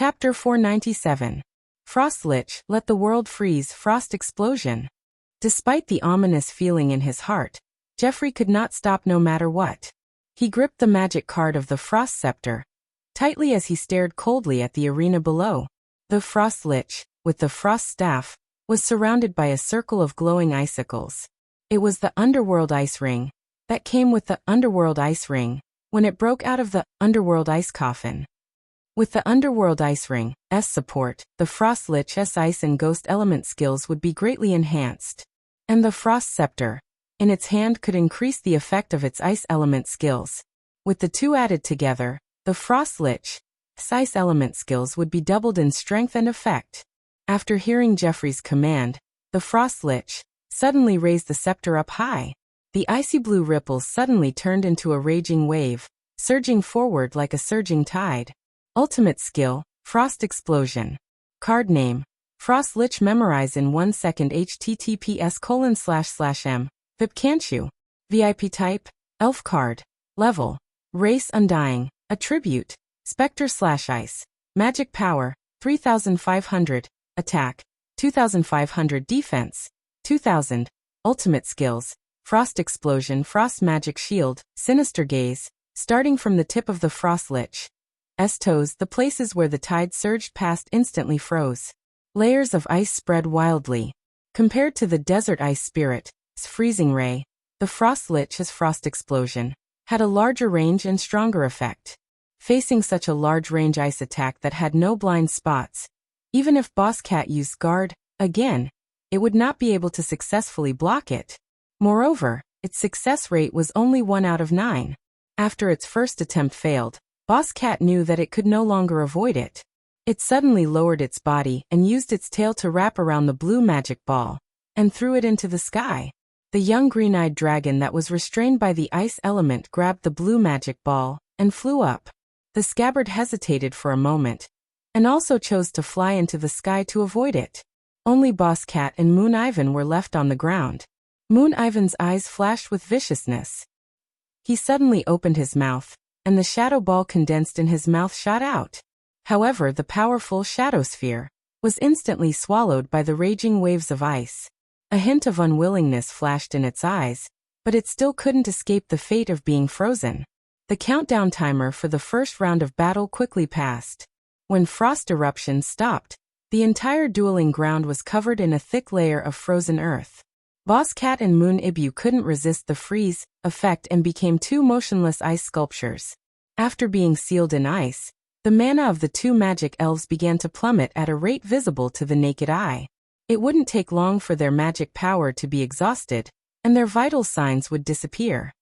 Chapter 497. Frost Lich, Let the World Freeze, Frost Explosion. Despite the ominous feeling in his heart, Geoffrey could not stop no matter what. He gripped the magic card of the Frost Scepter tightly as he stared coldly at the arena below. The Frost Lich, with the Frost Staff, was surrounded by a circle of glowing icicles. It was the Underworld Ice Ring that came with the Underworld Ice Ring when it broke out of the Underworld Ice Coffin. With the Underworld Ice Ring's support, the Frost Lich's ice and ghost element skills would be greatly enhanced. And the Frost Scepter, in its hand, could increase the effect of its ice element skills. With the two added together, the Frost Lich's ice element skills would be doubled in strength and effect. After hearing Geoffrey's command, the Frost Lich suddenly raised the scepter up high. The icy blue ripples suddenly turned into a raging wave, surging forward like a surging tide. Ultimate skill, Frost Explosion. Card name, Frost Lich. Memorize in 1 second. https://m. VIP Canchu. VIP type, Elf card. Level, Race Undying. Attribute, Spectre/Ice. Magic power, 3500. Attack, 2500. Defense, 2000. Ultimate skills, Frost Explosion, Frost Magic Shield, Sinister Gaze. Starting from the tip of the Frost Lich's toes, the places where the tide surged past instantly froze. Layers of ice spread wildly. Compared to the Desert Ice Spirit's Freezing Ray, the Frost Lich's Frost Explosion had a larger range and stronger effect. Facing such a large range ice attack that had no blind spots, even if Boss Cat used Guard again, it would not be able to successfully block it. Moreover, its success rate was only 1 out of 9. After its first attempt failed, Boss Cat knew that it could no longer avoid it. It suddenly lowered its body and used its tail to wrap around the blue magic ball, and threw it into the sky. The young green-eyed dragon that was restrained by the ice element grabbed the blue magic ball and flew up. The scabbard hesitated for a moment, and also chose to fly into the sky to avoid it. Only Boss Cat and Moon Ivan were left on the ground. Moon Ivan's eyes flashed with viciousness. He suddenly opened his mouth, and the shadow ball condensed in his mouth shot out. However, the powerful shadow sphere was instantly swallowed by the raging waves of ice. A hint of unwillingness flashed in its eyes, but it still couldn't escape the fate of being frozen. The countdown timer for the first round of battle quickly passed. When frost eruptions stopped, the entire dueling ground was covered in a thick layer of frozen earth. Boss Cat and Moon Ibu couldn't resist the freeze effect and became two motionless ice sculptures. After being sealed in ice, the mana of the two magic elves began to plummet at a rate visible to the naked eye. It wouldn't take long for their magic power to be exhausted, and their vital signs would disappear.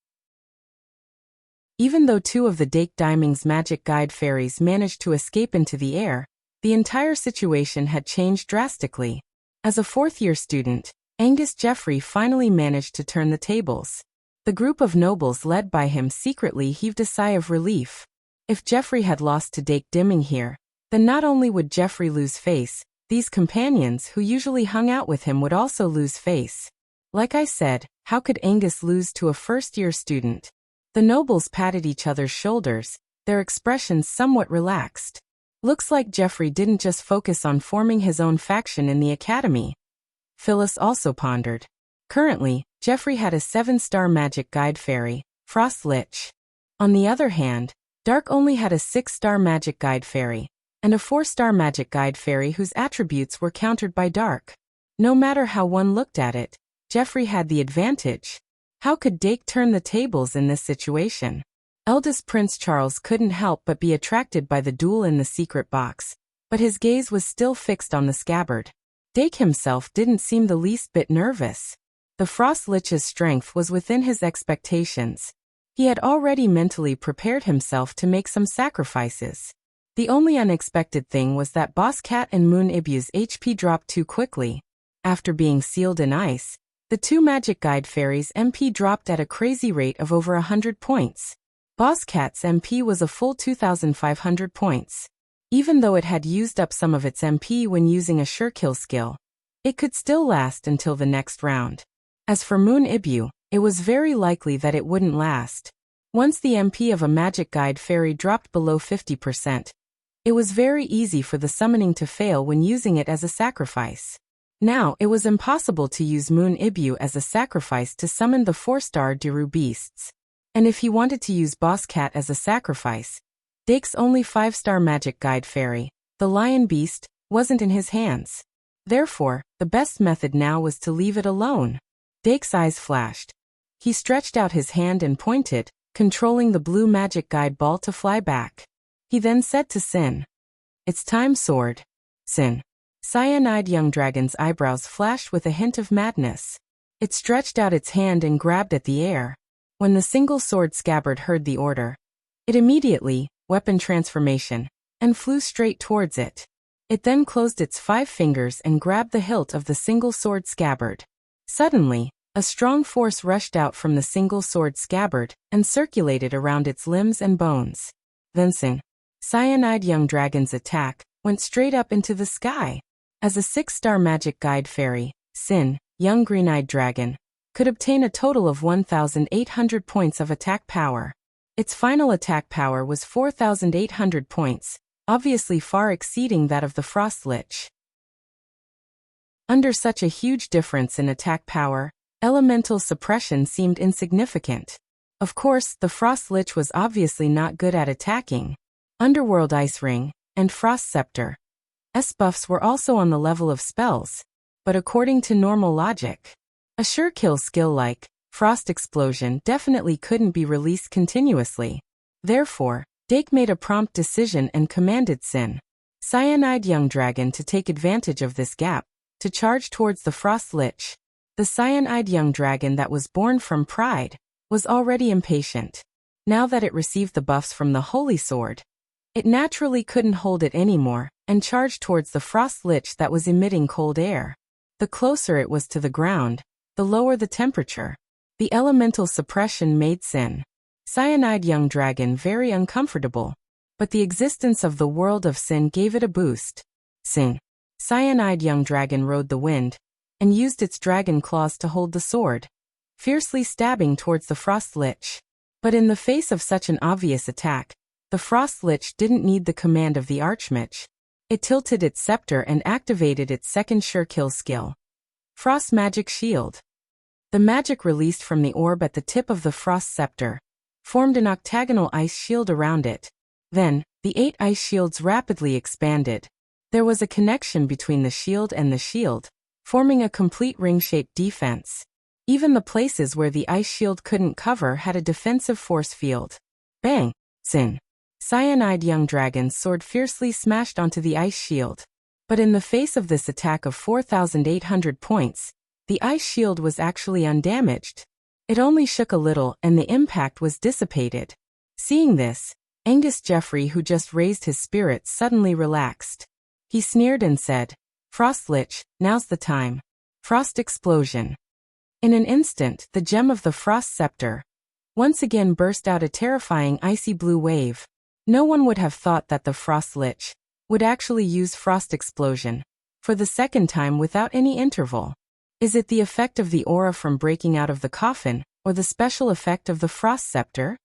Even though 2 of the Dake Diming's magic guide fairies managed to escape into the air, the entire situation had changed drastically. As a 4th-year student, Angus Geoffrey finally managed to turn the tables. The group of nobles led by him secretly heaved a sigh of relief. If Geoffrey had lost to Dake Diming here, then not only would Geoffrey lose face, these companions who usually hung out with him would also lose face. Like I said, how could Angus lose to a first-year student? The nobles patted each other's shoulders, their expressions somewhat relaxed. Looks like Geoffrey didn't just focus on forming his own faction in the academy. Phyllis also pondered. Currently, Geoffrey had a 7-star magic guide fairy, Frost Lich. On the other hand, Dark only had a 6-star magic guide fairy, and a 4-star magic guide fairy whose attributes were countered by Dark. No matter how one looked at it, Geoffrey had the advantage. How could Dake turn the tables in this situation? Eldest Prince Charles couldn't help but be attracted by the duel in the secret box, but his gaze was still fixed on the scabbard. Dake himself didn't seem the least bit nervous. The Frost Lich's strength was within his expectations. He had already mentally prepared himself to make some sacrifices. The only unexpected thing was that Boss Cat and Moon Ibu's HP dropped too quickly. After being sealed in ice, the 2 magic guide fairies' MP dropped at a crazy rate of over 100 points. Boss Cat's MP was a full 2,500 points. Even though it had used up some of its MP when using a sure kill skill, it could still last until the next round. As for Moon Ibu, it was very likely that it wouldn't last. Once the MP of a magic guide fairy dropped below 50%, It was very easy for the summoning to fail when using it as a sacrifice. Now, it was impossible to use Moon Ibu as a sacrifice to summon the 4-star Diru beasts. And if he wanted to use Boss Cat as a sacrifice, Dake's only 5-star magic guide fairy, the Lion Beast, wasn't in his hands. Therefore, the best method now was to leave it alone. Dake's eyes flashed. He stretched out his hand and pointed, controlling the blue magic guide ball to fly back. He then said to Sin, "It's time, sword." Sin. Cyanide Young Dragon's eyebrows flashed with a hint of madness. It stretched out its hand and grabbed at the air. When the single sword scabbard heard the order, it immediately, weapon transformation, and flew straight towards it. It then closed its 5 fingers and grabbed the hilt of the single sword scabbard. Suddenly, a strong force rushed out from the single sword scabbard and circulated around its limbs and bones. Then Sin. Cyanide Young Dragon's attack went straight up into the sky. As a 6-star magic guide fairy, Sin, Young Green-Eyed Dragon, could obtain a total of 1,800 points of attack power. Its final attack power was 4,800 points, obviously far exceeding that of the Frost Lich. Under such a huge difference in attack power, elemental suppression seemed insignificant. Of course, the Frost Lich was obviously not good at attacking. Underworld Ice Ring and Frost Scepter buffs were also on the level of spells, but according to normal logic, a sure kill skill like Frost Explosion definitely couldn't be released continuously. Therefore, Dake made a prompt decision and commanded Sin, Cyanide Young Dragon, to take advantage of this gap, to charge towards the Frost Lich. The Cyanide Young Dragon that was born from pride was already impatient. Now that it received the buffs from the Holy Sword, it naturally couldn't hold it anymore and charged towards the Frost Lich that was emitting cold air. The closer it was to the ground, the lower the temperature. The elemental suppression made Sin, Cyanide Young Dragon, very uncomfortable, but the existence of the world of Sin gave it a boost. Sin, Cyanide Young Dragon, rode the wind and used its dragon claws to hold the sword, fiercely stabbing towards the Frost Lich. But in the face of such an obvious attack, the Frost Lich didn't need the command of the Archmage. It tilted its scepter and activated its second sure kill skill, Frost Magic Shield. The magic released from the orb at the tip of the Frost Scepter formed an octagonal ice shield around it. Then, the 8 ice shields rapidly expanded. There was a connection between the shield and the shield, forming a complete ring-shaped defense. Even the places where the ice shield couldn't cover had a defensive force field. Bang! Sin, Cyanide Young Dragon's sword fiercely smashed onto the ice shield. But in the face of this attack of 4,800 points, the ice shield was actually undamaged. It only shook a little and the impact was dissipated. Seeing this, Angus Jeffrey, who just raised his spirits, suddenly relaxed. He sneered and said, "Frost Lich, now's the time. Frost Explosion." In an instant, the gem of the Frost Scepter once again burst out a terrifying icy blue wave. No one would have thought that the Frost Lich would actually use Frost Explosion for the second time without any interval. Is it the effect of the aura from breaking out of the coffin, or the special effect of the Frost Scepter?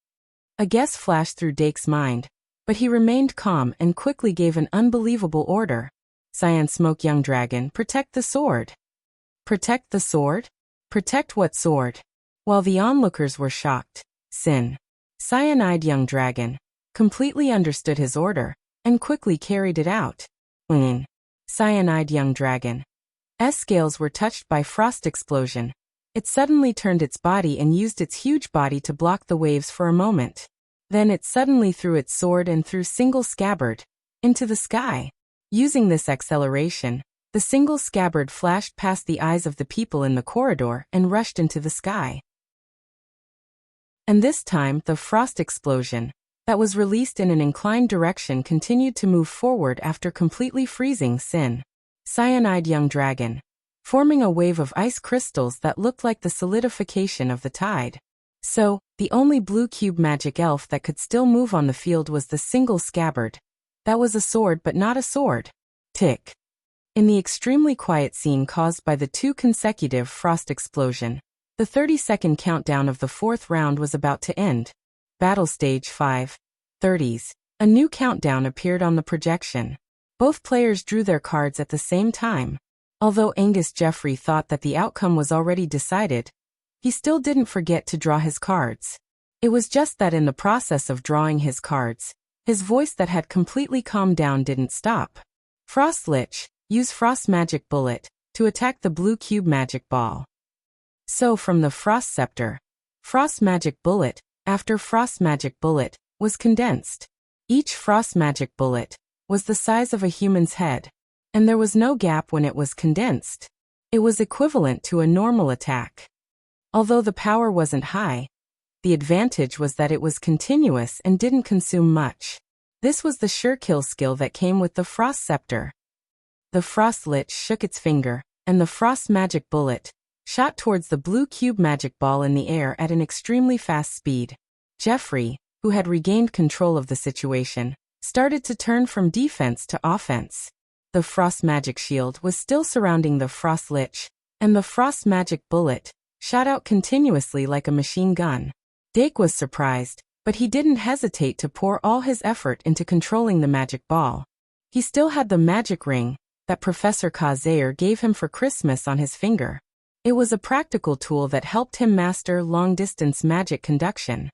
A guess flashed through Dake's mind, but he remained calm and quickly gave an unbelievable order. Cyan Smoke Young Dragon, protect the sword. Protect the sword? Protect what sword? While the onlookers were shocked, Sin, Cyanide Young Dragon, completely understood his order and quickly carried it out. Cyanide Young Dragon. Scales were touched by Frost Explosion. It suddenly turned its body and used its huge body to block the waves for a moment. Then it suddenly threw its sword and threw single scabbard into the sky. Using this acceleration, the single scabbard flashed past the eyes of the people in the corridor and rushed into the sky. And this time, the Frost Explosion that was released in an inclined direction continued to move forward after completely freezing Sin, Cyanide Young Dragon, forming a wave of ice crystals that looked like the solidification of the tide. So, the only blue cube magic elf that could still move on the field was the single scabbard. That was a sword but not a sword. Tick. In the extremely quiet scene caused by the 2 consecutive Frost Explosion, the 30-second countdown of the 4th round was about to end. Battle Stage 5. 30s. A new countdown appeared on the projection. Both players drew their cards at the same time. Although Angus Jeffrey thought that the outcome was already decided, he still didn't forget to draw his cards. It was just that in the process of drawing his cards, his voice that had completely calmed down didn't stop. Frost Lich, use Frost Magic Bullet to attack the blue cube magic ball. So from the Frost Scepter, Frost Magic Bullet, after Frost Magic Bullet, was condensed. Each Frost Magic Bullet was the size of a human's head, and there was no gap when it was condensed. It was equivalent to a normal attack. Although the power wasn't high, the advantage was that it was continuous and didn't consume much. This was the sure kill skill that came with the Frost Scepter. The Frost Lich shook its finger, and the Frost Magic Bullet shot towards the blue cube magic ball in the air at an extremely fast speed. Jeffrey, who had regained control of the situation, started to turn from defense to offense. The Frost Magic Shield was still surrounding the Frost Lich, and the Frost Magic Bullet shot out continuously like a machine gun. Dake was surprised, but he didn't hesitate to pour all his effort into controlling the magic ball. He still had the magic ring that Professor Kazair gave him for Christmas on his finger. It was a practical tool that helped him master long-distance magic conduction.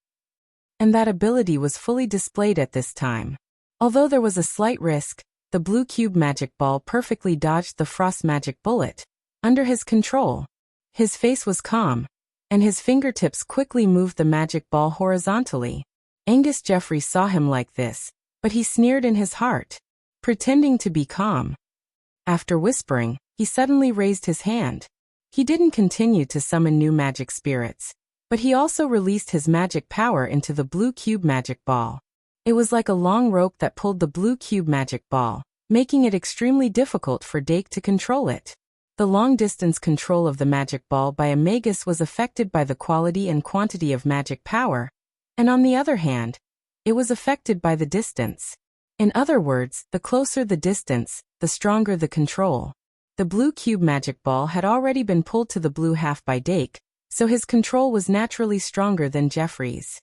And that ability was fully displayed at this time. Although there was a slight risk, the blue cube magic ball perfectly dodged the Frost Magic Bullet. Under his control, his face was calm, and his fingertips quickly moved the magic ball horizontally. Angus Jeffrey saw him like this, but he sneered in his heart, pretending to be calm. After whispering, he suddenly raised his hand. He didn't continue to summon new magic spirits, but he also released his magic power into the blue cube magic ball. It was like a long rope that pulled the blue cube magic ball, making it extremely difficult for Dake to control it. The long-distance control of the magic ball by a magus was affected by the quality and quantity of magic power, and on the other hand, it was affected by the distance. In other words, the closer the distance, the stronger the control. The blue cube magic ball had already been pulled to the blue half by Dake, so his control was naturally stronger than Jeffrey's.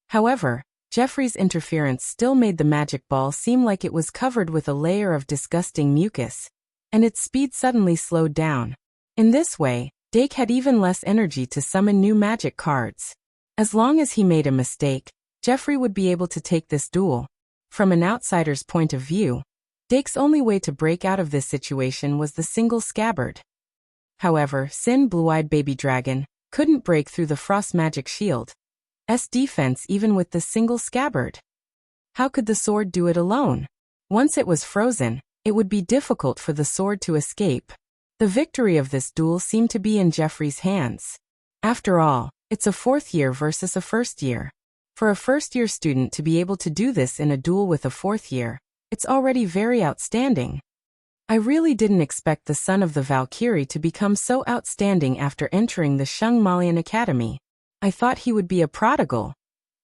However, Jeffrey's interference still made the magic ball seem like it was covered with a layer of disgusting mucus, and its speed suddenly slowed down. In this way, Dake had even less energy to summon new magic cards. As long as he made a mistake, Jeffrey would be able to take this duel. From an outsider's point of view, Dake's only way to break out of this situation was the single scabbard. However, Sin Blue-Eyed Baby Dragon couldn't break through the Frost Magic Shield's defense even with the single scabbard. How could the sword do it alone? Once it was frozen, it would be difficult for the sword to escape. The victory of this duel seemed to be in Jeffrey's hands. After all, it's a fourth year versus a first year. For a first-year student to be able to do this in a duel with a fourth year, it's already very outstanding. I really didn't expect the son of the Valkyrie to become so outstanding after entering the Shung Malian Academy. I thought he would be a prodigal.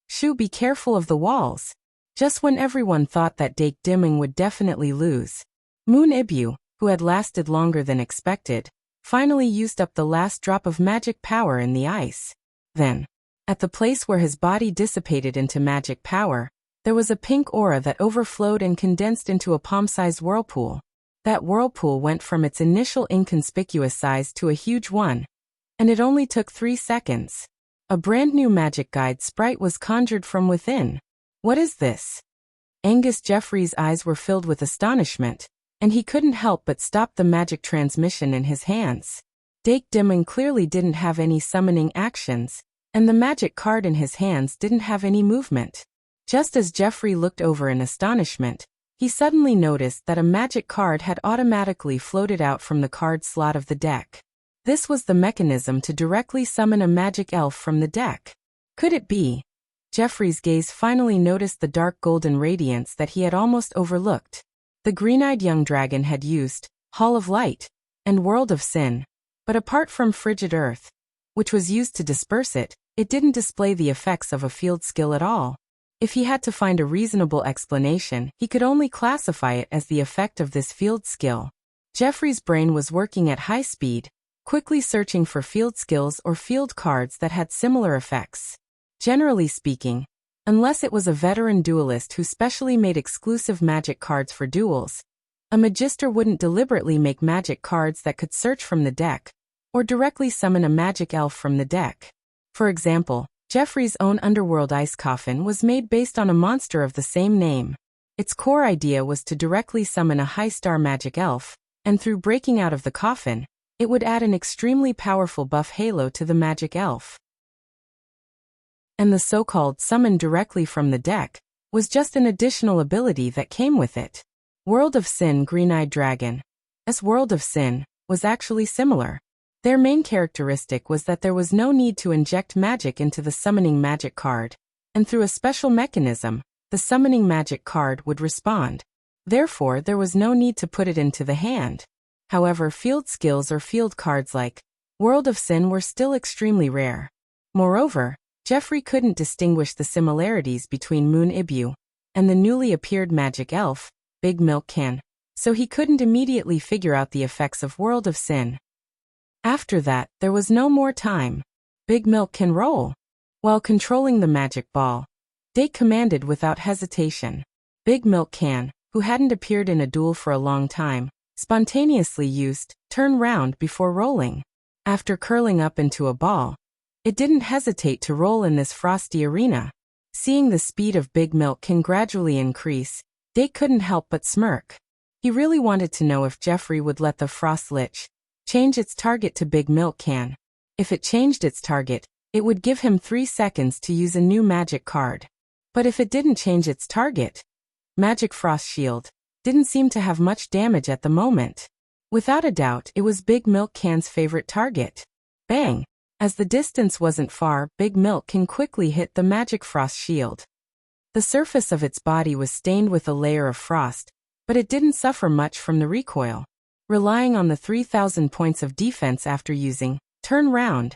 Shoo, be careful of the walls. Just when everyone thought that Dake Dimming would definitely lose, Moon Ibu, who had lasted longer than expected, finally used up the last drop of magic power in the ice. Then, at the place where his body dissipated into magic power, there was a pink aura that overflowed and condensed into a palm-sized whirlpool. That whirlpool went from its initial inconspicuous size to a huge one, and it only took 3 seconds. A brand new magic guide sprite was conjured from within. What is this? Angus Jeffrey's eyes were filled with astonishment, and he couldn't help but stop the magic transmission in his hands. Dake Dimming clearly didn't have any summoning actions, and the magic card in his hands didn't have any movement. Just as Jeffrey looked over in astonishment, he suddenly noticed that a magic card had automatically floated out from the card slot of the deck. This was the mechanism to directly summon a magic elf from the deck. Could it be? Jeffrey's gaze finally noticed the dark golden radiance that he had almost overlooked. The green-eyed young dragon had used Hall of Light and World of Sin, but apart from Frigid Earth, which was used to disperse it, it didn't display the effects of a field skill at all. If he had to find a reasonable explanation, he could only classify it as the effect of this field skill. Jeffrey's brain was working at high speed, quickly searching for field skills or field cards that had similar effects. Generally speaking, Unless it was a veteran duelist who specially made exclusive magic cards for duels, a magister wouldn't deliberately make magic cards that could search from the deck, or directly summon a magic elf from the deck. For example, Jeffrey's own Underworld Ice Coffin was made based on a monster of the same name. Its core idea was to directly summon a high-star magic elf, and through breaking out of the coffin, it would add an extremely powerful buff halo to the magic elf. And the so-called summon directly from the deck was just an additional ability that came with it. World of Sin Green-Eyed Dragon. As World of Sin was actually similar. Their main characteristic was that there was no need to inject magic into the summoning magic card, and through a special mechanism, the summoning magic card would respond. Therefore, there was no need to put it into the hand. However, field skills or field cards like World of Sin were still extremely rare. Moreover, Jeffrey couldn't distinguish the similarities between Moon Ibu and the newly appeared magic elf, Big Milk Can, so he couldn't immediately figure out the effects of World of Sin. After that, there was no more time. Big Milk Can roll. While controlling the magic ball, Dake commanded without hesitation. Big Milk Can, who hadn't appeared in a duel for a long time, spontaneously used turn round before rolling. After curling up into a ball, it didn't hesitate to roll in this frosty arena. Seeing the speed of Big Milk Can gradually increase, Dake couldn't help but smirk. He really wanted to know if Jeffrey would let the Frost Lich change its target to Big Milk Can. If it changed its target, it would give him 3 seconds to use a new magic card. But if it didn't change its target, Magic Frost Shield didn't seem to have much damage at the moment. Without a doubt, it was Big Milk Can's favorite target. Bang! As the distance wasn't far, Big Milk Can quickly hit the Magic Frost Shield. The surface of its body was stained with a layer of frost, but it didn't suffer much from the recoil. Relying on the 3,000 points of defense after using Turn Round,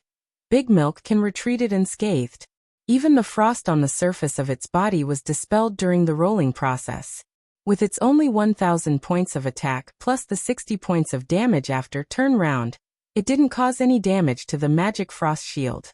Big Milk Can retreated unscathed. Even the frost on the surface of its body was dispelled during the rolling process. With its only 1,000 points of attack plus the 60 points of damage after Turn Round, it didn't cause any damage to the Magic Frost Shield.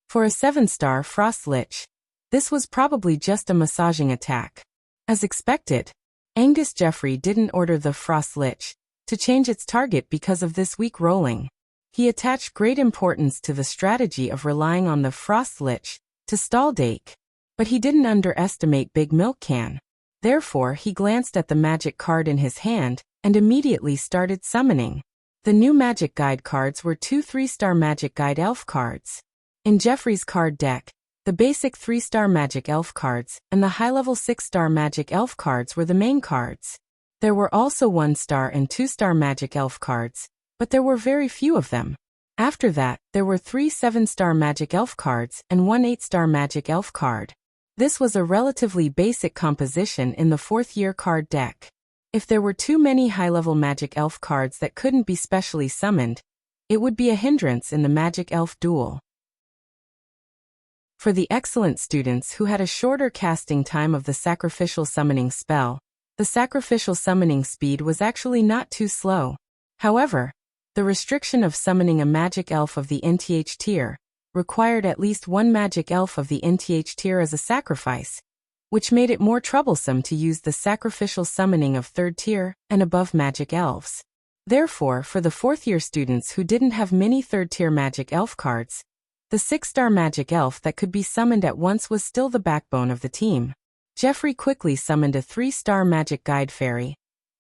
For a 7-star Frost Lich, this was probably just a massaging attack. As expected, Angus Jeffrey didn't order the Frost Lich to change its target because of this weak rolling. He attached great importance to the strategy of relying on the Frost Lich to stall Dake, but he didn't underestimate Big Milk Can. Therefore, he glanced at the magic card in his hand and immediately started summoning. The new Magic Guide cards were 2 3-star Magic Guide Elf cards. In Jeffrey's card deck, the basic 3-star Magic Elf cards and the high-level 6-star Magic Elf cards were the main cards. There were also 1-star and 2-star Magic Elf cards, but there were very few of them. After that, there were 3 7-star Magic Elf cards and 1 8-star Magic Elf card. This was a relatively basic composition in the 4th-year card deck. If there were too many high-level Magic Elf cards that couldn't be specially summoned, it would be a hindrance in the Magic Elf duel. For the excellent students who had a shorter casting time of the sacrificial summoning spell, the sacrificial summoning speed was actually not too slow. However, the restriction of summoning a Magic Elf of the NTH tier required at least 1 Magic Elf of the NTH tier as a sacrifice, which made it more troublesome to use the sacrificial summoning of 3rd tier and above Magic Elves. Therefore, for the 4th-year students who didn't have many 3rd-tier Magic Elf cards, the 6-star Magic Elf that could be summoned at once was still the backbone of the team. Jeffrey quickly summoned a 3-star Magic Guide Fairy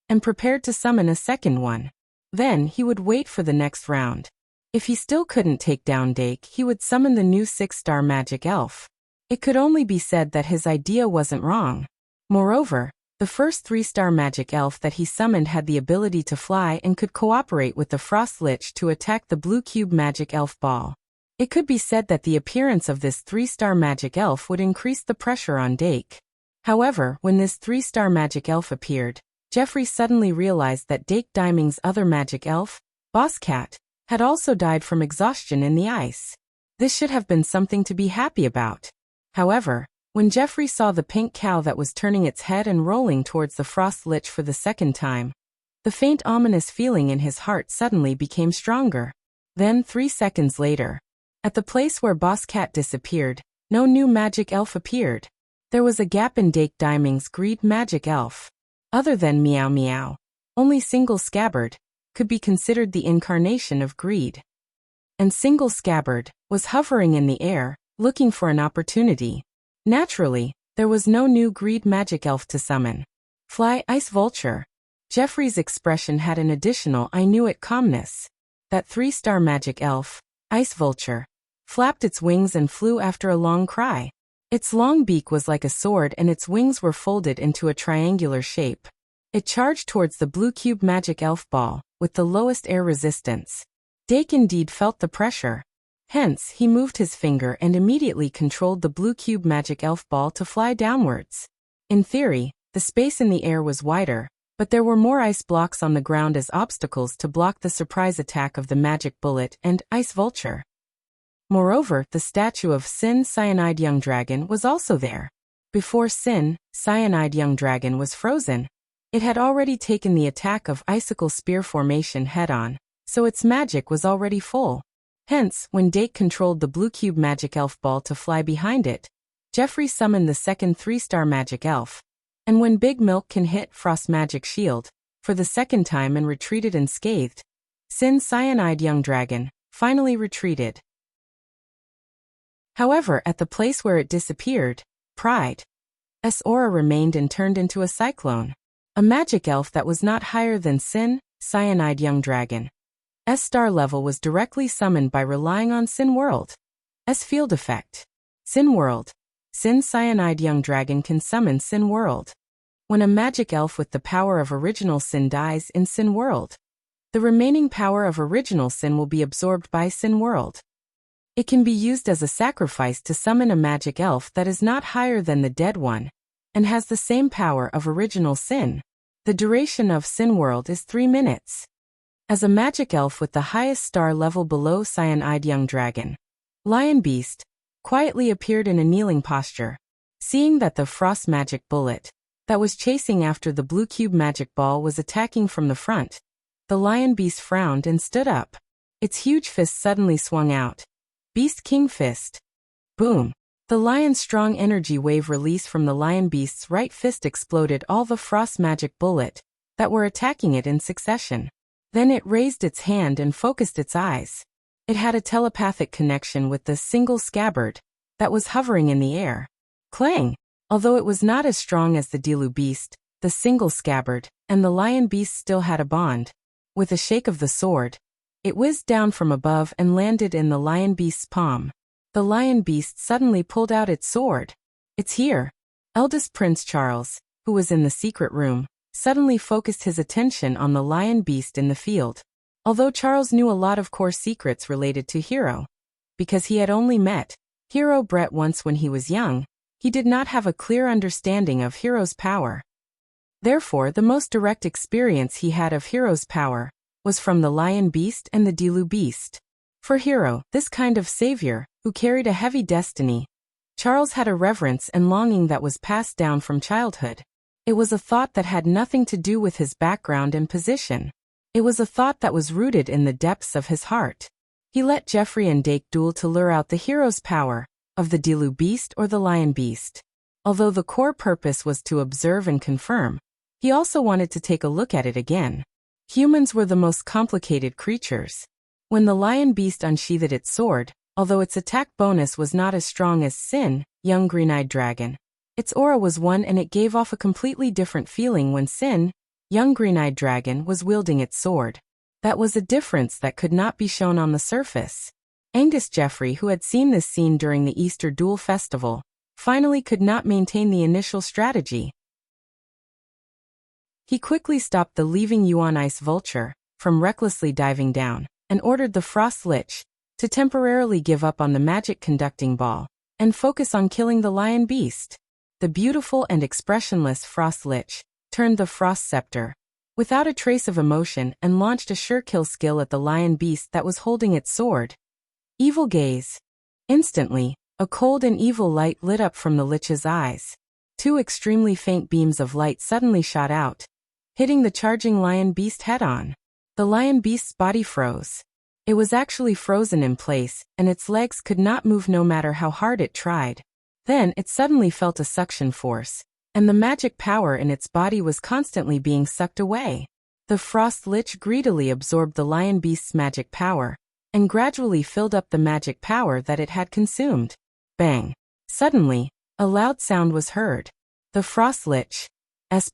and prepared to summon a second one. Then, he would wait for the next round. If he still couldn't take down Dake, he would summon the new 6-star Magic Elf. It could only be said that his idea wasn't wrong. Moreover, the first 3-star Magic Elf that he summoned had the ability to fly and could cooperate with the Frost Lich to attack the Blue Cube Magic Elf Ball. It could be said that the appearance of this 3-star Magic Elf would increase the pressure on Dake. However, when this 3-star Magic Elf appeared, Jeffrey suddenly realized that Dake Diming's other Magic Elf, Boss Cat, had also died from exhaustion in the ice. This should have been something to be happy about. However, when Jeffrey saw the pink cow that was turning its head and rolling towards the Frost Lich for the second time, the faint ominous feeling in his heart suddenly became stronger. Then, 3 seconds later, at the place where Boss Cat disappeared, no new Magic Elf appeared. There was a gap in Dake Diming's greed magic elf. Other than Meow Meow, only Single Scabbard could be considered the incarnation of greed. And Single Scabbard was hovering in the air, looking for an opportunity. Naturally, there was no new greed magic elf to summon. Fly, Ice Vulture. Jeffrey's expression had an additional I knew it calmness. That 3-star magic elf, Ice Vulture, flapped its wings and flew after a long cry. Its long beak was like a sword and its wings were folded into a triangular shape. It charged towards the blue cube magic elf ball, with the lowest air resistance. Dake indeed felt the pressure. Hence, he moved his finger and immediately controlled the blue cube magic elf ball to fly downwards. In theory, the space in the air was wider, but there were more ice blocks on the ground as obstacles to block the surprise attack of the magic bullet and Ice Vulture. Moreover, the statue of Sin Cyanide Young Dragon was also there. Before Sin Cyanide Young Dragon was frozen, it had already taken the attack of Icicle Spear Formation head-on, so its magic was already full. Hence, when Dake controlled the blue cube magic elf ball to fly behind it, Jeffrey summoned the second 3-star magic elf. And when Big Milk can hit Frost Magic Shield for the second time and retreated unscathed, Sin Cyanide Young Dragon finally retreated. However, at the place where it disappeared, Pride's aura remained and turned into a cyclone. A magic elf that was not higher than Sin Cyanide Young Dragon. S-star level was directly summoned by relying on Sin World's field effect. Sin World. Sin Cyanide Young Dragon can summon Sin World. When a magic elf with the power of original Sin dies in Sin World, the remaining power of original Sin will be absorbed by Sin World. It can be used as a sacrifice to summon a magic elf that is not higher than the dead one, and has the same power of original Sin. The duration of Sin World is 3 minutes. As a magic elf with the highest star level below Cyanide Young Dragon, Lion Beast quietly appeared in a kneeling posture. Seeing that the frost magic bullet that was chasing after the blue cube magic ball was attacking from the front, the Lion Beast frowned and stood up. Its huge fist suddenly swung out. Beast King Fist. Boom. The lion's strong energy wave release from the Lion Beast's right fist exploded all the frost magic bullet that were attacking it in succession. Then it raised its hand and focused its eyes. It had a telepathic connection with the Single Scabbard that was hovering in the air. Clang! Although it was not as strong as the Dilu Beast, the Single Scabbard and the Lion Beast still had a bond. With a shake of the sword, it whizzed down from above and landed in the Lion Beast's palm. The Lion Beast suddenly pulled out its sword. It's here. Eldest Prince Charles, who was in the secret room, suddenly focused his attention on the Lion Beast in the field. Although Charles knew a lot of core secrets related to Hero, because he had only met Hero Brett once when he was young, he did not have a clear understanding of Hero's power. Therefore, the most direct experience he had of Hero's power was from the Lion Beast and the Dilu Beast. For Hero, this kind of savior, who carried a heavy destiny, Charles had a reverence and longing that was passed down from childhood. It was a thought that had nothing to do with his background and position. It was a thought that was rooted in the depths of his heart. He let Jeffrey and Dake duel to lure out the hero's power of the Dilu Beast or the Lion Beast. Although the core purpose was to observe and confirm, he also wanted to take a look at it again. Humans were the most complicated creatures. When the Lion Beast unsheathed its sword, although its attack bonus was not as strong as Sin, Young Green-Eyed Dragon, its aura was one and it gave off a completely different feeling when Sin, Young Green-Eyed Dragon was wielding its sword. That was a difference that could not be shown on the surface. Angus Jeffrey, who had seen this scene during the Easter Duel Festival, finally could not maintain the initial strategy. He quickly stopped the leaving Yuan Ice Vulture from recklessly diving down, and ordered the Frost Lich to temporarily give up on the magic conducting ball and focus on killing the Lion Beast. The beautiful and expressionless Frost Lich turned the Frost Scepter without a trace of emotion and launched a sure kill skill at the Lion Beast that was holding its sword. Evil Gaze. Instantly, a cold and evil light lit up from the Lich's eyes. 2 extremely faint beams of light suddenly shot out, hitting the charging Lion Beast head-on. The Lion Beast's body froze. It was actually frozen in place, and its legs could not move no matter how hard it tried. Then it suddenly felt a suction force, and the magic power in its body was constantly being sucked away. The Frost Lich greedily absorbed the Lion Beast's magic power, and gradually filled up the magic power that it had consumed. Bang! Suddenly, a loud sound was heard. The Frost Lich's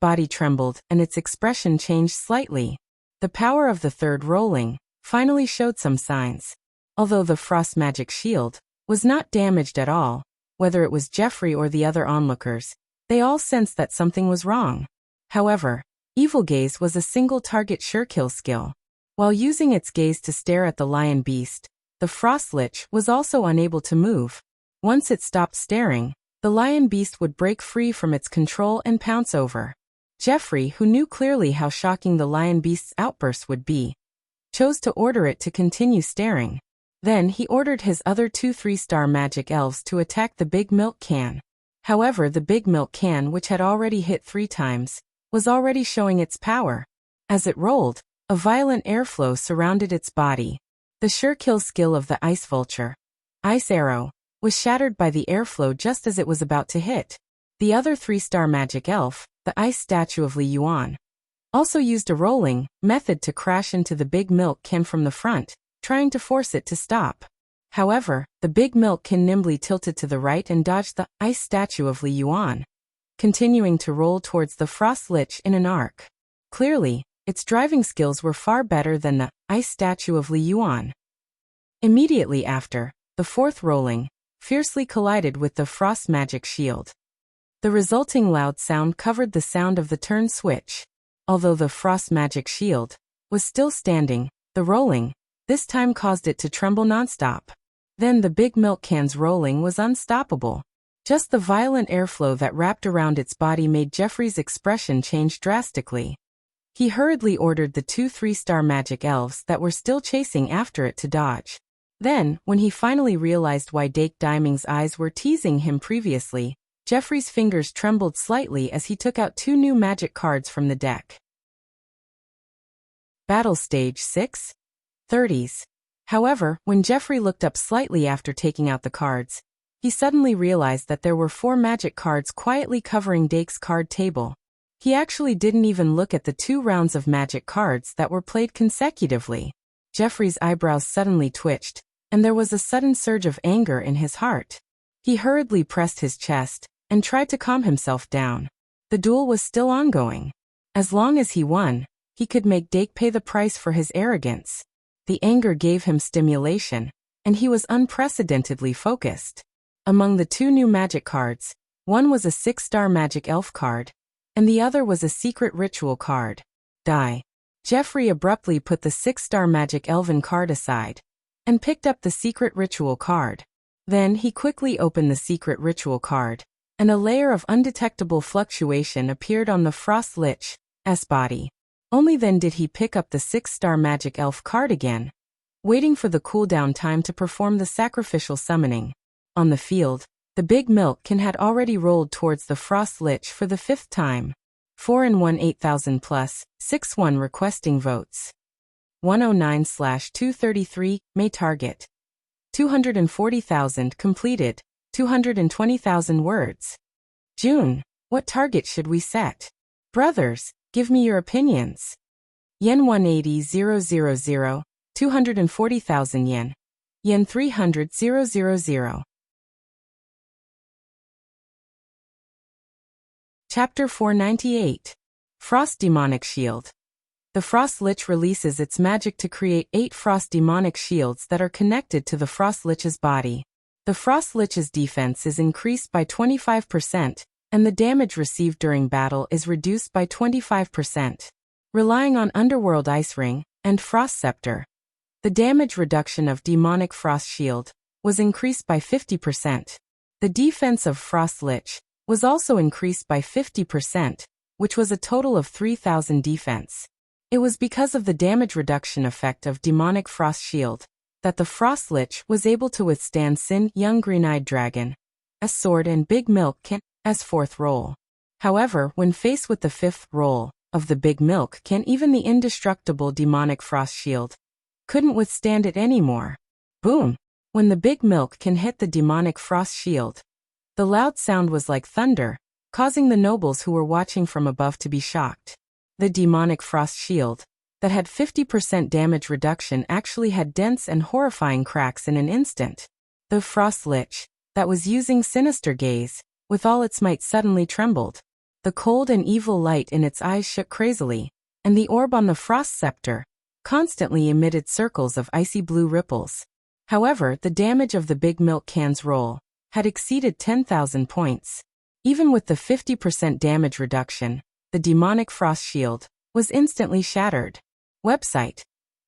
body trembled and its expression changed slightly. The power of the third rolling finally showed some signs. Although the Frost Magic Shield was not damaged at all, whether it was Jeffrey or the other onlookers, they all sensed that something was wrong. However, Evil Gaze was a single-target sure-kill skill. While using its gaze to stare at the Lion Beast, the Frost Lich was also unable to move. Once it stopped staring, the Lion Beast would break free from its control and pounce over. Jeffrey, who knew clearly how shocking the Lion Beast's outburst would be, chose to order it to continue staring. Then he ordered his other 2 3-star magic elves to attack the big milk can. However, the big milk can, which had already hit 3 times, was already showing its power. As it rolled, a violent airflow surrounded its body. The sure-kill skill of the Ice Vulture, Ice Arrow, was shattered by the airflow just as it was about to hit. The other 3-star magic elf, the Ice Statue of Li Yuan, also used a rolling method to crash into the big milk can from the front, trying to force it to stop. However, the big milk can nimbly tilted to the right and dodged the Ice Statue of Li Yuan, continuing to roll towards the Frost Lich in an arc. Clearly, its driving skills were far better than the Ice Statue of Li Yuan. Immediately after, the fourth rolling fiercely collided with the Frost Magic Shield. The resulting loud sound covered the sound of the turn switch. Although the Frost Magic Shield was still standing, the rolling this time caused it to tremble nonstop. Then the big milk can's rolling was unstoppable. Just the violent airflow that wrapped around its body made Jeffrey's expression change drastically. He hurriedly ordered the 2 3-star magic elves that were still chasing after it to dodge. Then, when he finally realized why Dake Diming's eyes were teasing him previously, Jeffrey's fingers trembled slightly as he took out 2 new magic cards from the deck. Battle Stage 6? 30s. However, when Jeffrey looked up slightly after taking out the cards, he suddenly realized that there were 4 magic cards quietly covering Dake's card table. He actually didn't even look at the 2 rounds of magic cards that were played consecutively. Jeffrey's eyebrows suddenly twitched, and there was a sudden surge of anger in his heart. He hurriedly pressed his chest and tried to calm himself down. The duel was still ongoing. As long as he won, he could make Dake pay the price for his arrogance. The anger gave him stimulation, and he was unprecedentedly focused. Among the 2 new magic cards, one was a 6-star magic elf card, and the other was a secret ritual card. Die. Jeffrey abruptly put the 6-star magic elven card aside, and picked up the secret ritual card. Then he quickly opened the secret ritual card, and a layer of undetectable fluctuation appeared on the Frost Lich's body. Only then did he pick up the 6-star magic elf card again, waiting for the cooldown time to perform the sacrificial summoning. On the field, the big milk can had already rolled towards the Frost Lich for the 5th time. 4-1 8,000 plus, 6-1 requesting votes. 109/233, May target. 240,000 completed, 220,000 words. June, what target should we set? Brothers, give me your opinions. Yen 180,000, 240,000 yen. Yen 300,000. Chapter 498. Frost Demonic Shield. The Frost Lich releases its magic to create 8 Frost Demonic Shields that are connected to the Frost Lich's body. The Frost Lich's defense is increased by 25%, and the damage received during battle is reduced by 25%. Relying on Underworld Ice Ring and Frost Scepter, the damage reduction of Demonic Frost Shield was increased by 50%. The defense of Frost Lich was also increased by 50%, which was a total of 3,000 defense. It was because of the damage reduction effect of Demonic Frost Shield that the Frost Lich was able to withstand Sin Young Green-Eyed Dragon, as sword and Big Milk can as 4th roll. However, when faced with the 5th roll of the Big Milk can, even the indestructible Demonic Frost Shield couldn't withstand it anymore. Boom! When the Big Milk can hit the Demonic Frost Shield, The loud sound was like thunder, causing the nobles who were watching from above to be shocked. The demonic frost shield, that had 50% damage reduction, actually had dense and horrifying cracks in an instant. The frost lich, that was using sinister gaze, with all its might suddenly trembled. The cold and evil light in its eyes shook crazily, and the orb on the frost scepter constantly emitted circles of icy blue ripples. However, the damage of the big milk can's roll had exceeded 10,000 points. Even with the 50% damage reduction, the demonic frost shield was instantly shattered. Website: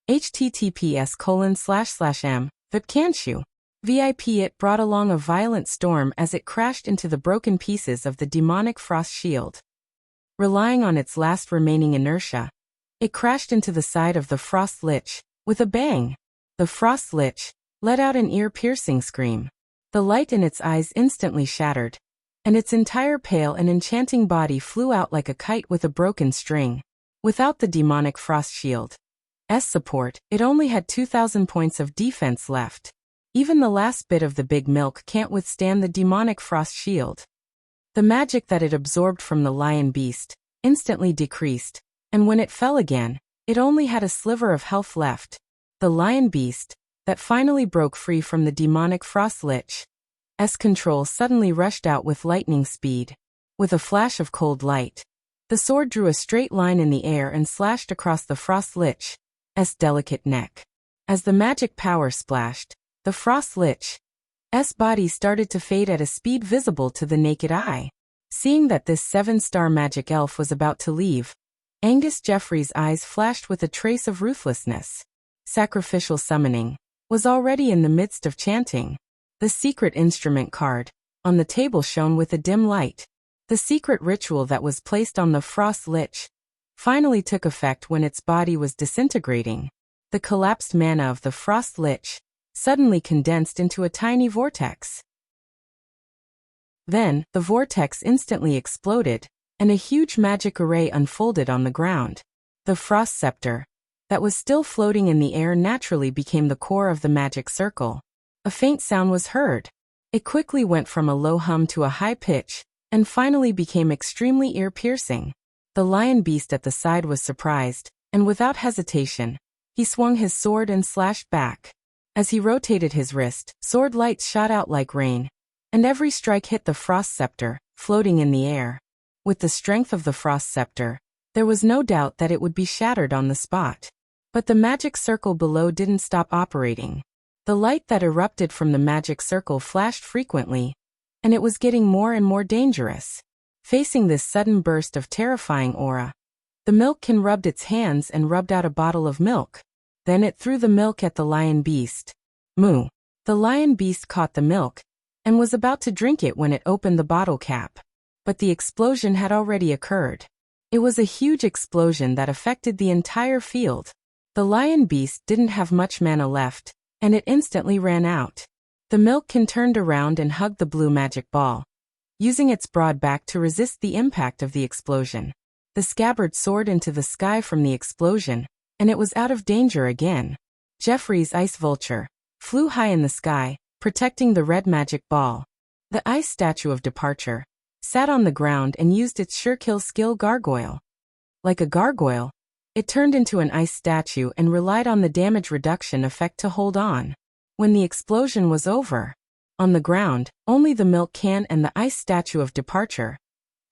https://m. Vipcanshu. VIP. It brought along a violent storm as it crashed into the broken pieces of the demonic frost shield. Relying on its last remaining inertia, it crashed into the side of the frost lich with a bang. The frost lich let out an ear-piercing scream. The light in its eyes instantly shattered, and its entire pale and enchanting body flew out like a kite with a broken string. Without the demonic frost shield's support, it only had 2,000 points of defense left. Even the last bit of the big milk can't withstand the demonic frost shield. The magic that it absorbed from the lion beast instantly decreased, and when it fell again, it only had a sliver of health left. The lion beast, that finally broke free from the demonic frost lich's control, suddenly rushed out with lightning speed. With a flash of cold light, the sword drew a straight line in the air and slashed across the frost lich's delicate neck. As the magic power splashed, the frost lich's body started to fade at a speed visible to the naked eye. Seeing that this 7-star magic elf was about to leave, Angus Jeffrey's eyes flashed with a trace of ruthlessness. Sacrificial summoning was already in the midst of chanting. The secret instrument card on the table shone with a dim light. The secret ritual that was placed on the frost lich finally took effect when its body was disintegrating. The collapsed mana of the frost lich suddenly condensed into a tiny vortex. Then, the vortex instantly exploded, and a huge magic array unfolded on the ground. The frost scepter, that was still floating in the air, naturally became the core of the magic circle. A faint sound was heard. It quickly went from a low hum to a high pitch, and finally became extremely ear-piercing. The lion beast at the side was surprised, and without hesitation, he swung his sword and slashed back. As he rotated his wrist, sword lights shot out like rain, and every strike hit the frost scepter, floating in the air. With the strength of the frost scepter, there was no doubt that it would be shattered on the spot. But the magic circle below didn't stop operating. The light that erupted from the magic circle flashed frequently, and it was getting more and more dangerous. Facing this sudden burst of terrifying aura, the milkkin rubbed its hands and rubbed out a bottle of milk. Then it threw the milk at the lion beast. Moo! The lion beast caught the milk, and was about to drink it when it opened the bottle cap. But the explosion had already occurred. It was a huge explosion that affected the entire field. The lion beast didn't have much mana left, and it instantly ran out. The milkkin turned around and hugged the blue magic ball, using its broad back to resist the impact of the explosion. The scabbard soared into the sky from the explosion, and it was out of danger again. Jeffrey's ice vulture flew high in the sky, protecting the red magic ball. The ice statue of departure sat on the ground and used its sure-kill skill gargoyle. Like a gargoyle, it turned into an ice statue and relied on the damage reduction effect to hold on. When the explosion was over, on the ground, only the milk can and the ice statue of departure,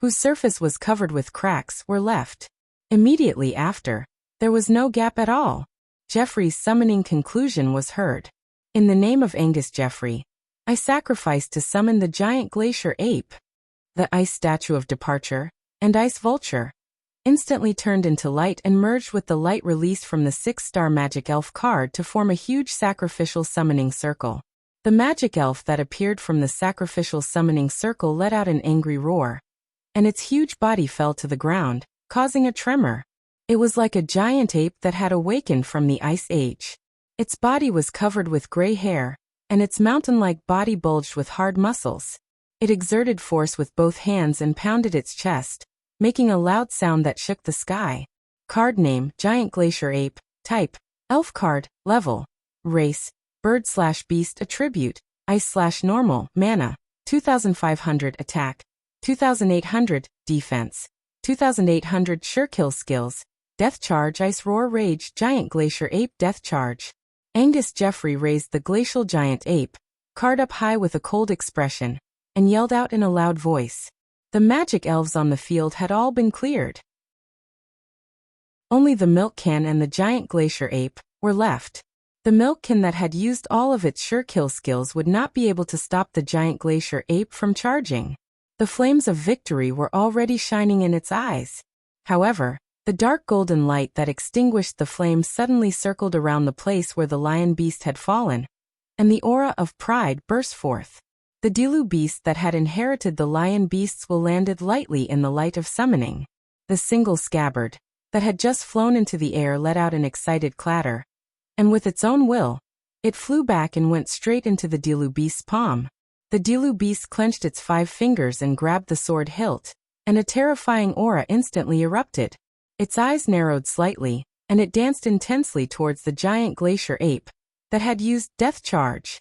whose surface was covered with cracks, were left. Immediately after, there was no gap at all. Jeffrey's summoning conclusion was heard. In the name of Angus Jeffrey, I sacrifice to summon the giant glacier ape. The ice statue of departure and ice vulture instantly turned into light and merged with the light released from the 6-star magic elf card to form a huge sacrificial summoning circle. The magic elf that appeared from the sacrificial summoning circle let out an angry roar, and its huge body fell to the ground, causing a tremor. It was like a giant ape that had awakened from the ice age. Its body was covered with gray hair, and its mountain-like body bulged with hard muscles. It exerted force with both hands and pounded its chest, making a loud sound that shook the sky. Card name: Giant Glacier Ape. Type: Elf card. Level: Race: Bird/Beast. Attribute: Ice/Normal. Mana: 2500 attack, 2800 defense, 2800 sure kill skills, death charge ice roar rage giant glacier ape death charge. Angus Jeffrey raised the glacial giant ape card up high with a cold expression, and yelled out in a loud voice. The magic elves on the field had all been cleared. Only the milk can and the giant glacier ape were left. The milk can that had used all of its sure kill skills would not be able to stop the giant glacier ape from charging. The flames of victory were already shining in its eyes. However, the dark golden light that extinguished the flames suddenly circled around the place where the lion beast had fallen, and the aura of pride burst forth. The Dilu beast that had inherited the lion beast's will landed lightly in the light of summoning. The single scabbard that had just flown into the air let out an excited clatter, and with its own will, it flew back and went straight into the Dilu beast's palm. The Dilu beast clenched its 5 fingers and grabbed the sword hilt, and a terrifying aura instantly erupted. Its eyes narrowed slightly, and it danced intensely towards the giant glacier ape that had used death charge.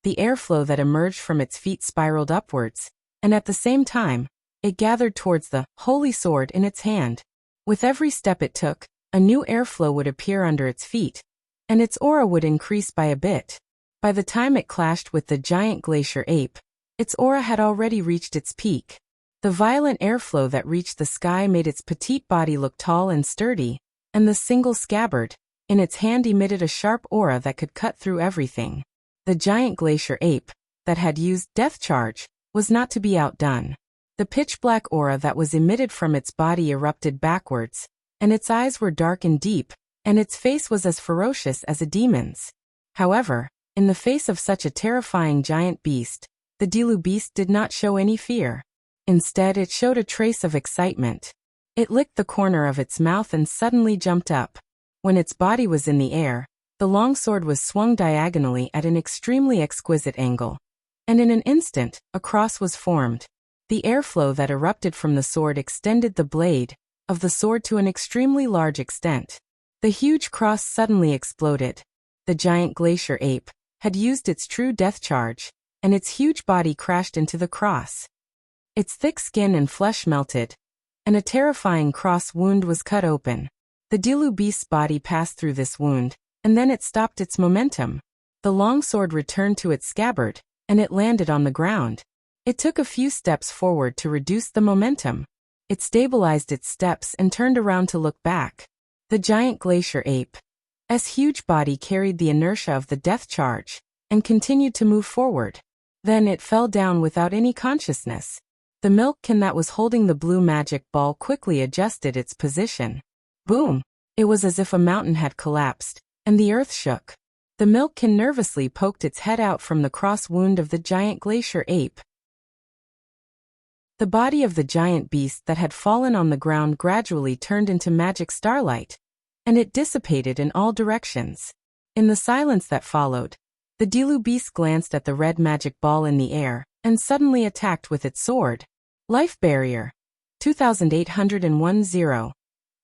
The airflow that emerged from its feet spiraled upwards, and at the same time, it gathered towards the holy sword in its hand. With every step it took, a new airflow would appear under its feet, and its aura would increase by a bit. By the time it clashed with the giant glacier ape, its aura had already reached its peak. The violent airflow that reached the sky made its petite body look tall and sturdy, and the single scabbard in its hand emitted a sharp aura that could cut through everything. The giant glacier ape that had used death charge was not to be outdone. The pitch-black aura that was emitted from its body erupted backwards, and its eyes were dark and deep, and its face was as ferocious as a demon's. However, in the face of such a terrifying giant beast, the Dilu beast did not show any fear. Instead, it showed a trace of excitement. It licked the corner of its mouth and suddenly jumped up. When its body was in the air, the long sword was swung diagonally at an extremely exquisite angle, and in an instant, a cross was formed. The airflow that erupted from the sword extended the blade of the sword to an extremely large extent. The huge cross suddenly exploded. The giant glacier ape had used its true death charge, and its huge body crashed into the cross. Its thick skin and flesh melted, and a terrifying cross wound was cut open. The Dilu beast's body passed through this wound, and then it stopped its momentum. The long sword returned to its scabbard, and it landed on the ground. It took a few steps forward to reduce the momentum. It stabilized its steps and turned around to look back. The giant glacier ape's huge body carried the inertia of the death charge, and continued to move forward. Then it fell down without any consciousness. The milk can that was holding the blue magic ball quickly adjusted its position. Boom! It was as if a mountain had collapsed, and the earth shook. The milk can nervously poked its head out from the cross wound of the giant glacier ape. The body of the giant beast that had fallen on the ground gradually turned into magic starlight, and it dissipated in all directions. In the silence that followed, the Dilu beast glanced at the red magic ball in the air, and suddenly attacked with its sword. Life barrier. 2810.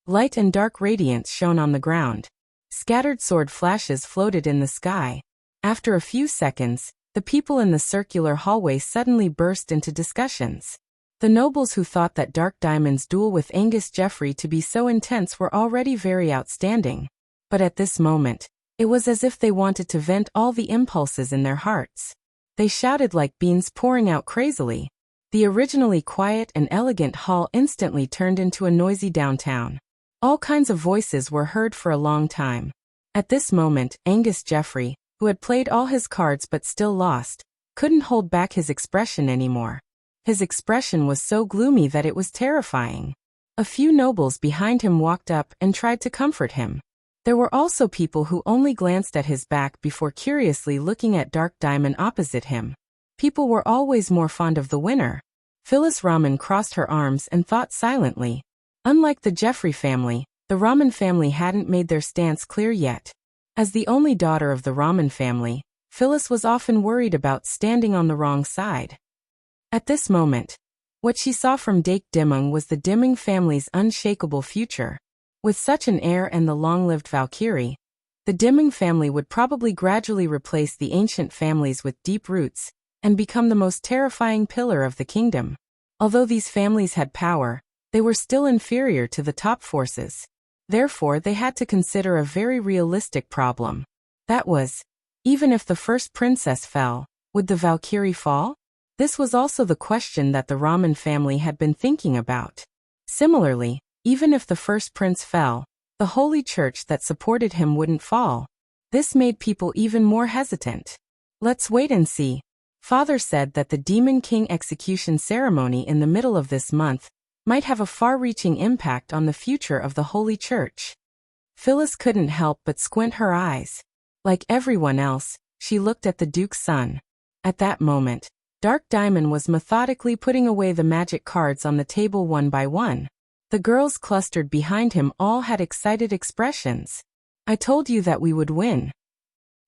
Light and dark radiance shone on the ground. Scattered sword flashes floated in the sky. After a few seconds, the people in the circular hallway suddenly burst into discussions. The nobles who thought that Dark Diamond's duel with Angus Jeffrey to be so intense were already very outstanding. But at this moment, it was as if they wanted to vent all the impulses in their hearts. They shouted like beans pouring out crazily. The originally quiet and elegant hall instantly turned into a noisy downtown. All kinds of voices were heard for a long time. At this moment, Angus Jeffrey, who had played all his cards but still lost, couldn't hold back his expression anymore. His expression was so gloomy that it was terrifying. A few nobles behind him walked up and tried to comfort him. There were also people who only glanced at his back before curiously looking at Dark Diamond opposite him. People were always more fond of the winner. Phyllis Rahman crossed her arms and thought silently. Unlike the Jeffrey family, the Rahman family hadn't made their stance clear yet. As the only daughter of the Rahman family, Phyllis was often worried about standing on the wrong side. At this moment, what she saw from Dake Dimmung was the Dimmung family's unshakable future. With such an heir and the long-lived Valkyrie, the Dimmung family would probably gradually replace the ancient families with deep roots and become the most terrifying pillar of the kingdom. Although these families had power, they were still inferior to the top forces. Therefore, they had to consider a very realistic problem. That was, even if the first princess fell, would the Valkyrie fall? This was also the question that the Raman family had been thinking about. Similarly, even if the first prince fell, the holy church that supported him wouldn't fall. This made people even more hesitant. Let's wait and see. Father said that the Demon King execution ceremony in the middle of this month might have a far-reaching impact on the future of the Holy Church. Phyllis couldn't help but squint her eyes. Like everyone else, she looked at the Duke's son. At that moment, Dark Diamond was methodically putting away the magic cards on the table one by one. The girls clustered behind him all had excited expressions. I told you that we would win.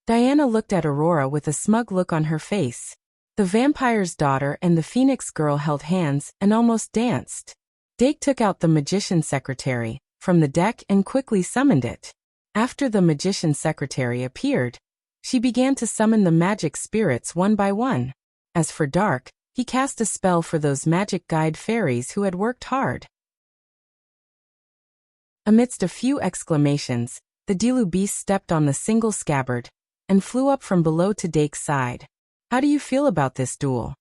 Diana looked at Aurora with a smug look on her face. The vampire's daughter and the phoenix girl held hands and almost danced. Dake took out the magician's secretary from the deck and quickly summoned it. After the magician's secretary appeared, she began to summon the magic spirits one by one. As for Dark, he cast a spell for those magic guide fairies who had worked hard. Amidst a few exclamations, the Dilu beast stepped on the single scabbard and flew up from below to Dake's side. How do you feel about this duel?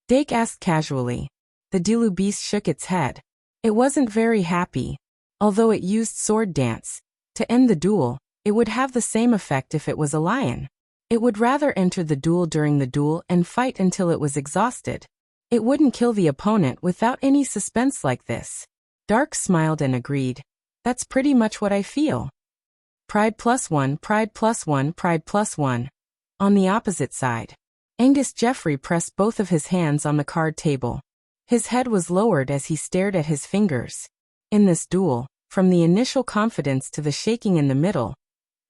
Dake asked casually. The Dilu beast shook its head. It wasn't very happy. Although it used sword dance to end the duel, it would have the same effect if it was a lion. It would rather enter the duel during the duel and fight until it was exhausted. It wouldn't kill the opponent without any suspense like this. Dark smiled and agreed. That's pretty much what I feel. Pride +1, pride +1, pride +1. On the opposite side, Angus Jeffrey pressed both of his hands on the card table. His head was lowered as he stared at his fingers. In this duel, from the initial confidence to the shaking in the middle,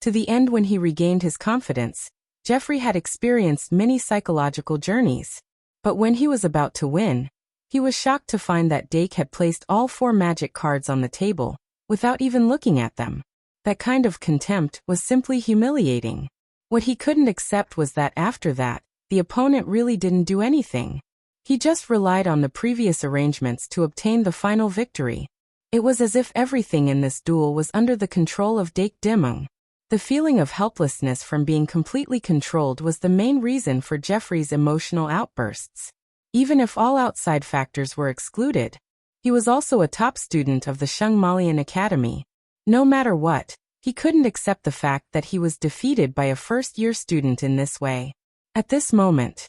to the end when he regained his confidence, Jeffrey had experienced many psychological journeys. But when he was about to win, he was shocked to find that Dake had placed all 4 magic cards on the table, without even looking at them. That kind of contempt was simply humiliating. What he couldn't accept was that after that, the opponent really didn't do anything. He just relied on the previous arrangements to obtain the final victory. It was as if everything in this duel was under the control of Dake Dimung. The feeling of helplessness from being completely controlled was the main reason for Jeffrey's emotional outbursts. Even if all outside factors were excluded, he was also a top student of the Shungmalian Academy. No matter what, he couldn't accept the fact that he was defeated by a first-year student in this way. At this moment,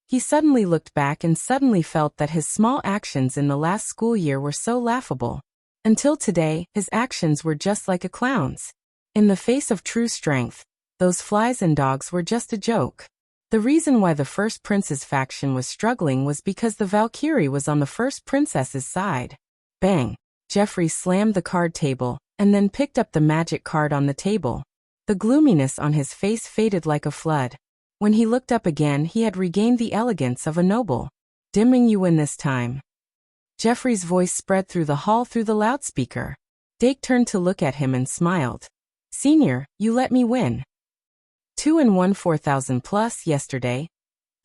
he suddenly looked back and suddenly felt that his small actions in the last school year were so laughable. Until today, his actions were just like a clown's. In the face of true strength, those flies and dogs were just a joke. The reason why the first prince's faction was struggling was because the Valkyrie was on the first princess's side. Bang! Jeffrey slammed the card table, and then picked up the magic card on the table. The gloominess on his face faded like a flood. When he looked up again, he had regained the elegance of a noble. Dimming, you win this time. Jeffrey's voice spread through the hall through the loudspeaker. Dake turned to look at him and smiled. Senior, you let me win. 2 and 1 4,000 plus yesterday.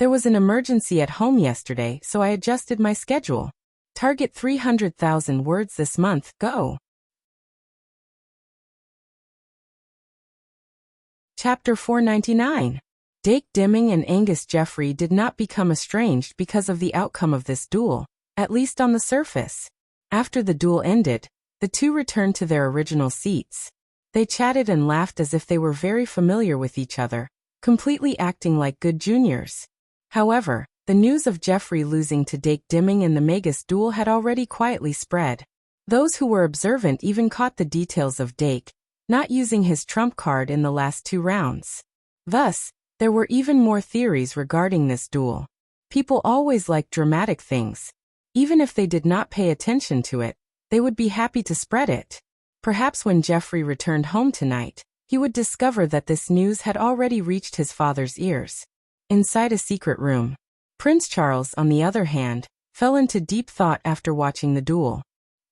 There was an emergency at home yesterday, so I adjusted my schedule. Target 300,000 words this month, go. Chapter 499. Dake Dimming and Angus Jeffrey did not become estranged because of the outcome of this duel, at least on the surface. After the duel ended, the two returned to their original seats. They chatted and laughed as if they were very familiar with each other, completely acting like good juniors. However, the news of Jeffrey losing to Dake Dimming in the Magus duel had already quietly spread. Those who were observant even caught the details of Dake not using his trump card in the last 2 rounds. Thus, there were even more theories regarding this duel. People always liked dramatic things. Even if they did not pay attention to it, they would be happy to spread it. Perhaps when Jeffrey returned home tonight, he would discover that this news had already reached his father's ears. Inside a secret room, Prince Charles, on the other hand, fell into deep thought after watching the duel.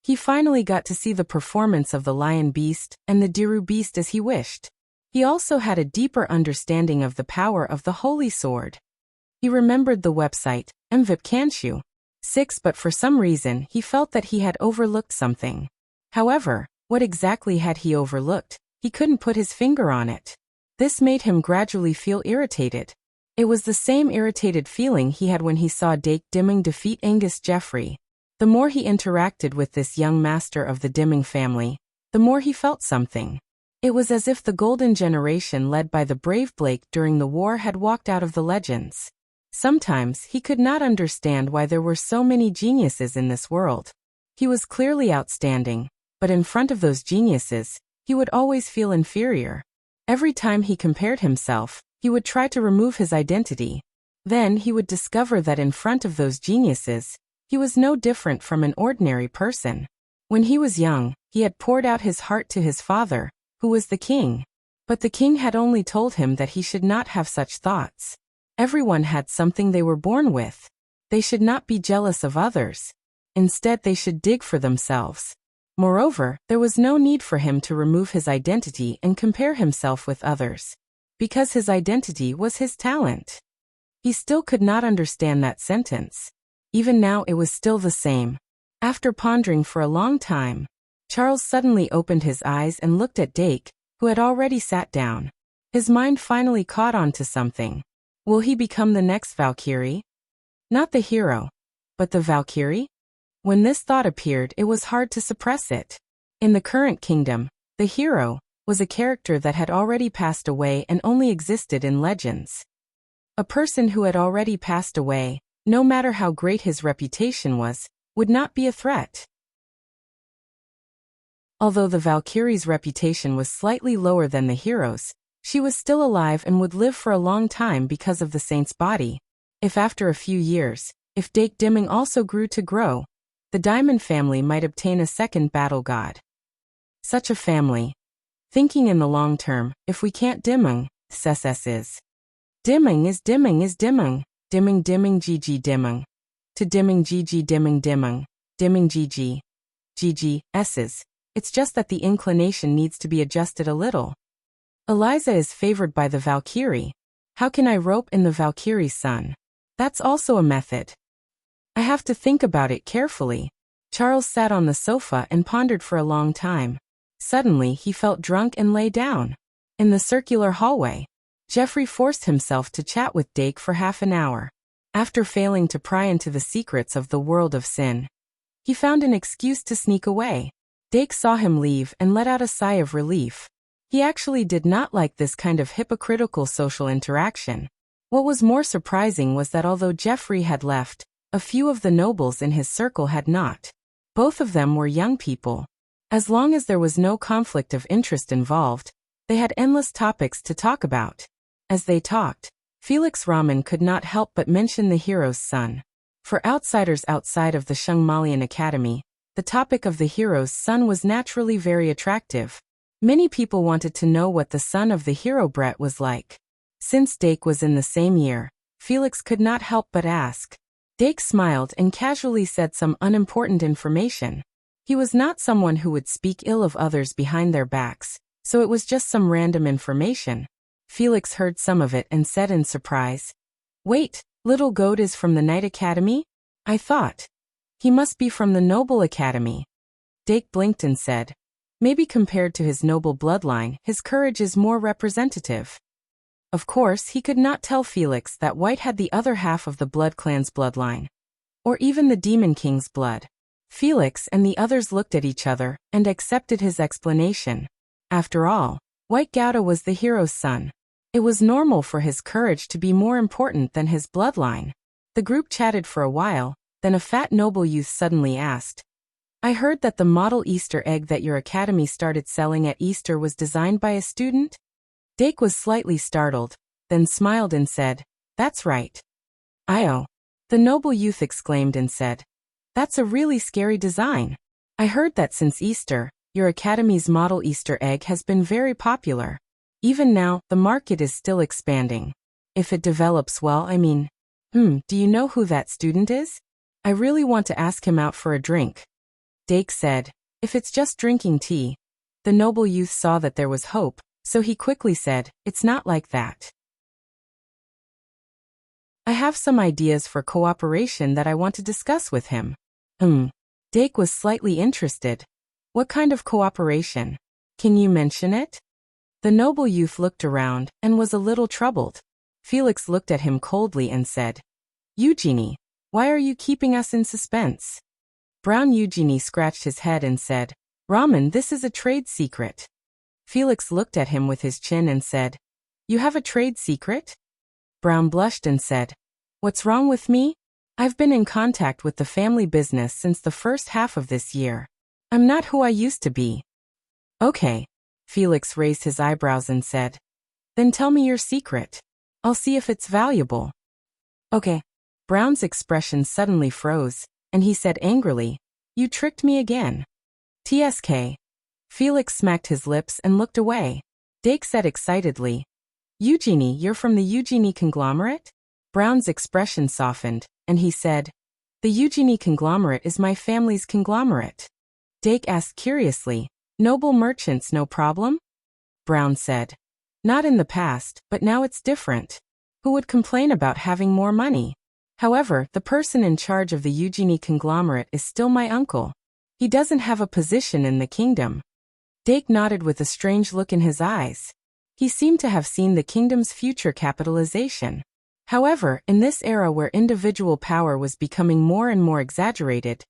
He finally got to see the performance of the Lion Beast and the Diru Beast as he wished. He also had a deeper understanding of the power of the Holy Sword. He remembered the website, Mvip Kanshu. 6 But for some reason he felt that he had overlooked something. However, what exactly had he overlooked? He couldn't put his finger on it. This made him gradually feel irritated. It was the same irritated feeling he had when he saw Dake Dimming defeat Angus Jeffrey. The more he interacted with this young master of the Dimming family, the more he felt something. It was as if the golden generation led by the brave Blake during the war had walked out of the legends. Sometimes he could not understand why there were so many geniuses in this world. He was clearly outstanding, but in front of those geniuses, he would always feel inferior. Every time he compared himself, he would try to remove his identity. Then he would discover that in front of those geniuses, he was no different from an ordinary person. When he was young, he had poured out his heart to his father, who was the king. But the king had only told him that he should not have such thoughts. Everyone had something they were born with. They should not be jealous of others. Instead, they should dig for themselves. Moreover, there was no need for him to remove his identity and compare himself with others, because his identity was his talent. He still could not understand that sentence. Even now it was still the same. After pondering for a long time, Charles suddenly opened his eyes and looked at Dake, who had already sat down. His mind finally caught on to something. Will he become the next Valkyrie? Not the hero, but the Valkyrie? When this thought appeared, it was hard to suppress it. In the current kingdom, the hero was a character that had already passed away and only existed in legends. A person who had already passed away, no matter how great his reputation was, would not be a threat. Although the Valkyrie's reputation was slightly lower than the hero's, she was still alive and would live for a long time because of the saint's body. If after a few years, if Dake Dimming also grew to grow, the Diamond family might obtain a second battle god. Such a family. Thinking in the long term, if we can't Dimming, SS is. Dimming is Dimming is Dimming. Dimming Dimming GG Dimming. To Dimming GG Dimming Dimming. Dimming GG. GG, S's. It's just that the inclination needs to be adjusted a little. Eliza is favored by the Valkyrie. How can I rope in the Valkyrie's son? That's also a method. I have to think about it carefully. Charles sat on the sofa and pondered for a long time. Suddenly he felt drunk and lay down. In the circular hallway, Jeffrey forced himself to chat with Dake for half an hour. After failing to pry into the secrets of the world of sin, he found an excuse to sneak away. Dake saw him leave and let out a sigh of relief. He actually did not like this kind of hypocritical social interaction. What was more surprising was that although Jeffrey had left, a few of the nobles in his circle had not. Both of them were young people. As long as there was no conflict of interest involved, they had endless topics to talk about. As they talked, Felix Raman could not help but mention the hero's son. For outsiders outside of the Shungmalian Academy, the topic of the hero's son was naturally very attractive. Many people wanted to know what the son of the hero Brett was like. Since Dake was in the same year, Felix could not help but ask. Dake smiled and casually said some unimportant information. He was not someone who would speak ill of others behind their backs, so it was just some random information. Felix heard some of it and said in surprise, "Wait, little goat is from the Knight Academy? I thought. He must be from the Noble Academy." Dake blinked and said, "Maybe compared to his noble bloodline, his courage is more representative." Of course, he could not tell Felix that White had the other half of the Blood Clan's bloodline, or even the Demon King's blood. Felix and the others looked at each other and accepted his explanation. After all, White Gouda was the hero's son. It was normal for his courage to be more important than his bloodline. The group chatted for a while, then a fat noble youth suddenly asked, "I heard that the model Easter egg that your academy started selling at Easter was designed by a student?" Dake was slightly startled, then smiled and said, "That's right." "Io." The noble youth exclaimed and said, "That's a really scary design. I heard that since Easter, your academy's model Easter egg has been very popular. Even now, the market is still expanding. If it develops well, I mean, do you know who that student is? I really want to ask him out for a drink." Dake said, "If it's just drinking tea." The noble youth saw that there was hope, so he quickly said, "It's not like that." I have some ideas for cooperation that I want to discuss with him. Dake was slightly interested. What kind of cooperation? Can you mention it? The noble youth looked around and was a little troubled. Felix looked at him coldly and said, Eugenie, why are you keeping us in suspense? Brown Eugenie scratched his head and said, Raman, this is a trade secret. Felix looked at him with his chin and said, You have a trade secret? Brown blushed and said, What's wrong with me? I've been in contact with the family business since the first half of this year. I'm not who I used to be. Okay. Felix raised his eyebrows and said, Then tell me your secret. I'll see if it's valuable. Okay. Brown's expression suddenly froze, and he said angrily, You tricked me again. TSK. Felix smacked his lips and looked away. Dake said excitedly, Eugenie, you're from the Eugenie conglomerate? Brown's expression softened, and he said, The Eugenie conglomerate is my family's conglomerate. Dake asked curiously, Noble merchants, no problem? Brown said, Not in the past, but now it's different. Who would complain about having more money? However, the person in charge of the Eugenie conglomerate is still my uncle. He doesn't have a position in the kingdom. Dake nodded with a strange look in his eyes. He seemed to have seen the kingdom's future capitalization. However, in this era where individual power was becoming more and more exaggerated,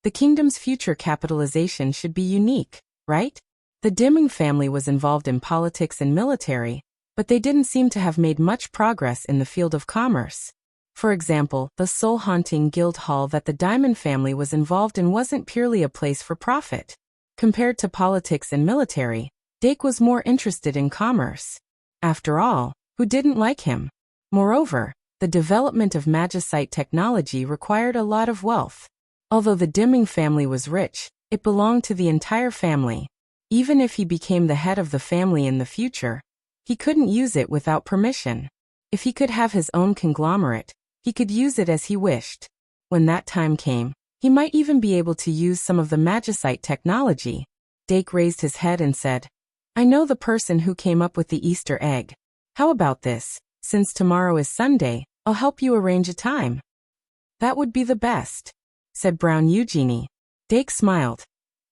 the kingdom's future capitalization should be unique, right? The Dimming family was involved in politics and military, but they didn't seem to have made much progress in the field of commerce. For example, the soul-haunting guild hall that the Diamond family was involved in wasn't purely a place for profit. Compared to politics and military, Dake was more interested in commerce. After all, who didn't like him? Moreover, the development of magicite technology required a lot of wealth. Although the Dimming family was rich, it belonged to the entire family. Even if he became the head of the family in the future, he couldn't use it without permission. If he could have his own conglomerate, he could use it as he wished. When that time came, he might even be able to use some of the magicite technology. Dake raised his head and said, I know the person who came up with the Easter egg. How about this? Since tomorrow is Sunday, I'll help you arrange a time. That would be the best, said Brown Eugenie. Dake smiled.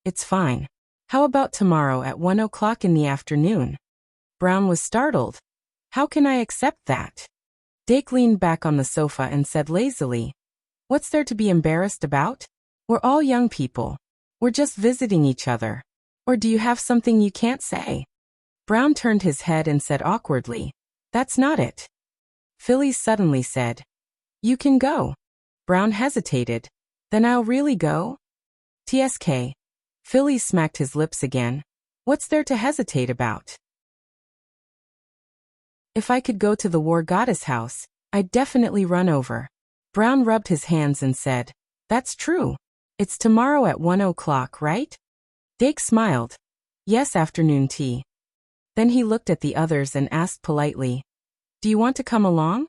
It's fine. How about tomorrow at 1 o'clock in the afternoon? Brown was startled. How can I accept that? Dake leaned back on the sofa and said lazily, What's there to be embarrassed about? We're all young people. We're just visiting each other. Or do you have something you can't say? Brown turned his head and said awkwardly, That's not it. Phyllis suddenly said, You can go. Brown hesitated. Then I'll really go? TSK. Phyllis smacked his lips again. What's there to hesitate about? If I could go to the war goddess house, I'd definitely run over. Brown rubbed his hands and said, That's true. It's tomorrow at 1 o'clock, right? Dake smiled. Yes, afternoon tea. Then he looked at the others and asked politely, Do you want to come along?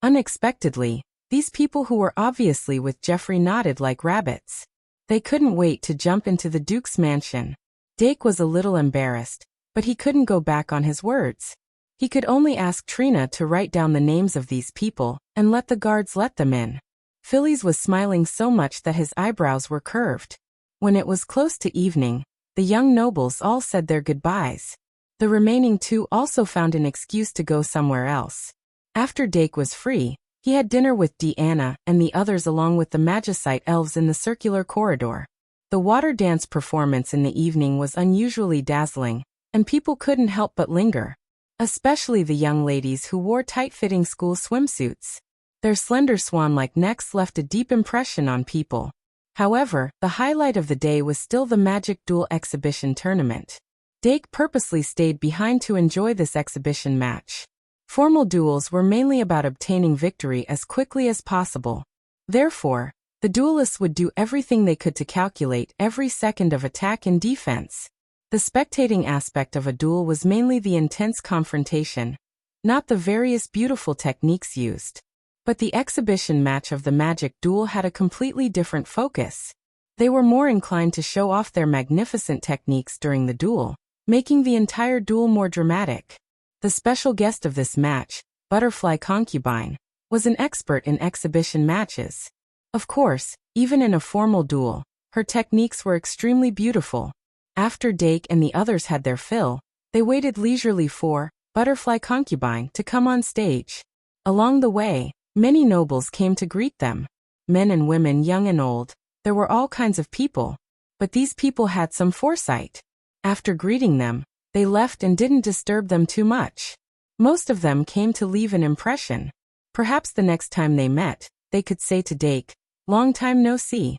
Unexpectedly, these people who were obviously with Jeffrey nodded like rabbits. They couldn't wait to jump into the Duke's mansion. Dake was a little embarrassed, but he couldn't go back on his words. He could only ask Trina to write down the names of these people and let the guards let them in. Phyllis was smiling so much that his eyebrows were curved. When it was close to evening, the young nobles all said their goodbyes. The remaining two also found an excuse to go somewhere else. After Dake was free, he had dinner with Deanna and the others along with the magicite elves in the circular corridor. The water dance performance in the evening was unusually dazzling, and people couldn't help but linger. Especially the young ladies who wore tight-fitting school swimsuits. Their slender swan-like necks left a deep impression on people. However, the highlight of the day was still the Magic Duel exhibition tournament. Dake purposely stayed behind to enjoy this exhibition match. Formal duels were mainly about obtaining victory as quickly as possible. Therefore, the duelists would do everything they could to calculate every second of attack and defense. The spectating aspect of a duel was mainly the intense confrontation, not the various beautiful techniques used. But the exhibition match of the Magic Duel had a completely different focus. They were more inclined to show off their magnificent techniques during the duel, making the entire duel more dramatic. The special guest of this match, Butterfly Concubine, was an expert in exhibition matches. Of course, even in a formal duel, her techniques were extremely beautiful. After Dake and the others had their fill, they waited leisurely for Butterfly Concubine to come on stage. Along the way, many nobles came to greet them. Men and women, young and old, there were all kinds of people. But these people had some foresight. After greeting them, they left and didn't disturb them too much. Most of them came to leave an impression. Perhaps the next time they met, they could say to Dake, "Long time no see."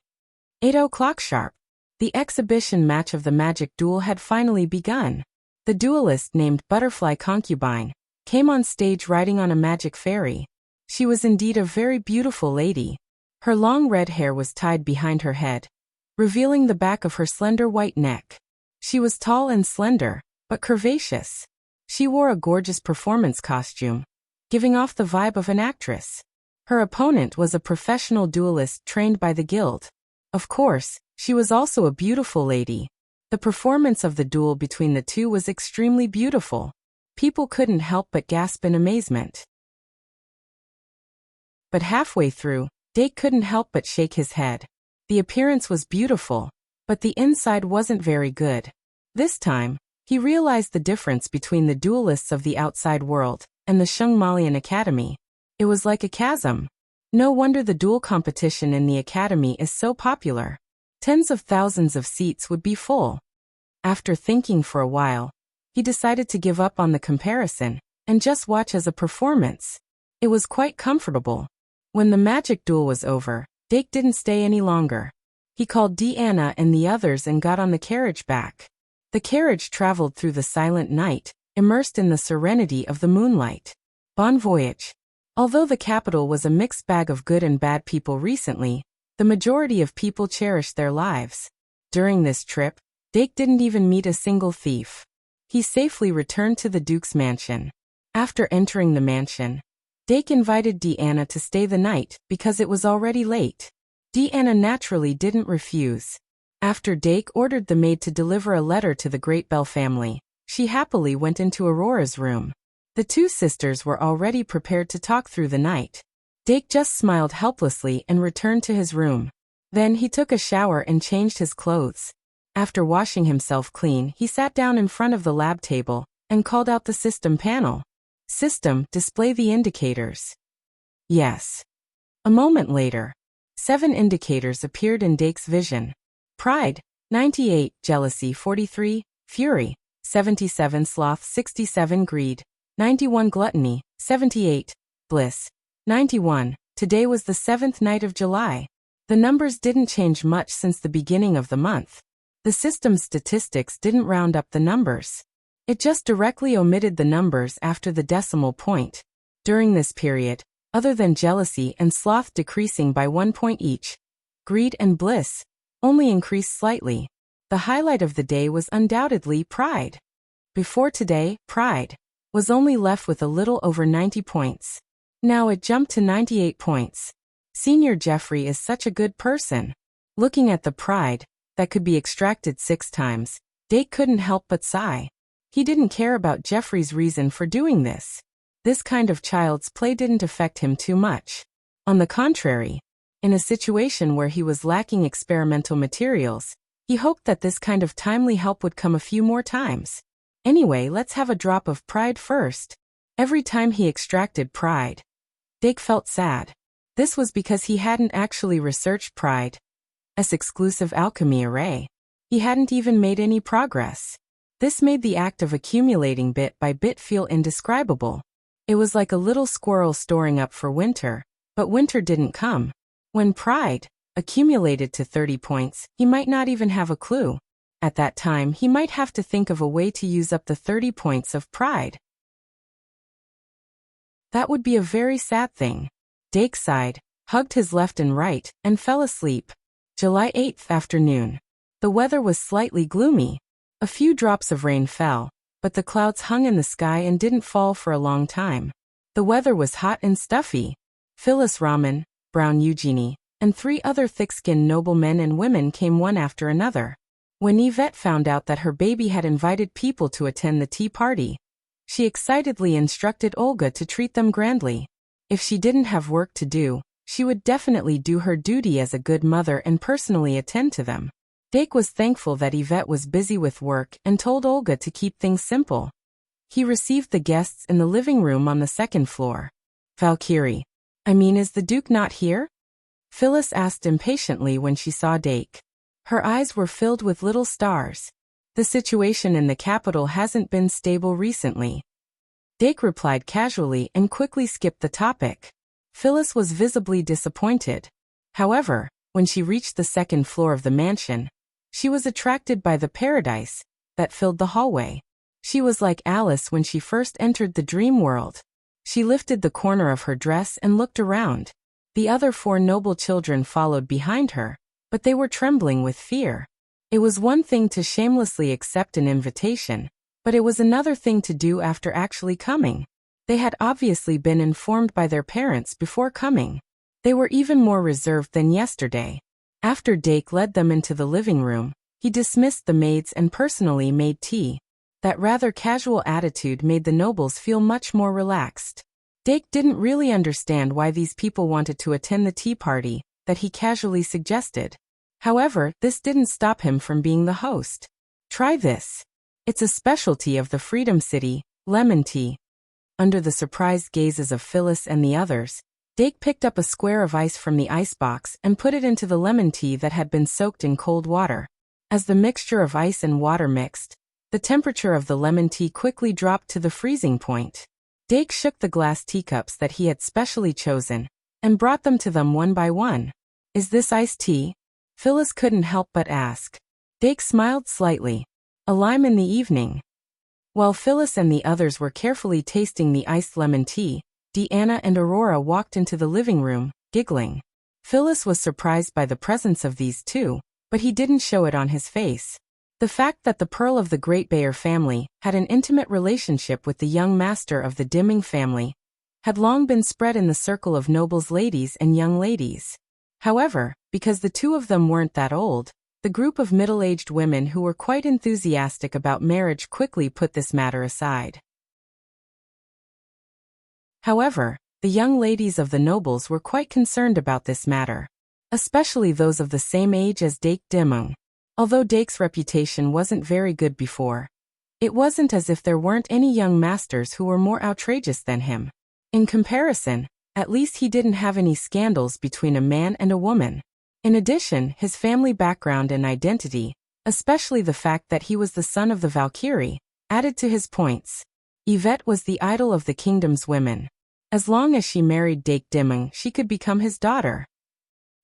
8 o'clock sharp. The exhibition match of the magic duel had finally begun. The duelist named Butterfly Concubine came on stage riding on a magic fairy. She was indeed a very beautiful lady. Her long red hair was tied behind her head, revealing the back of her slender white neck. She was tall and slender, but curvaceous. She wore a gorgeous performance costume, giving off the vibe of an actress. Her opponent was a professional duelist trained by the guild. Of course, she was also a beautiful lady. The performance of the duel between the two was extremely beautiful. People couldn't help but gasp in amazement. But halfway through, Dake couldn't help but shake his head. The appearance was beautiful, but the inside wasn't very good. This time, he realized the difference between the duelists of the outside world and the Shungmalian Academy. It was like a chasm. No wonder the duel competition in the academy is so popular. Tens of thousands of seats would be full. After thinking for a while, he decided to give up on the comparison and just watch as a performance. It was quite comfortable. When the magic duel was over, Dake didn't stay any longer. He called Deanna and the others and got on the carriage back. The carriage traveled through the silent night, immersed in the serenity of the moonlight. Bon voyage. Although the capital was a mixed bag of good and bad people recently, the majority of people cherished their lives. During this trip, Dake didn't even meet a single thief. He safely returned to the Duke's mansion. After entering the mansion, Dake invited Deanna to stay the night because it was already late. Deanna naturally didn't refuse. After Dake ordered the maid to deliver a letter to the Great Bell family, she happily went into Aurora's room. The two sisters were already prepared to talk through the night. Dake just smiled helplessly and returned to his room. Then he took a shower and changed his clothes. After washing himself clean, he sat down in front of the lab table and called out the system panel. "System, display the indicators." Yes. A moment later, 7 indicators appeared in Dake's vision. Pride, 98, jealousy, 43, fury, 77, sloth, 67, greed, 91, gluttony, 78, bliss, 91. Today was the 7th night of July. The numbers didn't change much since the beginning of the month. The system's statistics didn't round up the numbers. It just directly omitted the numbers after the decimal point. During this period, other than jealousy and sloth decreasing by 1 point each, greed and bliss only increased slightly. The highlight of the day was undoubtedly pride. Before today, pride was only left with a little over 90 points. Now it jumped to 98 points. Senior Jeffrey is such a good person. Looking at the pride that could be extracted 6 times, Dake couldn't help but sigh. He didn't care about Jeffrey's reason for doing this. This kind of child's play didn't affect him too much. On the contrary, in a situation where he was lacking experimental materials, he hoped that this kind of timely help would come a few more times. Anyway, let's have a drop of pride first. Every time he extracted pride, Dake felt sad. This was because he hadn't actually researched pride, as exclusive alchemy array. He hadn't even made any progress. This made the act of accumulating bit by bit feel indescribable. It was like a little squirrel storing up for winter, but winter didn't come. When pride accumulated to 30 points, he might not even have a clue. At that time, he might have to think of a way to use up the 30 points of pride. That would be a very sad thing. Dake sighed, hugged his left and right, and fell asleep. July 8th afternoon. The weather was slightly gloomy. A few drops of rain fell, but the clouds hung in the sky and didn't fall for a long time. The weather was hot and stuffy. Phyllis Rahman, Brown Eugenie, and 3 other thick-skinned noblemen and women came one after another. When Yvette found out that her baby had invited people to attend the tea party, she excitedly instructed Olga to treat them grandly. If she didn't have work to do, she would definitely do her duty as a good mother and personally attend to them. Dake was thankful that Yvette was busy with work and told Olga to keep things simple. He received the guests in the living room on the second floor. Valkyrie. Is the Duke not here? Phyllis asked impatiently when she saw Dake. Her eyes were filled with little stars. The situation in the capital hasn't been stable recently. Dake replied casually and quickly skipped the topic. Phyllis was visibly disappointed. However, when she reached the second floor of the mansion, she was attracted by the paradise that filled the hallway. She was like Alice when she first entered the dream world. She lifted the corner of her dress and looked around. The other 4 noble children followed behind her, but they were trembling with fear. It was one thing to shamelessly accept an invitation, but it was another thing to do after actually coming. They had obviously been informed by their parents before coming. They were even more reserved than yesterday. After Dake led them into the living room, he dismissed the maids and personally made tea. That rather casual attitude made the nobles feel much more relaxed. Dake didn't really understand why these people wanted to attend the tea party that he casually suggested. However, this didn't stop him from being the host. Try this. It's a specialty of the Freedom City, lemon tea. Under the surprised gazes of Phyllis and the others, Dake picked up a square of ice from the icebox and put it into the lemon tea that had been soaked in cold water. As the mixture of ice and water mixed, the temperature of the lemon tea quickly dropped to the freezing point. Dake shook the glass teacups that he had specially chosen and brought them to them one by one. Is this iced tea? Phyllis couldn't help but ask. Dake smiled slightly. A lime in the evening. While Phyllis and the others were carefully tasting the iced lemon tea, Deanna and Aurora walked into the living room, giggling. Phyllis was surprised by the presence of these two, but he didn't show it on his face. The fact that the Pearl of the Great Bayer family had an intimate relationship with the young master of the Dimming family had long been spread in the circle of nobles' ladies and young ladies. However, because the two of them weren't that old, the group of middle-aged women who were quite enthusiastic about marriage quickly put this matter aside. However, the young ladies of the nobles were quite concerned about this matter, especially those of the same age as Dake Dimming. Although Dake's reputation wasn't very good before, it wasn't as if there weren't any young masters who were more outrageous than him. In comparison, at least he didn't have any scandals between a man and a woman. In addition, his family background and identity, especially the fact that he was the son of the Valkyrie, added to his points. Yvette was the idol of the kingdom's women. As long as she married Dake Dimming, she could become his daughter.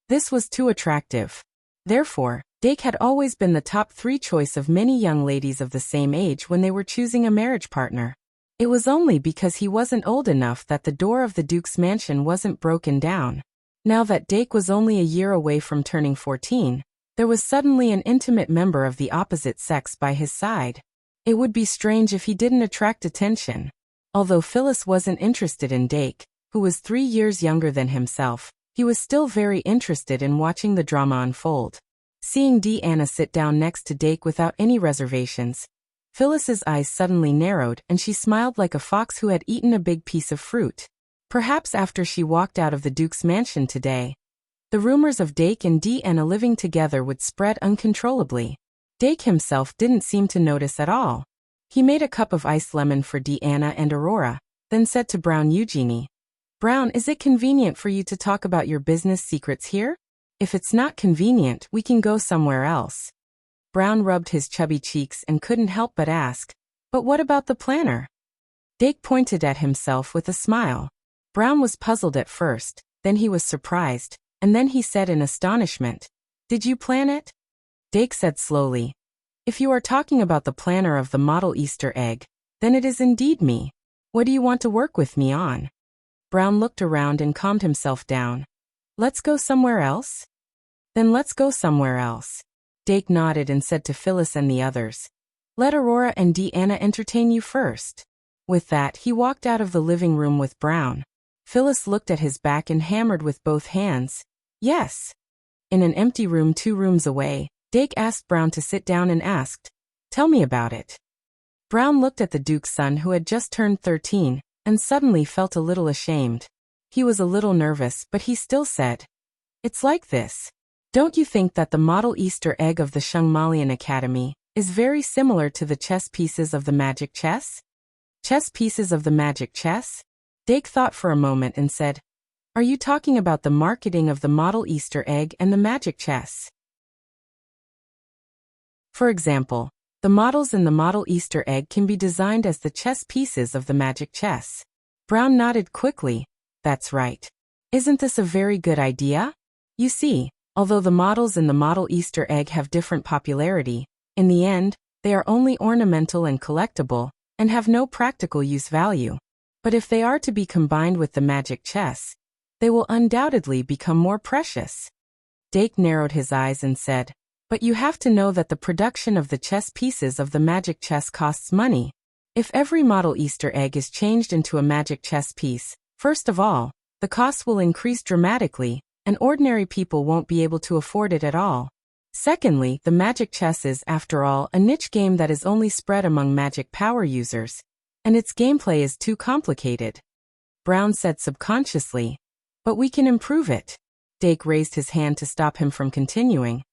This was too attractive. Therefore, Dake had always been the top 3 choice of many young ladies of the same age when they were choosing a marriage partner. It was only because he wasn't old enough that the door of the Duke's mansion wasn't broken down. Now that Dake was only a year away from turning 14, there was suddenly an intimate member of the opposite sex by his side. It would be strange if he didn't attract attention. Although Phyllis wasn't interested in Dake, who was 3 years younger than himself, he was still very interested in watching the drama unfold. Seeing Deanna sit down next to Dake without any reservations, Phyllis's eyes suddenly narrowed and she smiled like a fox who had eaten a big piece of fruit. Perhaps after she walked out of the Duke's mansion today, the rumors of Dake and Deanna living together would spread uncontrollably. Dake himself didn't seem to notice at all. He made a cup of iced lemon for Deanna and Aurora, then said to Brown Eugenie, "Brown, is it convenient for you to talk about your business secrets here? If it's not convenient, we can go somewhere else." Brown rubbed his chubby cheeks and couldn't help but ask, "But what about the planner?" Dake pointed at himself with a smile. Brown was puzzled at first, then he was surprised, and then he said in astonishment, "Did you plan it?" Dake said slowly, "If you are talking about the planner of the model Easter egg, then it is indeed me. What do you want to work with me on?" Brown looked around and calmed himself down. "Let's go somewhere else?" "Then let's go somewhere else." Dake nodded and said to Phyllis and the others, "Let Aurora and Deanna entertain you first." With that, he walked out of the living room with Brown. Phyllis looked at his back and hammered with both hands, "Yes." In an empty room 2 rooms away, Dake asked Brown to sit down and asked, "Tell me about it." Brown looked at the Duke's son who had just turned 13, and suddenly felt a little ashamed. He was a little nervous, but he still said, "It's like this. Don't you think that the model Easter egg of the Shungmalian Academy is very similar to the chess pieces of the magic chess?" "Chess pieces of the magic chess?" Dake thought for a moment and said, "Are you talking about the marketing of the model Easter egg and the magic chess?" For example, the models in the model Easter egg can be designed as the chess pieces of the magic chess. Brown nodded quickly. "That's right. Isn't this a very good idea?" You see, although the models in the model Easter egg have different popularity, in the end, they are only ornamental and collectible, and have no practical use value. But if they are to be combined with the magic chess, they will undoubtedly become more precious. Dake narrowed his eyes and said, "But you have to know that the production of the chess pieces of the magic chess costs money. If every model Easter egg is changed into a magic chess piece, first of all, the costs will increase dramatically, and ordinary people won't be able to afford it at all. Secondly, the magic chess is, after all, a niche game that is only spread among magic power users, and its gameplay is too complicated." Brown said subconsciously, "But we can improve it." Dake raised his hand to stop him from continuing.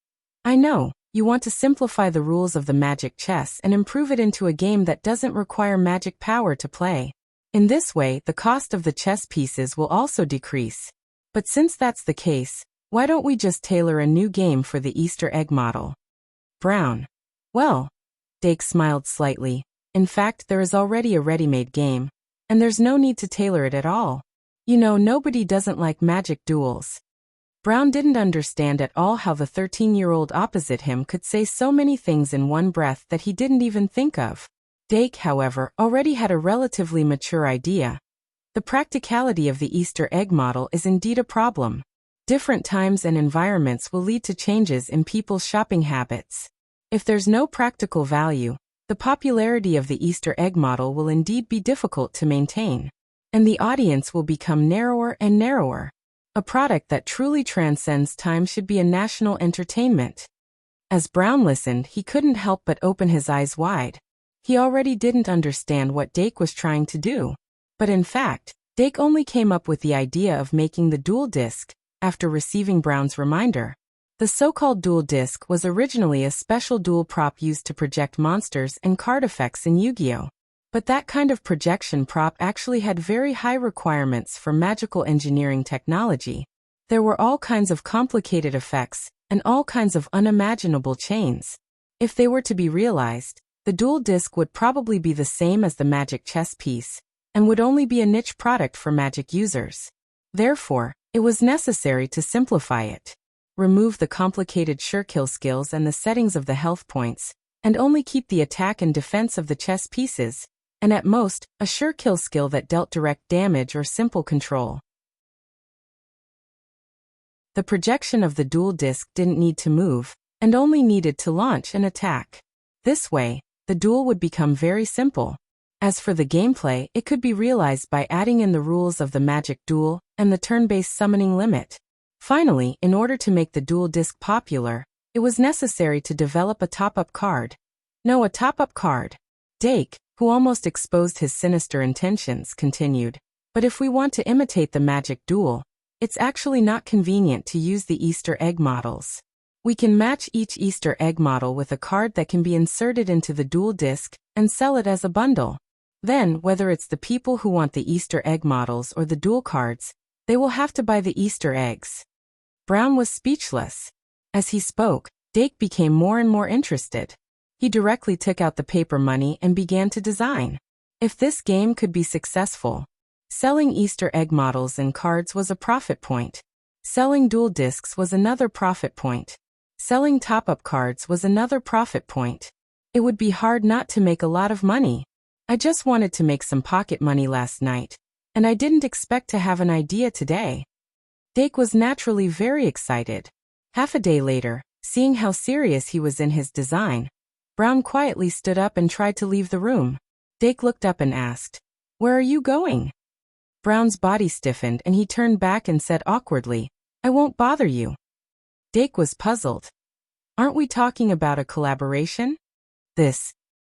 "I know, you want to simplify the rules of the magic chess and improve it into a game that doesn't require magic power to play. In this way, the cost of the chess pieces will also decrease. But since that's the case, why don't we just tailor a new game for the Easter egg model?" Brown. "Well," Dake smiled slightly, "in fact there is already a ready-made game, and there's no need to tailor it at all. You know, nobody doesn't like magic duels." Brown didn't understand at all how the 13-year-old opposite him could say so many things in one breath that he didn't even think of. Dake, however, already had a relatively mature idea. The practicality of the Easter egg model is indeed a problem. Different times and environments will lead to changes in people's shopping habits. If there's no practical value, the popularity of the Easter egg model will indeed be difficult to maintain, and the audience will become narrower and narrower. A product that truly transcends time should be a national entertainment. As Brown listened, he couldn't help but open his eyes wide. He already didn't understand what Dake was trying to do. But in fact, Dake only came up with the idea of making the dual disc after receiving Brown's reminder. The so-called dual disc was originally a special dual prop used to project monsters and card effects in Yu-Gi-Oh! But that kind of projection prop actually had very high requirements for magical engineering technology. There were all kinds of complicated effects, and all kinds of unimaginable chains. If they were to be realized, the dual disc would probably be the same as the magic chess piece, and would only be a niche product for magic users. Therefore, it was necessary to simplify it. Remove the complicated sure-kill skills and the settings of the health points, and only keep the attack and defense of the chess pieces, and at most, a sure-kill skill that dealt direct damage or simple control. The projection of the dual disc didn't need to move, and only needed to launch an attack. This way, the duel would become very simple. As for the gameplay, it could be realized by adding in the rules of the magic duel and the turn-based summoning limit. Finally, in order to make the dual disc popular, it was necessary to develop a top-up card. No, a top-up card. Dake, who almost exposed his sinister intentions, continued, "But if we want to imitate the magic duel, it's actually not convenient to use the Easter egg models. We can match each Easter egg model with a card that can be inserted into the dual disc and sell it as a bundle. Then, whether it's the people who want the Easter egg models or the dual cards, they will have to buy the Easter eggs." Brown was speechless. As he spoke, Dake became more and more interested. He directly took out the paper money and began to design. If this game could be successful, selling Easter egg models and cards was a profit point. Selling dual discs was another profit point. Selling top-up cards was another profit point. It would be hard not to make a lot of money. I just wanted to make some pocket money last night, and I didn't expect to have an idea today. Dake was naturally very excited. Half a day later, seeing how serious he was in his design, Brown quietly stood up and tried to leave the room. Dake looked up and asked, "Where are you going?" Brown's body stiffened and he turned back and said awkwardly, "I won't bother you." Dake was puzzled. "Aren't we talking about a collaboration?"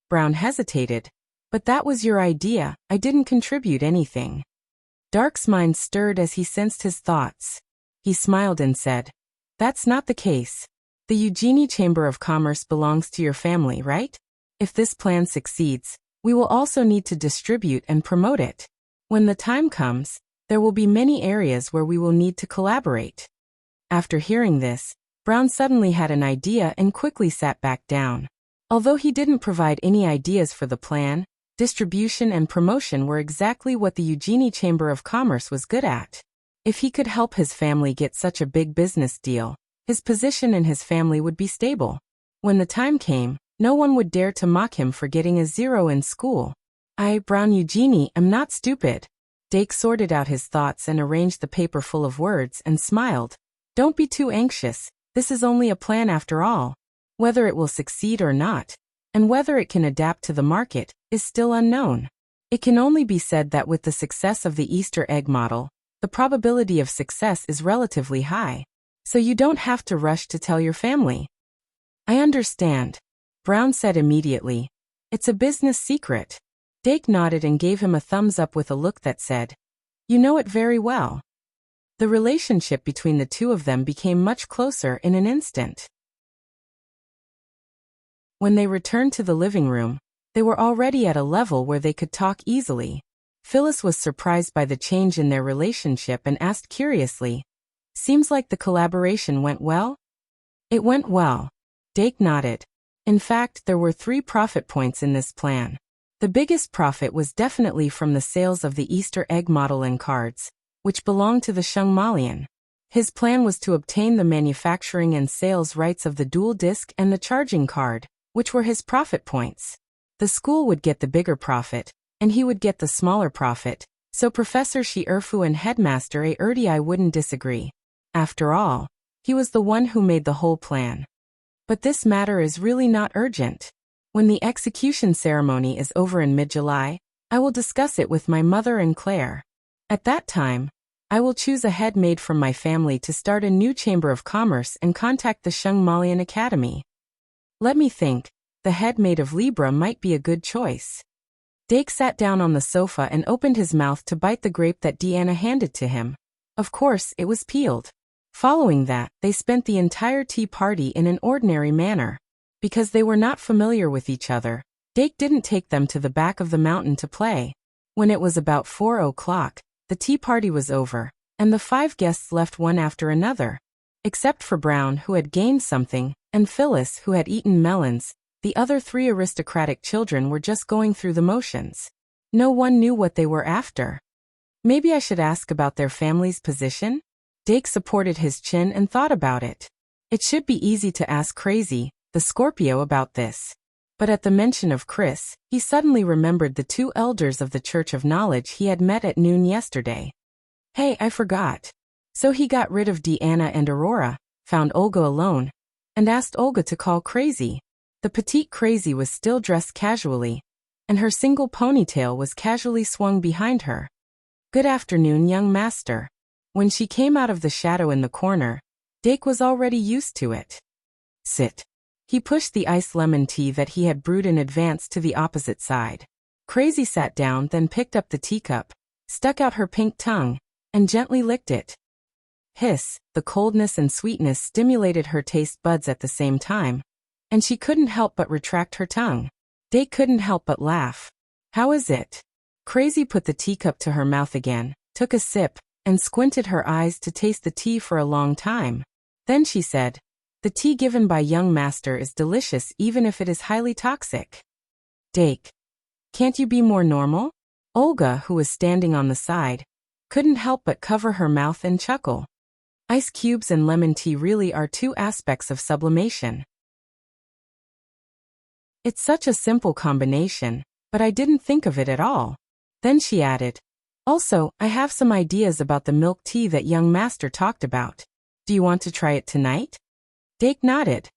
Brown hesitated. "But that was your idea, I didn't contribute anything." Dark's mind stirred as he sensed his thoughts. He smiled and said, "That's not the case. The Eugenie Chamber of Commerce belongs to your family, right? If this plan succeeds, we will also need to distribute and promote it. When the time comes, there will be many areas where we will need to collaborate." After hearing this, Brown suddenly had an idea and quickly sat back down. Although he didn't provide any ideas for the plan, distribution and promotion were exactly what the Eugenie Chamber of Commerce was good at. If he could help his family get such a big business deal, his position in his family would be stable. When the time came, no one would dare to mock him for getting a 0 in school. "I, Brown Eugenie, am not stupid." Dake sorted out his thoughts and arranged the paper full of words and smiled. "Don't be too anxious. This is only a plan after all. Whether it will succeed or not, and whether it can adapt to the market, is still unknown. It can only be said that with the success of the Easter egg model, the probability of success is relatively high. So you don't have to rush to tell your family." "I understand," Brown said immediately. "It's a business secret." Dake nodded and gave him a thumbs up with a look that said, "You know it very well." The relationship between the two of them became much closer in an instant. When they returned to the living room, they were already at a level where they could talk easily. Phyllis was surprised by the change in their relationship and asked curiously, "Seems like the collaboration went well?" "It went well." Dake nodded. In fact, there were 3 profit points in this plan. The biggest profit was definitely from the sales of the Easter egg model and cards, which belonged to the Shungmalian. His plan was to obtain the manufacturing and sales rights of the dual disc and the charging card, which were his profit points. The school would get the bigger profit, and he would get the smaller profit, so Professor Shierfu and Headmaster Erdii wouldn't disagree. After all, he was the one who made the whole plan. But this matter is really not urgent. When the execution ceremony is over in mid-July, I will discuss it with my mother and Claire. At that time, I will choose a head maid from my family to start a new chamber of commerce and contact the Shungmalian Academy. Let me think, the head maid of Libra might be a good choice. Dake sat down on the sofa and opened his mouth to bite the grape that Deanna handed to him. Of course, it was peeled. Following that, they spent the entire tea party in an ordinary manner. Because they were not familiar with each other, Dake didn't take them to the back of the mountain to play. When it was about 4 o'clock, the tea party was over, and the 5 guests left one after another. Except for Brown, who had gained something, and Phyllis, who had eaten melons, the other 3 aristocratic children were just going through the motions. No one knew what they were after. Maybe I should ask about their family's position? Dake supported his chin and thought about it. It should be easy to ask Crazy, the Scorpio, about this. But at the mention of Chris, he suddenly remembered the 2 elders of the Church of Knowledge he had met at noon yesterday. Hey, I forgot. So he got rid of Deanna and Aurora, found Olga alone, and asked Olga to call Crazy. The petite Crazy was still dressed casually, and her single ponytail was casually swung behind her. "Good afternoon, young master." When she came out of the shadow in the corner, Dake was already used to it. "Sit." He pushed the iced lemon tea that he had brewed in advance to the opposite side. Crazy sat down, then picked up the teacup, stuck out her pink tongue, and gently licked it. Hiss, the coldness and sweetness stimulated her taste buds at the same time, and she couldn't help but retract her tongue. Dake couldn't help but laugh. "How is it?" Crazy put the teacup to her mouth again, took a sip, and squinted her eyes to taste the tea for a long time. Then she said, "The tea given by young master is delicious even if it is highly toxic." "Dake, can't you be more normal?" Olga, who was standing on the side, couldn't help but cover her mouth and chuckle. Ice cubes and lemon tea really are 2 aspects of sublimation. It's such a simple combination, but I didn't think of it at all. Then she added, "Also, I have some ideas about the milk tea that young master talked about. Do you want to try it tonight?" Dake nodded.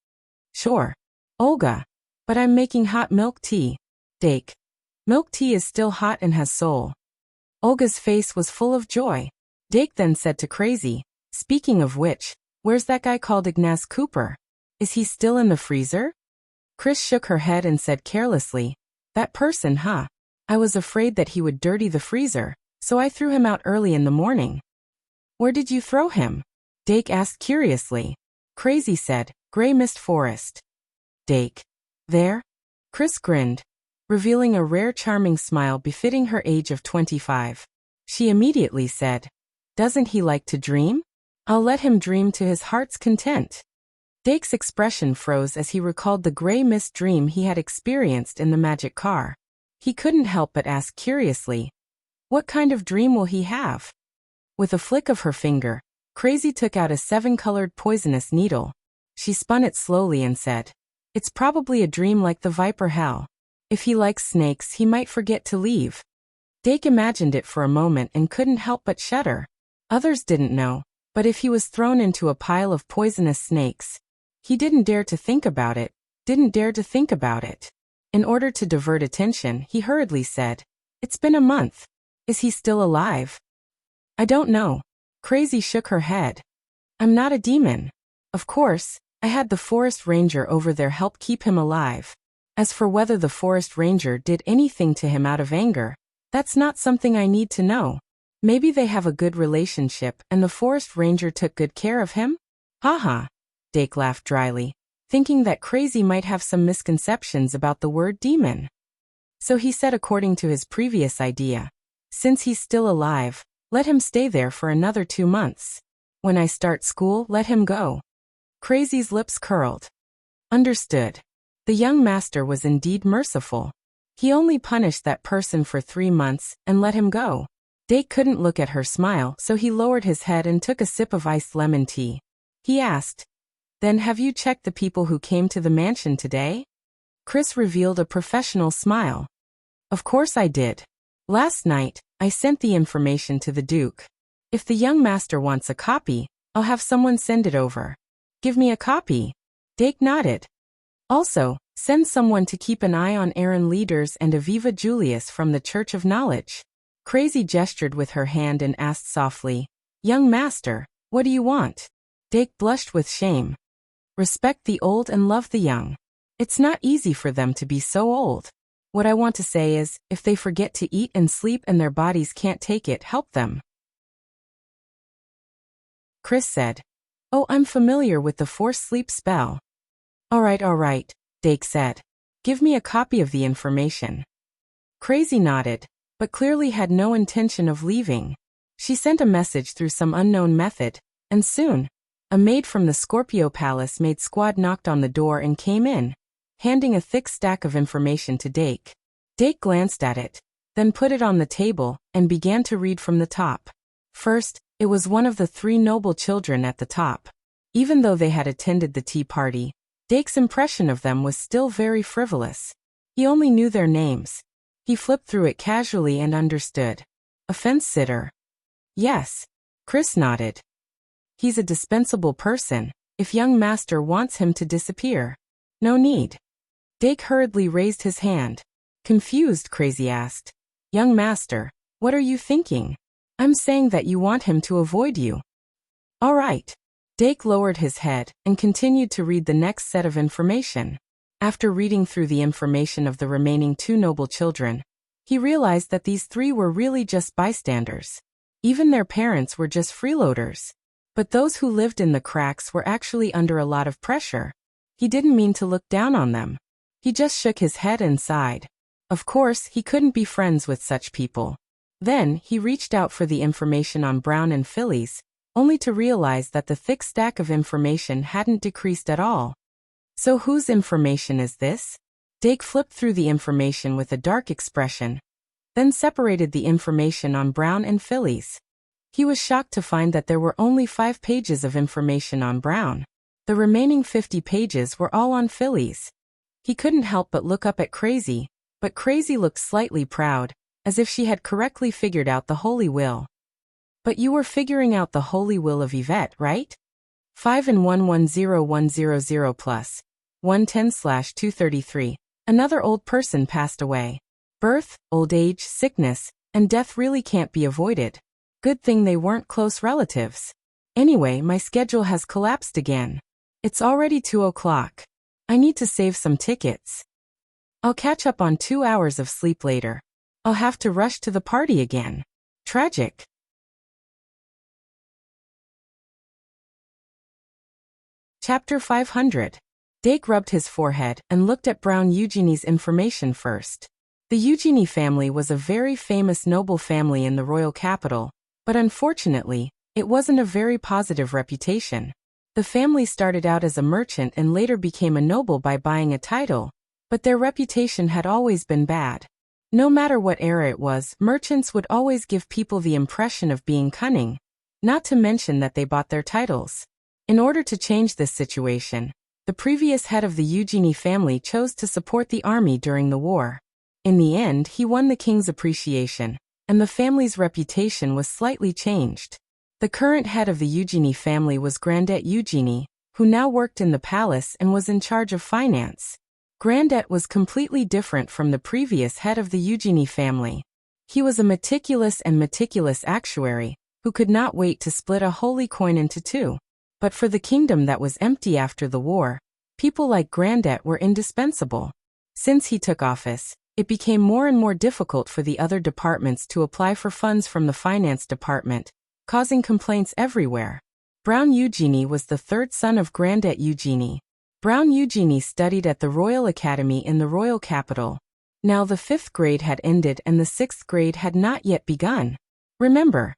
"Sure, Olga, but I'm making hot milk tea." Dake, "Milk tea is still hot and has soul." Olga's face was full of joy. Dake then said to Crazy, "Speaking of which, where's that guy called Ignaz Cooper? Is he still in the freezer?" Chris shook her head and said carelessly, "That person, huh? I was afraid that he would dirty the freezer, so I threw him out early in the morning." "Where did you throw him?" Dake asked curiously. Crazy said, "Gray Mist Forest." "Dake. There?" Chris grinned, revealing a rare charming smile befitting her age of 25. She immediately said, "Doesn't he like to dream? I'll let him dream to his heart's content." Dake's expression froze as he recalled the gray mist dream he had experienced in the magic car. He couldn't help but ask curiously, "What kind of dream will he have?" With a flick of her finger, Crazy took out a 7-colored poisonous needle. She spun it slowly and said, "It's probably a dream like the Viper Hell. If he likes snakes, he might forget to leave." Dake imagined it for a moment and couldn't help but shudder. Others didn't know, but if he was thrown into a pile of poisonous snakes, he didn't dare to think about it. In order to divert attention, he hurriedly said, "It's been a month. Is he still alive?" "I don't know." Crazy shook her head. "I'm not a demon. Of course, I had the forest ranger over there help keep him alive. As for whether the forest ranger did anything to him out of anger, that's not something I need to know. Maybe they have a good relationship and the forest ranger took good care of him?" "Haha." Dake laughed dryly, thinking that Crazy might have some misconceptions about the word demon. So he said, according to his previous idea, "Since he's still alive, let him stay there for another 2 months. When I start school, let him go." Crazy's lips curled. Understood. The young master was indeed merciful. He only punished that person for 3 months and let him go. Dake couldn't look at her smile, so he lowered his head and took a sip of iced lemon tea. He asked, "Then have you checked the people who came to the mansion today?" Chris revealed a professional smile. "Of course I did. Last night, I sent the information to the Duke. If the young master wants a copy, I'll have someone send it over." "Give me a copy." Dake nodded. "Also, send someone to keep an eye on Aaron Leaders and Aviva Julius from the Church of Knowledge." Crazy gestured with her hand and asked softly, "Young master, what do you want?" Dake blushed with shame. "Respect the old and love the young. It's not easy for them to be so old. What I want to say is, if they forget to eat and sleep and their bodies can't take it, help them." Chris said, "Oh, I'm familiar with the forced sleep spell." All right, Dake said. "Give me a copy of the information." Crazy nodded, but clearly had no intention of leaving. She sent a message through some unknown method, and soon, a maid from the Scorpio Palace maid squad knocked on the door and came in, handing a thick stack of information to Dake. Dake glanced at it, then put it on the table and began to read from the top. First, it was one of the 3 noble children at the top. Even though they had attended the tea party, Dake's impression of them was still very frivolous. He only knew their names. He flipped through it casually and understood. A fence sitter. Yes. Chris nodded. He's a dispensable person, if young master wants him to disappear. No need. Dake hurriedly raised his hand. Confused, Crazy asked, "Young master, what are you thinking?" "I'm saying that you want him to avoid you." "All right." Dake lowered his head and continued to read the next set of information. After reading through the information of the remaining 2 noble children, he realized that these 3 were really just bystanders. Even their parents were just freeloaders. But those who lived in the cracks were actually under a lot of pressure. He didn't mean to look down on them. He just shook his head and sighed. Of course, he couldn't be friends with such people. Then, he reached out for the information on Brown and Phillies, only to realize that the thick stack of information hadn't decreased at all. So whose information is this? Dake flipped through the information with a dark expression, then separated the information on Brown and Phillies. He was shocked to find that there were only 5 pages of information on Brown. The remaining 50 pages were all on Phillies. He couldn't help but look up at Crazy, but Crazy looked slightly proud, as if she had correctly figured out the Holy Will. "But you were figuring out the Holy Will of Yvette, right? 5 and 110100 plus 110/233. Another old person passed away. Birth, old age, sickness, and death really can't be avoided. Good thing they weren't close relatives. Anyway, my schedule has collapsed again. It's already 2 o'clock. I need to save some tickets. I'll catch up on 2 hours of sleep later. I'll have to rush to the party again. Tragic. Chapter 500. Dake rubbed his forehead and looked at Brown Eugenie's information first. The Eugenie family was a very famous noble family in the royal capital, but unfortunately, it wasn't a very positive reputation. The family started out as a merchant and later became a noble by buying a title, but their reputation had always been bad. No matter what era it was, merchants would always give people the impression of being cunning, not to mention that they bought their titles. In order to change this situation, the previous head of the Eugenie family chose to support the army during the war. In the end, he won the king's appreciation, and the family's reputation was slightly changed. The current head of the Eugenie family was Grandette Eugenie, who now worked in the palace and was in charge of finance. Grandette was completely different from the previous head of the Eugenie family. He was a meticulous actuary, who could not wait to split a holy coin into two. But for the kingdom that was empty after the war, people like Grandette were indispensable. Since he took office, it became more and more difficult for the other departments to apply for funds from the finance department, causing complaints everywhere. Brown Eugenie was the third son of Grandette Eugenie. Brown Eugenie studied at the Royal Academy in the royal capital. Now the 5th grade had ended and the 6th grade had not yet begun. Remember,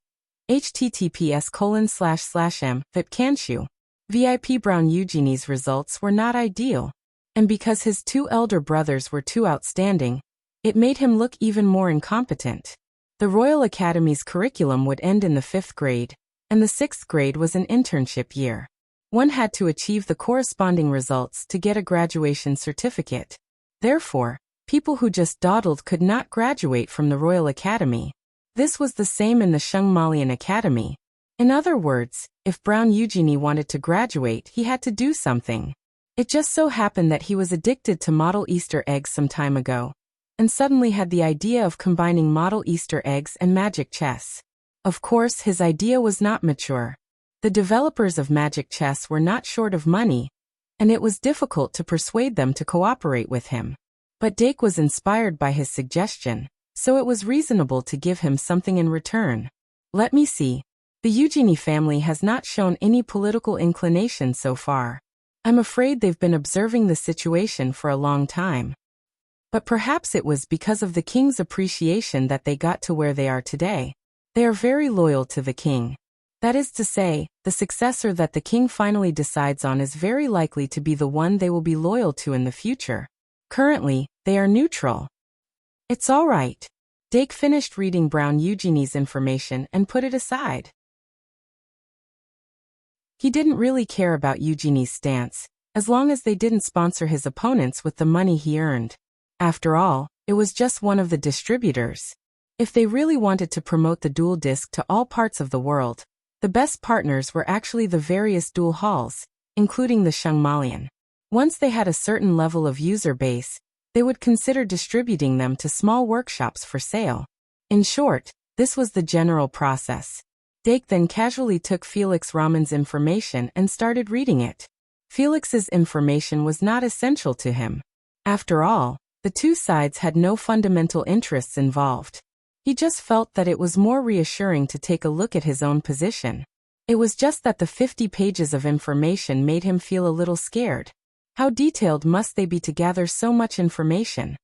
https://m.vip VIP Brown Eugenie's results were not ideal, and because his two elder brothers were too outstanding, it made him look even more incompetent. The Royal Academy's curriculum would end in the 5th grade, and the 6th grade was an internship year. One had to achieve the corresponding results to get a graduation certificate. Therefore, people who just dawdled could not graduate from the Royal Academy. This was the same in the Shungmalian Academy. In other words, if Brown Eugenie wanted to graduate, he had to do something. It just so happened that he was addicted to model Easter eggs some time ago, and suddenly had the idea of combining model Easter eggs and magic chess. Of course, his idea was not mature. The developers of magic chess were not short of money, and it was difficult to persuade them to cooperate with him. But Dake was inspired by his suggestion, so it was reasonable to give him something in return. Let me see. The Eugenie family has not shown any political inclination so far. I'm afraid they've been observing the situation for a long time. But perhaps it was because of the king's appreciation that they got to where they are today. They are very loyal to the king. That is to say, the successor that the king finally decides on is very likely to be the one they will be loyal to in the future. Currently, they are neutral. It's all right. Dake finished reading Brown Eugenie's information and put it aside. He didn't really care about Eugenie's stance, as long as they didn't sponsor his opponents with the money he earned. After all, it was just one of the distributors. If they really wanted to promote the dual disc to all parts of the world, the best partners were actually the various dual halls, including the Shungmalian. Once they had a certain level of user base, they would consider distributing them to small workshops for sale. In short, this was the general process. Dake then casually took Felix Raman's information and started reading it. Felix's information was not essential to him. After all, the two sides had no fundamental interests involved. He just felt that it was more reassuring to take a look at his own position. It was just that the 50 pages of information made him feel a little scared. How detailed must they be to gather so much information?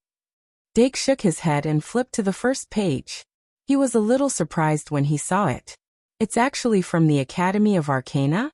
Dake shook his head and flipped to the first page. He was a little surprised when he saw it. It's actually from the Academy of Arcana?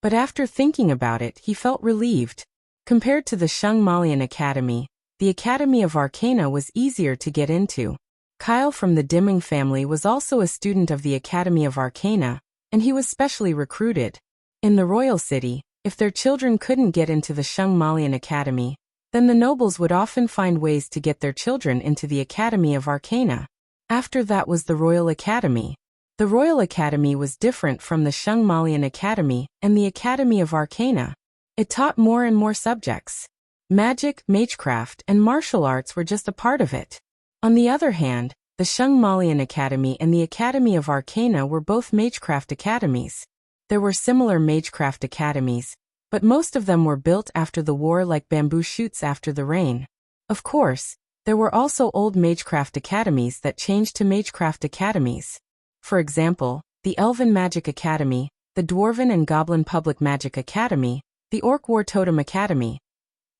But after thinking about it, he felt relieved. Compared to the Shungmalian Academy, the Academy of Arcana was easier to get into. Kyle from the Dimming family was also a student of the Academy of Arcana, and he was specially recruited. In the royal city, if their children couldn't get into the Shungmalian Academy, then the nobles would often find ways to get their children into the Academy of Arcana. After that was the Royal Academy. The Royal Academy was different from the Shungmalian Academy and the Academy of Arcana. It taught more and more subjects. Magic, magecraft, and martial arts were just a part of it. On the other hand, the Shungmalian Academy and the Academy of Arcana were both magecraft academies. There were similar magecraft academies, but most of them were built after the war like bamboo shoots after the rain. Of course, there were also old magecraft academies that changed to magecraft academies. For example, the Elven Magic Academy, the Dwarven and Goblin Public Magic Academy, the Orc War Totem Academy.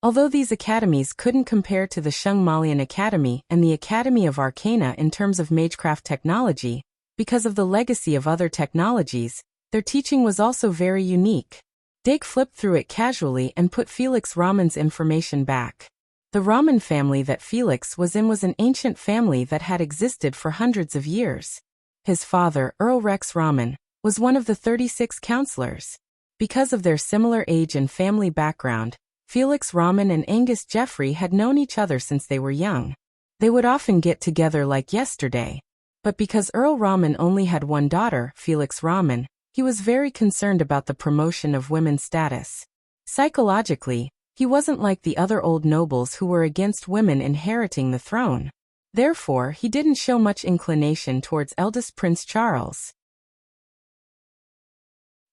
Although these academies couldn't compare to the Shungmalian Academy and the Academy of Arcana in terms of magecraft technology, because of the legacy of other technologies, their teaching was also very unique. Dake flipped through it casually and put Felix Raman's information back. The Raman family that Felix was in was an ancient family that had existed for hundreds of years. His father, Earl Rex Raman, was one of the 36 counselors. Because of their similar age and family background, Felix Raman and Angus Jeffrey had known each other since they were young. They would often get together like yesterday. But because Earl Raman only had one daughter, Felix Raman, he was very concerned about the promotion of women's status. Psychologically, he wasn't like the other old nobles who were against women inheriting the throne. Therefore, he didn't show much inclination towards eldest Prince Charles.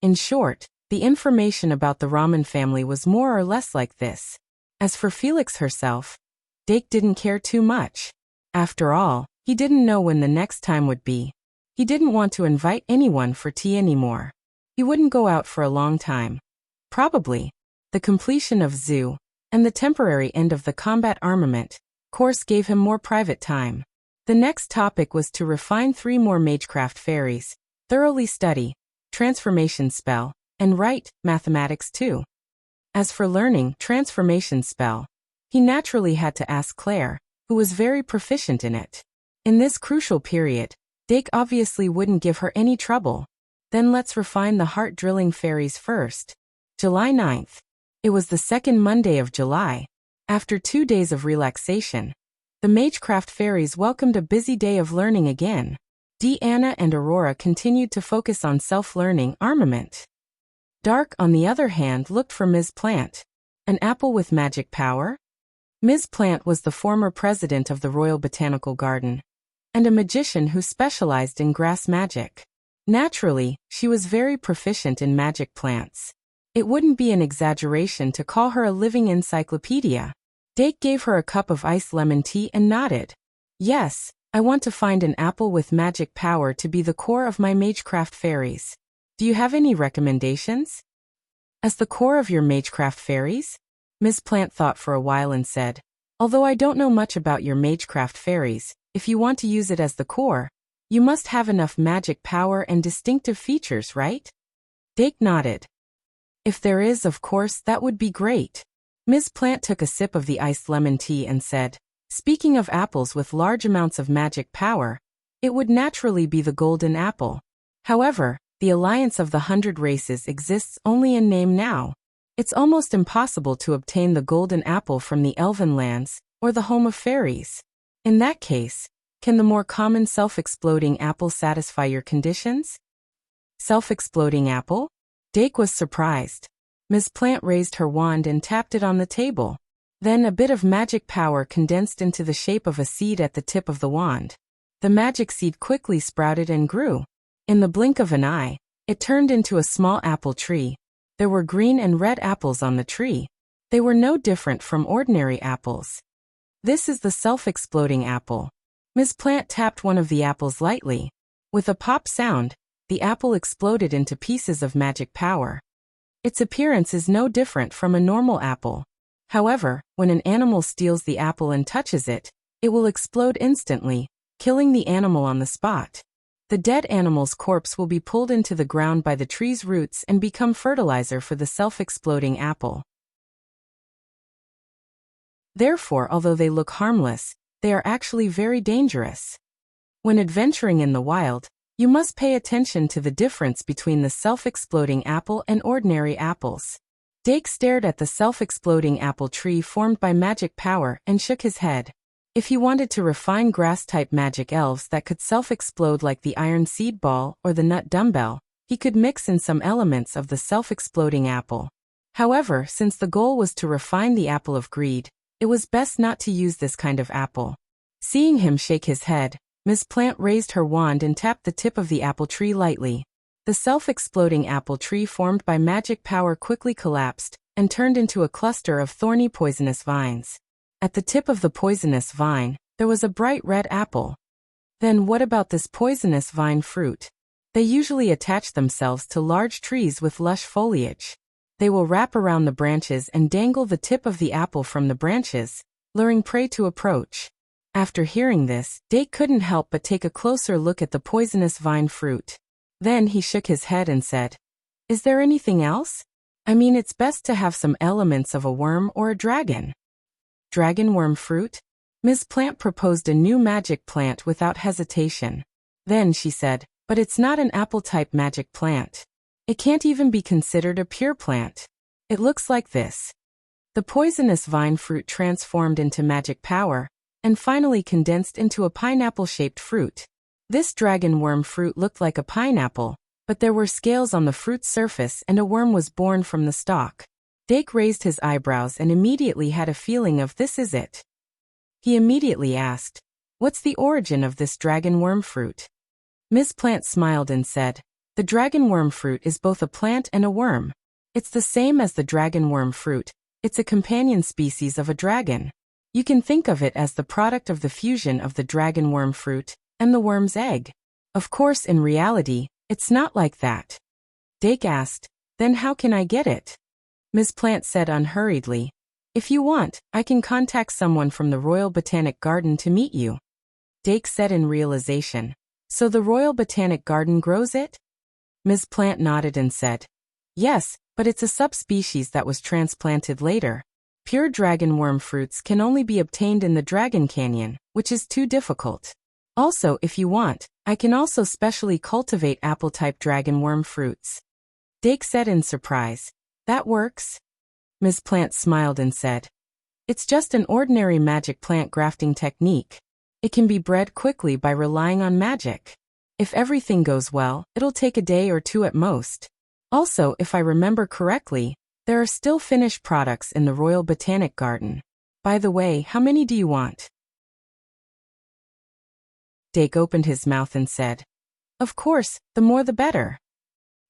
In short, the information about the Raman family was more or less like this. As for Felix herself, Dake didn't care too much. After all, he didn't know when the next time would be. He didn't want to invite anyone for tea anymore. He wouldn't go out for a long time. Probably. The completion of Zoo, and the temporary end of the combat armament course gave him more private time. The next topic was to refine 3 more magecraft fairies, thoroughly study, transformation spell, and write, mathematics too. As for learning transformation spell, he naturally had to ask Claire, who was very proficient in it. In this crucial period, Dake obviously wouldn't give her any trouble. Then let's refine the heart-drilling fairies first. July 9th. It was the second Monday of July. After 2 days of relaxation, the magecraft fairies welcomed a busy day of learning again. Deanna and Aurora continued to focus on self-learning armament. Dark, on the other hand, looked for Ms. Plant. An apple with magic power? Ms. Plant was the former president of the Royal Botanical Garden, and a magician who specialized in grass magic. Naturally, she was very proficient in magic plants. It wouldn't be an exaggeration to call her a living encyclopedia. Dake gave her a cup of iced lemon tea and nodded. Yes, I want to find an apple with magic power to be the core of my magecraft fairies. Do you have any recommendations? As the core of your magecraft fairies? Ms. Plant thought for a while and said, although I don't know much about your magecraft fairies, if you want to use it as the core, you must have enough magic power and distinctive features, right? Dake nodded. If there is, of course, that would be great. Ms. Plant took a sip of the iced lemon tea and said, speaking of apples with large amounts of magic power, it would naturally be the golden apple. However, the Alliance of the 100 Races exists only in name now. It's almost impossible to obtain the golden apple from the Elven lands, or the home of fairies. In that case, can the more common self-exploding apple satisfy your conditions? Self-exploding apple? Dake was surprised. Ms. Plant raised her wand and tapped it on the table. Then a bit of magic power condensed into the shape of a seed at the tip of the wand. The magic seed quickly sprouted and grew. In the blink of an eye, it turned into a small apple tree. There were green and red apples on the tree. They were no different from ordinary apples. This is the self-exploding apple. Ms. Plant tapped one of the apples lightly. With a pop sound, the apple exploded into pieces of magic power. Its appearance is no different from a normal apple. However, when an animal steals the apple and touches it, it will explode instantly, killing the animal on the spot. The dead animal's corpse will be pulled into the ground by the tree's roots and become fertilizer for the self-exploding apple. Therefore, although they look harmless, they are actually very dangerous. When adventuring in the wild, you must pay attention to the difference between the self-exploding apple and ordinary apples. Dake stared at the self-exploding apple tree formed by magic power and shook his head. If he wanted to refine grass-type magic elves that could self-explode like the iron seed ball or the nut dumbbell, he could mix in some elements of the self-exploding apple. However, since the goal was to refine the apple of greed, it was best not to use this kind of apple. Seeing him shake his head, Ms. Plant raised her wand and tapped the tip of the apple tree lightly. The self-exploding apple tree formed by magic power quickly collapsed and turned into a cluster of thorny poisonous vines. At the tip of the poisonous vine, there was a bright red apple. Then what about this poisonous vine fruit? They usually attach themselves to large trees with lush foliage. They will wrap around the branches and dangle the tip of the apple from the branches, luring prey to approach. After hearing this, Dake couldn't help but take a closer look at the poisonous vine fruit. Then he shook his head and said, "Is there anything else? I mean, it's best to have some elements of a worm or a dragon." Dragon worm fruit? Ms. Plant proposed a new magic plant without hesitation. Then she said, "But it's not an apple-type magic plant. It can't even be considered a pure plant. It looks like this." The poisonous vine fruit transformed into magic power, and finally condensed into a pineapple-shaped fruit. This dragon worm fruit looked like a pineapple, but there were scales on the fruit's surface and a worm was born from the stalk. Dake raised his eyebrows and immediately had a feeling of "this is it." He immediately asked, "What's the origin of this dragon worm fruit?" Ms. Plant smiled and said, "The dragon worm fruit is both a plant and a worm. It's the same as the dragon worm fruit. It's a companion species of a dragon. You can think of it as the product of the fusion of the dragon worm fruit and the worm's egg. Of course, in reality, it's not like that." Dake asked, "Then how can I get it?" Ms. Plant said unhurriedly, "If you want, I can contact someone from the Royal Botanic Garden to meet you." Dake said in realization, "So the Royal Botanic Garden grows it?" Ms. Plant nodded and said, "Yes, but it's a subspecies that was transplanted later. Pure dragon worm fruits can only be obtained in the Dragon Canyon, which is too difficult. Also, if you want, I can also specially cultivate apple-type dragon worm fruits." Dake said in surprise, "That works?" Ms. Plant smiled and said, "It's just an ordinary magic plant grafting technique. It can be bred quickly by relying on magic. If everything goes well, it'll take a day or two at most. Also, if I remember correctly, there are still finished products in the Royal Botanic Garden. By the way, how many do you want?" Dake opened his mouth and said, "Of course, the more the better."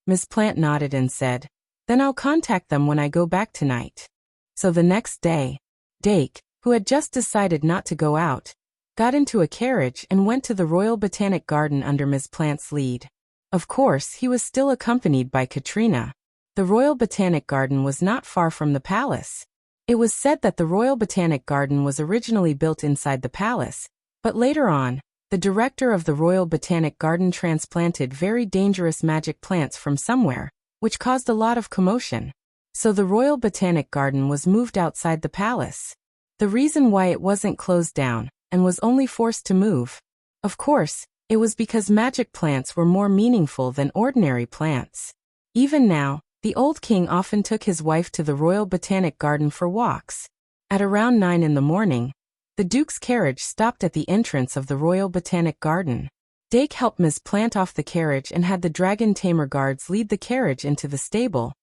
Ms. Plant nodded and said, "Then I'll contact them when I go back tonight." So the next day, Dake, who had just decided not to go out, got into a carriage and went to the Royal Botanic Garden under Ms. Plant's lead. Of course, he was still accompanied by Katrina. The Royal Botanic Garden was not far from the palace. It was said that the Royal Botanic Garden was originally built inside the palace, but later on, the director of the Royal Botanic Garden transplanted very dangerous magic plants from somewhere, which caused a lot of commotion. So the Royal Botanic Garden was moved outside the palace. The reason why it wasn't closed down, and was only forced to move, of course, it was because magic plants were more meaningful than ordinary plants. Even now, the old king often took his wife to the Royal Botanic Garden for walks. At around 9 in the morning, the Duke's carriage stopped at the entrance of the Royal Botanic Garden. Dake helped Ms. Plant off the carriage and had the dragon tamer guards lead the carriage into the stable.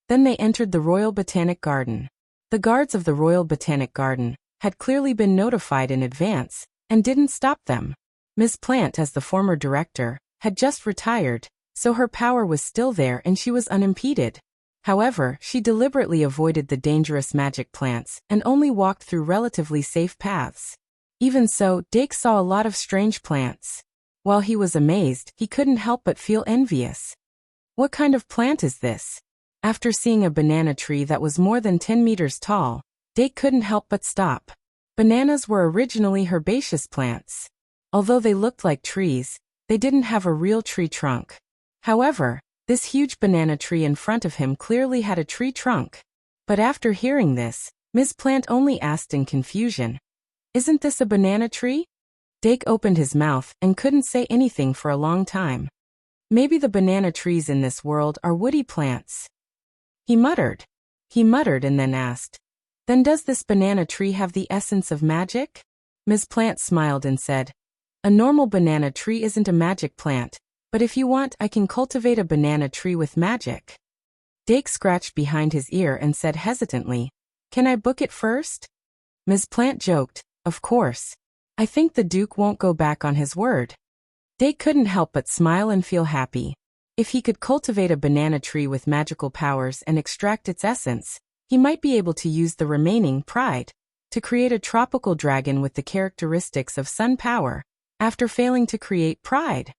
Then they entered the Royal Botanic Garden. The guards of the Royal Botanic Garden had clearly been notified in advance, and didn't stop them. Ms. Plant, as the former director, had just retired, so her power was still there and she was unimpeded. However, she deliberately avoided the dangerous magic plants and only walked through relatively safe paths. Even so, Dake saw a lot of strange plants. While he was amazed, he couldn't help but feel envious. What kind of plant is this? After seeing a banana tree that was more than 10 meters tall, Dake couldn't help but stop. Bananas were originally herbaceous plants. Although they looked like trees, they didn't have a real tree trunk. However, this huge banana tree in front of him clearly had a tree trunk. But after hearing this, Ms. Plant only asked in confusion, "Isn't this a banana tree?" Dake opened his mouth and couldn't say anything for a long time. Maybe the banana trees in this world are woody plants. He muttered and then asked, "Then does this banana tree have the essence of magic?" Ms. Plant smiled and said, "A normal banana tree isn't a magic plant, but if you want, I can cultivate a banana tree with magic." Dake scratched behind his ear and said hesitantly, "Can I book it first?" Ms. Plant joked, "Of course. I think the Duke won't go back on his word." Dake couldn't help but smile and feel happy. If he could cultivate a banana tree with magical powers and extract its essence, he might be able to use the remaining pride to create a tropical dragon with the characteristics of sun power, after failing to create pride.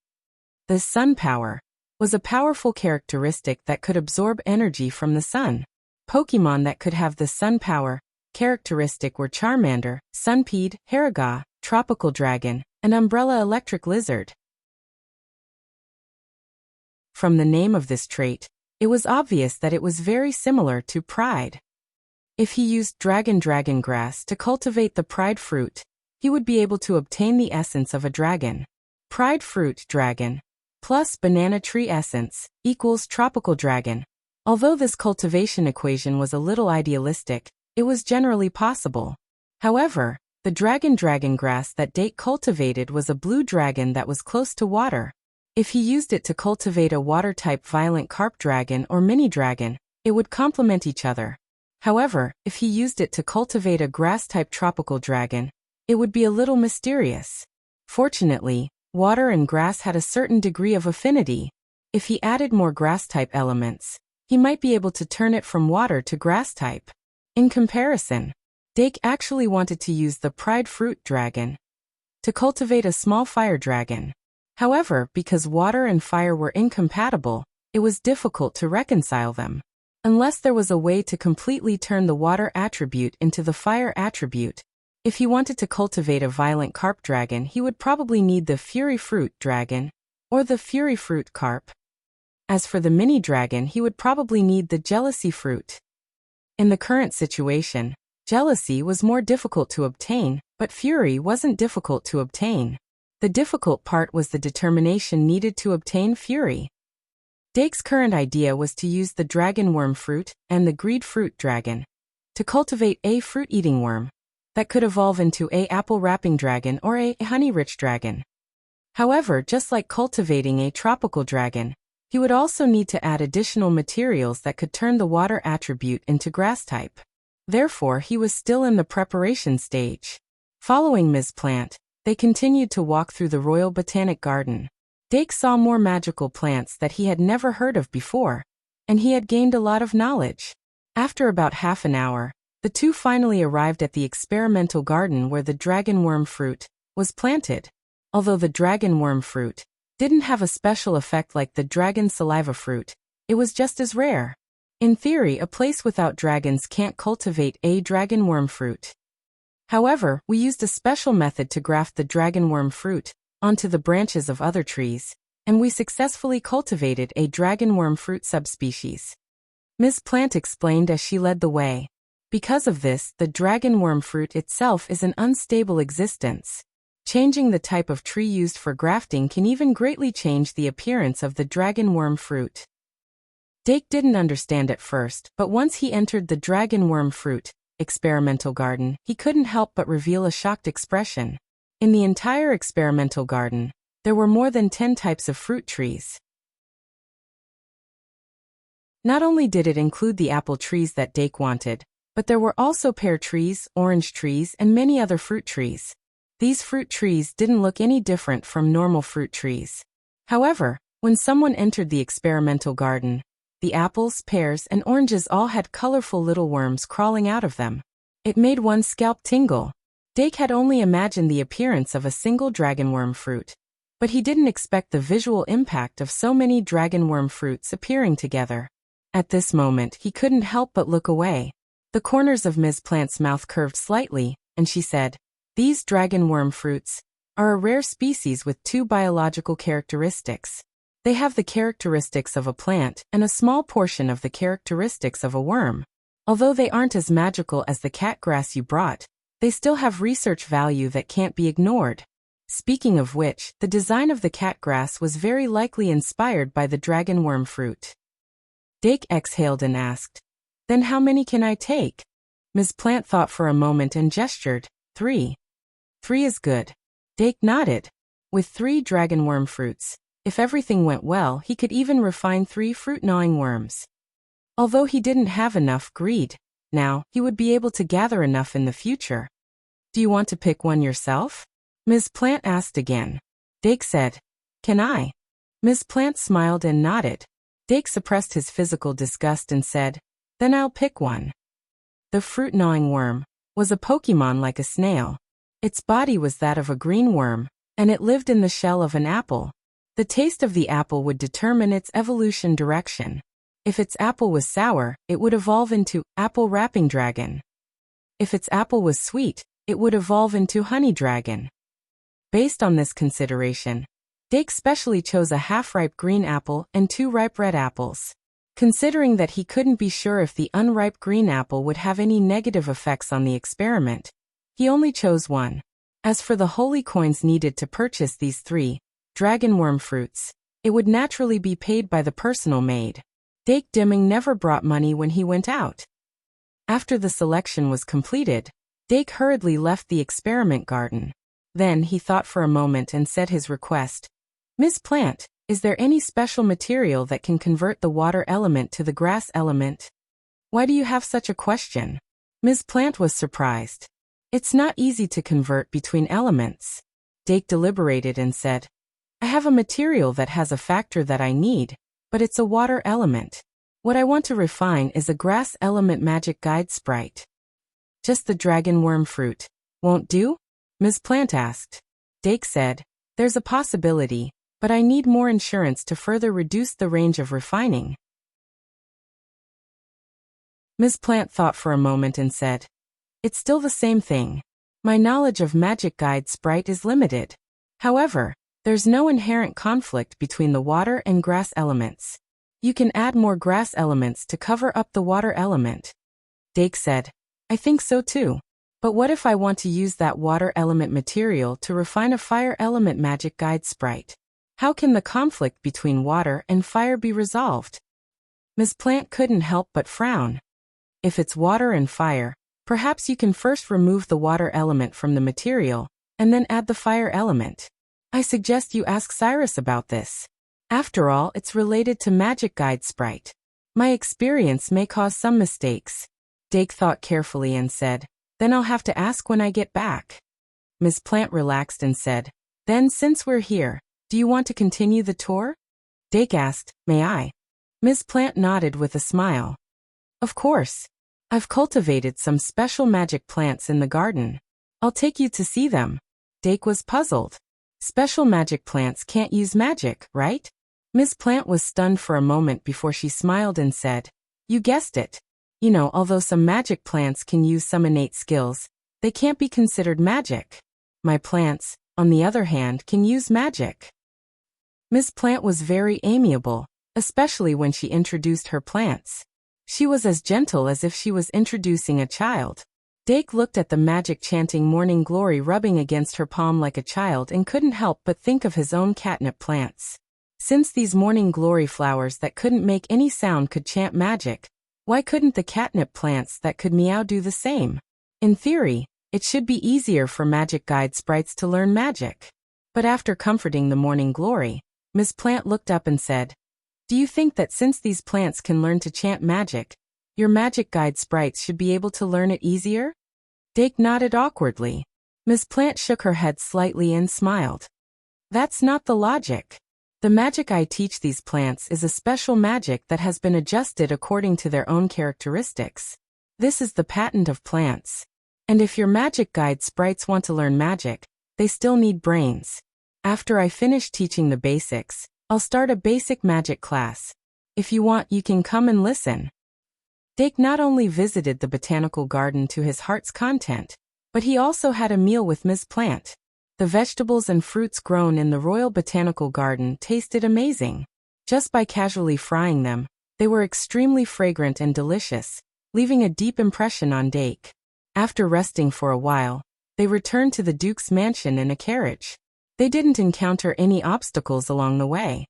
The sun power was a powerful characteristic that could absorb energy from the sun. Pokemon that could have the sun power characteristic were Charmander, Sunpeed, Haraga, Tropical Dragon, and Umbrella Electric Lizard. From the name of this trait, it was obvious that it was very similar to pride. If he used dragon grass to cultivate the pride fruit, he would be able to obtain the essence of a dragon. Pride fruit dragon plus banana tree essence equals tropical dragon. Although this cultivation equation was a little idealistic, it was generally possible. However, the dragon grass that Dake cultivated was a blue dragon that was close to water. If he used it to cultivate a water-type violent carp dragon or mini dragon, it would complement each other. However, if he used it to cultivate a grass-type tropical dragon, it would be a little mysterious. Fortunately, water and grass had a certain degree of affinity. If he added more grass-type elements, he might be able to turn it from water to grass-type. In comparison, Dake actually wanted to use the pride fruit dragon to cultivate a small fire dragon. However, because water and fire were incompatible, it was difficult to reconcile them. Unless there was a way to completely turn the water attribute into the fire attribute, if he wanted to cultivate a violent carp dragon, he would probably need the fury fruit dragon or the fury fruit carp. As for the mini dragon, he would probably need the jealousy fruit. In the current situation, jealousy was more difficult to obtain, but fury wasn't difficult to obtain. The difficult part was the determination needed to obtain fury. Dake's current idea was to use the dragon worm fruit and the greed fruit dragon to cultivate a fruit-eating worm that could evolve into a apple-wrapping dragon or a honey-rich dragon. However, just like cultivating a tropical dragon, he would also need to add additional materials that could turn the water attribute into grass type. Therefore, he was still in the preparation stage. Following Ms. Plant, they continued to walk through the Royal Botanic Garden. Dake saw more magical plants that he had never heard of before, and he had gained a lot of knowledge. After about half an hour, the two finally arrived at the experimental garden where the dragon worm fruit was planted. Although the dragon worm fruit didn't have a special effect like the dragon saliva fruit, it was just as rare. In theory, a place without dragons can't cultivate a dragon worm fruit. However, we used a special method to graft the dragon worm fruit onto the branches of other trees, and we successfully cultivated a dragon worm fruit subspecies. Ms. Plant explained as she led the way. Because of this, the dragon worm fruit itself is an unstable existence. Changing the type of tree used for grafting can even greatly change the appearance of the dragon worm fruit. Dake didn't understand at first, but once he entered the dragon worm fruit experimental garden, he couldn't help but reveal a shocked expression. In the entire experimental garden, there were more than 10 types of fruit trees. Not only did it include the apple trees that Dake wanted, but there were also pear trees, orange trees, and many other fruit trees. These fruit trees didn't look any different from normal fruit trees. However, when someone entered the experimental garden, the apples, pears, and oranges all had colorful little worms crawling out of them. It made one's scalp tingle. Dake had only imagined the appearance of a single dragonworm fruit, but he didn't expect the visual impact of so many dragonworm fruits appearing together. At this moment, he couldn't help but look away. The corners of Ms. Plant's mouth curved slightly, and she said, "These dragonworm fruits are a rare species with two biological characteristics. They have the characteristics of a plant and a small portion of the characteristics of a worm. Although they aren't as magical as the catgrass you brought, they still have research value that can't be ignored." Speaking of which, the design of the catgrass was very likely inspired by the dragonworm fruit. Dake exhaled and asked, "Then how many can I take?" Ms. Plant thought for a moment and gestured, 3. 3 is good. Dake nodded. With 3 dragonworm fruits, if everything went well, he could even refine 3 fruit-gnawing worms. Although he didn't have enough greed, now, he would be able to gather enough in the future. "Do you want to pick one yourself?" Ms. Plant asked again. Dake said, "Can I?" Ms. Plant smiled and nodded. Dake suppressed his physical disgust and said, "Then I'll pick one." The fruit-gnawing worm was a Pokemon like a snail. Its body was that of a green worm, and it lived in the shell of an apple. The taste of the apple would determine its evolution direction. If its apple was sour, it would evolve into apple wrapping dragon. If its apple was sweet, it would evolve into honey dragon. Based on this consideration, Dake specially chose a half-ripe green apple and 2 ripe red apples. Considering that he couldn't be sure if the unripe green apple would have any negative effects on the experiment, he only chose one. As for the holy coins needed to purchase these 3 dragonworm fruits, it would naturally be paid by the personal maid. Dake Dimming never brought money when he went out. After the selection was completed, Dake hurriedly left the experiment garden. Then he thought for a moment and said his request. "Miss Plant, is there any special material that can convert the water element to the grass element?" "Why do you have such a question?" Miss Plant was surprised. "It's not easy to convert between elements." Dake deliberated and said, "I have a material that has a factor that I need, but it's a water element. What I want to refine is a grass element magic guide sprite." "Just the dragonworm fruit won't do?" Ms. Plant asked. Dake said, "There's a possibility, but I need more insurance to further reduce the range of refining." Ms. Plant thought for a moment and said, "It's still the same thing. My knowledge of magic guide sprite is limited. However, there's no inherent conflict between the water and grass elements. You can add more grass elements to cover up the water element." Dake said, "I think so too. But what if I want to use that water element material to refine a fire element magic guide sprite? How can the conflict between water and fire be resolved?" Ms. Plant couldn't help but frown. "If it's water and fire, perhaps you can first remove the water element from the material, and then add the fire element. I suggest you ask Cyrus about this. After all, it's related to magic guide sprite. My experience may cause some mistakes." Dake thought carefully and said, "Then I'll have to ask when I get back." Ms. Plant relaxed and said, "Then since we're here, do you want to continue the tour?" Dake asked, "May I?" Ms. Plant nodded with a smile. "Of course. I've cultivated some special magic plants in the garden. I'll take you to see them." Dake was puzzled. Special magic plants can't use magic, right? Ms. Plant was stunned for a moment before she smiled and said, "You guessed it. You know, although some magic plants can use some innate skills, they can't be considered magic. My plants, on the other hand, can use magic." Ms. Plant was very amiable, especially when she introduced her plants. She was as gentle as if she was introducing a child. Dake looked at the magic-chanting morning glory rubbing against her palm like a child and couldn't help but think of his own catnip plants. Since these morning glory flowers that couldn't make any sound could chant magic, why couldn't the catnip plants that could meow do the same? In theory, it should be easier for magic guide sprites to learn magic. But after comforting the morning glory, Miss Plant looked up and said, "Do you think that since these plants can learn to chant magic, your magic guide sprites should be able to learn it easier?" Dake nodded awkwardly. Miss Plant shook her head slightly and smiled. "That's not the logic. The magic I teach these plants is a special magic that has been adjusted according to their own characteristics. This is the patent of plants. And if your magic guide sprites want to learn magic, they still need brains. After I finish teaching the basics, I'll start a basic magic class. If you want, you can come and listen." Dake not only visited the botanical garden to his heart's content, but he also had a meal with Miss Plant. The vegetables and fruits grown in the Royal Botanical Garden tasted amazing. Just by casually frying them, they were extremely fragrant and delicious, leaving a deep impression on Dake. After resting for a while, they returned to the Duke's mansion in a carriage. They didn't encounter any obstacles along the way.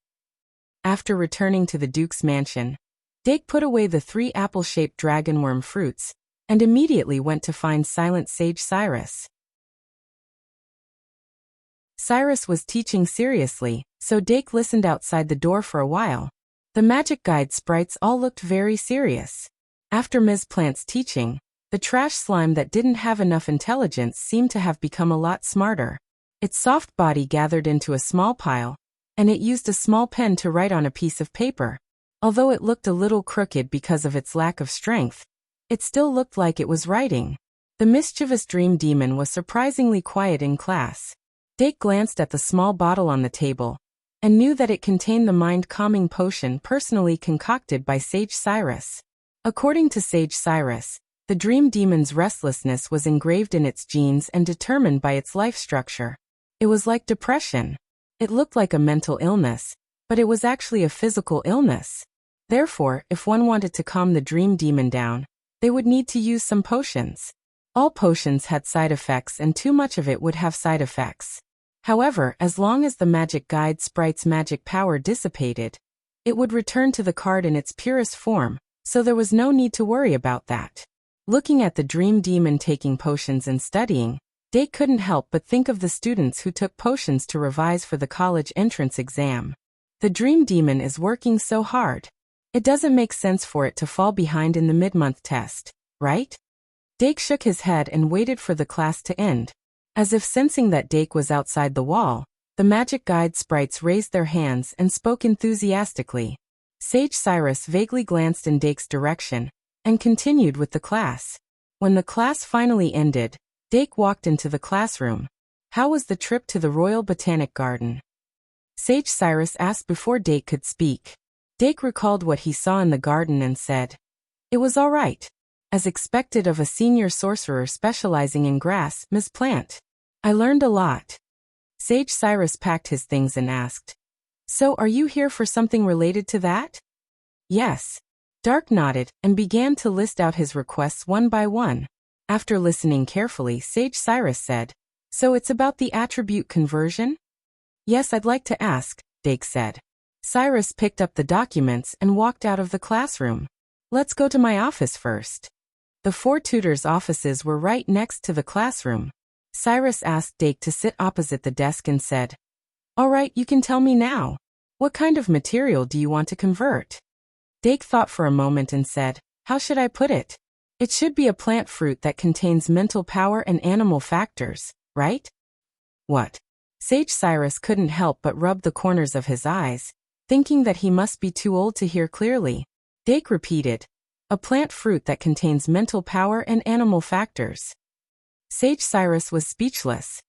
After returning to the Duke's mansion, Dake put away the 3 apple-shaped dragonworm fruits, and immediately went to find Silent Sage Cyrus. Cyrus was teaching seriously, so Dake listened outside the door for a while. The magic guide sprites all looked very serious. After Ms. Plant's teaching, the trash slime that didn't have enough intelligence seemed to have become a lot smarter. Its soft body gathered into a small pile, and it used a small pen to write on a piece of paper. Although it looked a little crooked because of its lack of strength, it still looked like it was writing. The mischievous dream demon was surprisingly quiet in class. Dake glanced at the small bottle on the table and knew that it contained the mind-calming potion personally concocted by Sage Cyrus. According to Sage Cyrus, the dream demon's restlessness was engraved in its genes and determined by its life structure. It was like depression. It looked like a mental illness, but it was actually a physical illness. Therefore, if one wanted to calm the dream demon down, they would need to use some potions. All potions had side effects and too much of it would have side effects. However, as long as the magic guide sprite's magic power dissipated, it would return to the card in its purest form, so there was no need to worry about that. Looking at the dream demon taking potions and studying, Dake couldn't help but think of the students who took potions to revise for the college entrance exam. The dream demon is working so hard. It doesn't make sense for it to fall behind in the mid-month test, right? Dake shook his head and waited for the class to end. As if sensing that Dake was outside the wall, the magic guide sprites raised their hands and spoke enthusiastically. Sage Cyrus vaguely glanced in Dake's direction and continued with the class. When the class finally ended, Dake walked into the classroom. How was the trip to the Royal Botanic Garden? Sage Cyrus asked before Dake could speak. Dake recalled what he saw in the garden and said, "It was all right. As expected of a senior sorcerer specializing in grass, Ms. Plant. I learned a lot." Sage Cyrus packed his things and asked, "So are you here for something related to that?" "Yes." Dark nodded and began to list out his requests one by one. After listening carefully, Sage Cyrus said, "So it's about the attribute conversion?" "Yes, I'd like to ask," Dake said. Cyrus picked up the documents and walked out of the classroom. "Let's go to my office first." The 4 tutors' offices were right next to the classroom. Cyrus asked Dake to sit opposite the desk and said, "All right, you can tell me now. What kind of material do you want to convert?" Dake thought for a moment and said, "How should I put it? It should be a plant fruit that contains mental power and animal factors, right?" "What?" Sage Cyrus couldn't help but rub the corners of his eyes, thinking that he must be too old to hear clearly. Dake repeated, "A plant fruit that contains mental power and animal factors." Sage Cyrus was speechless.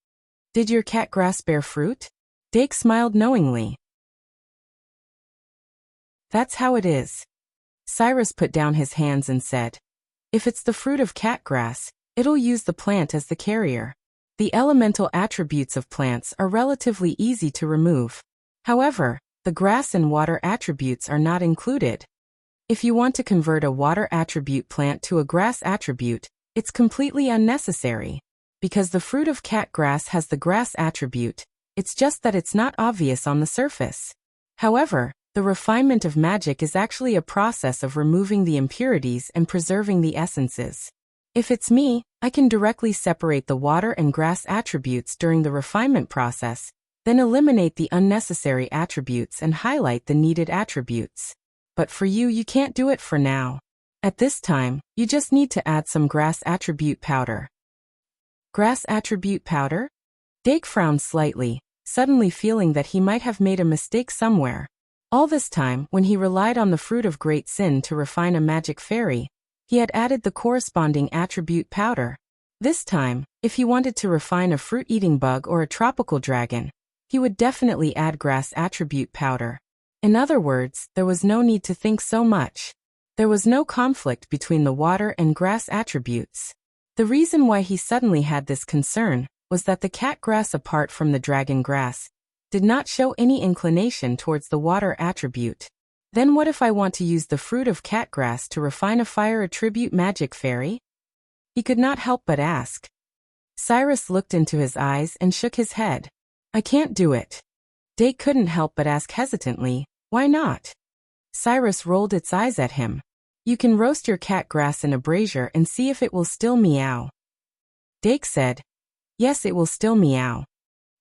"Did your cat grass bear fruit?" Dake smiled knowingly. "That's how it is." Cyrus put down his hands and said, "If it's the fruit of cat grass, it'll use the plant as the carrier. The elemental attributes of plants are relatively easy to remove. However, the grass and water attributes are not included. If you want to convert a water attribute plant to a grass attribute, it's completely unnecessary. Because the fruit of cat grass has the grass attribute, it's just that it's not obvious on the surface. However, the refinement of magic is actually a process of removing the impurities and preserving the essences. If it's me, I can directly separate the water and grass attributes during the refinement process, then eliminate the unnecessary attributes and highlight the needed attributes. But for you, you can't do it for now. At this time, you just need to add some grass attribute powder." "Grass attribute powder?" Dake frowned slightly, suddenly feeling that he might have made a mistake somewhere. All this time, when he relied on the fruit of great sin to refine a magic fairy, he had added the corresponding attribute powder. This time, if he wanted to refine a fruit-eating bug or a tropical dragon, he would definitely add grass attribute powder. In other words, there was no need to think so much. There was no conflict between the water and grass attributes. The reason why he suddenly had this concern was that the cat grass, apart from the dragon grass, did not show any inclination towards the water attribute. Then what if I want to use the fruit of cat grass to refine a fire attribute magic fairy? He could not help but ask. Cyrus looked into his eyes and shook his head. "I can't do it." Dake couldn't help but ask hesitantly, "Why not?" Cyrus rolled its eyes at him. "You can roast your cat grass in a brazier and see if it will still meow." Dake said, "Yes, it will still meow."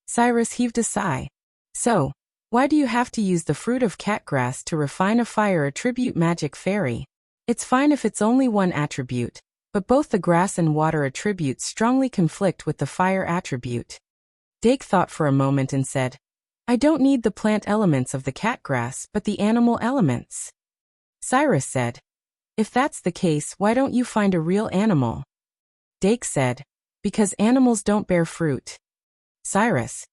Cyrus heaved a sigh. "So, why do you have to use the fruit of cat grass to refine a fire attribute magic fairy? It's fine if it's only one attribute, but both the grass and water attributes strongly conflict with the fire attribute." Dake thought for a moment and said, "I don't need the plant elements of the cat grass but the animal elements." Cyrus said, "If that's the case, why don't you find a real animal?" Dake said, "Because animals don't bear fruit." Cyrus,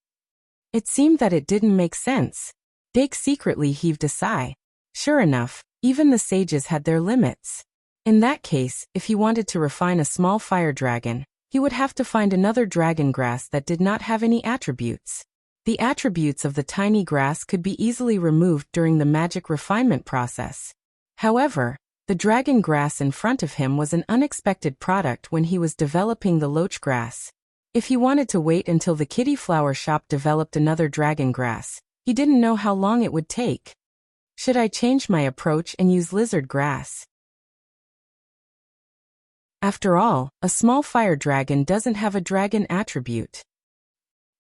It seemed that it didn't make sense. Dake secretly heaved a sigh. Sure enough, even the sages had their limits. In that case, if he wanted to refine a small fire dragon, he would have to find another dragon grass that did not have any attributes. The attributes of the tiny grass could be easily removed during the magic refinement process. However, the dragon grass in front of him was an unexpected product when he was developing the loach grass. If he wanted to wait until the kitty flower shop developed another dragon grass, he didn't know how long it would take. Should I change my approach and use lizard grass? After all, a small fire dragon doesn't have a dragon attribute.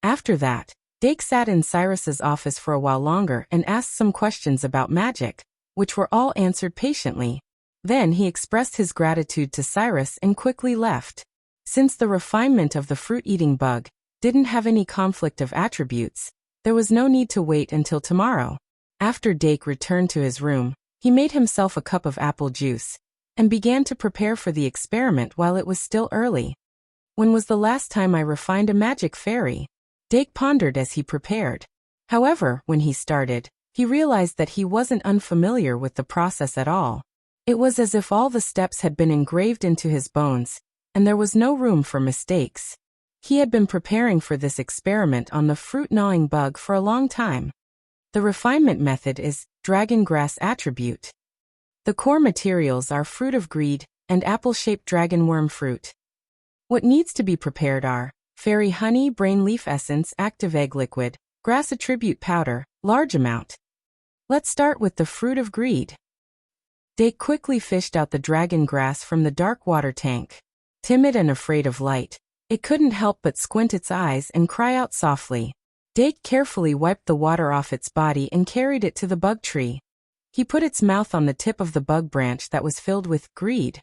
After that, Dake sat in Cyrus's office for a while longer and asked some questions about magic, which were all answered patiently. Then he expressed his gratitude to Cyrus and quickly left. Since the refinement of the fruit-eating bug didn't have any conflict of attributes, there was no need to wait until tomorrow. After Dake returned to his room, he made himself a cup of apple juice and began to prepare for the experiment while it was still early. When was the last time I refined a magic fairy? Dake pondered as he prepared. However, when he started, he realized that he wasn't unfamiliar with the process at all. It was as if all the steps had been engraved into his bones, and there was no room for mistakes. He had been preparing for this experiment on the fruit-gnawing bug for a long time. The refinement method is dragon grass attribute. The core materials are fruit of greed and apple-shaped dragon worm fruit. What needs to be prepared are fairy honey, brain leaf essence, active egg liquid, grass attribute powder, large amount. Let's start with the fruit of greed. Dake quickly fished out the dragon grass from the dark water tank. Timid and afraid of light, it couldn't help but squint its eyes and cry out softly. Dake carefully wiped the water off its body and carried it to the bug tree. He put its mouth on the tip of the bug branch that was filled with greed.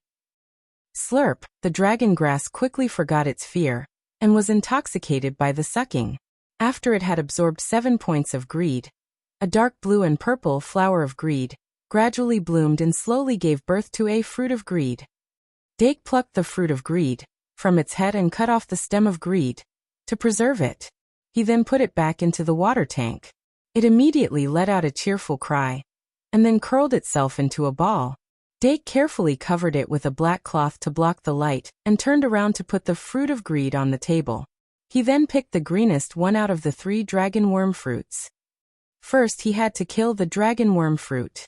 Slurp, the dragon grass quickly forgot its fear and was intoxicated by the sucking. After it had absorbed 7 points of greed, a dark blue and purple flower of greed gradually bloomed and slowly gave birth to a fruit of greed. Dake plucked the fruit of greed from its head and cut off the stem of greed to preserve it. He then put it back into the water tank. It immediately let out a cheerful cry and then curled itself into a ball. Dake carefully covered it with a black cloth to block the light and turned around to put the fruit of greed on the table. He then picked the greenest one out of the 3 dragon worm fruits. First, he had to kill the dragon worm fruit.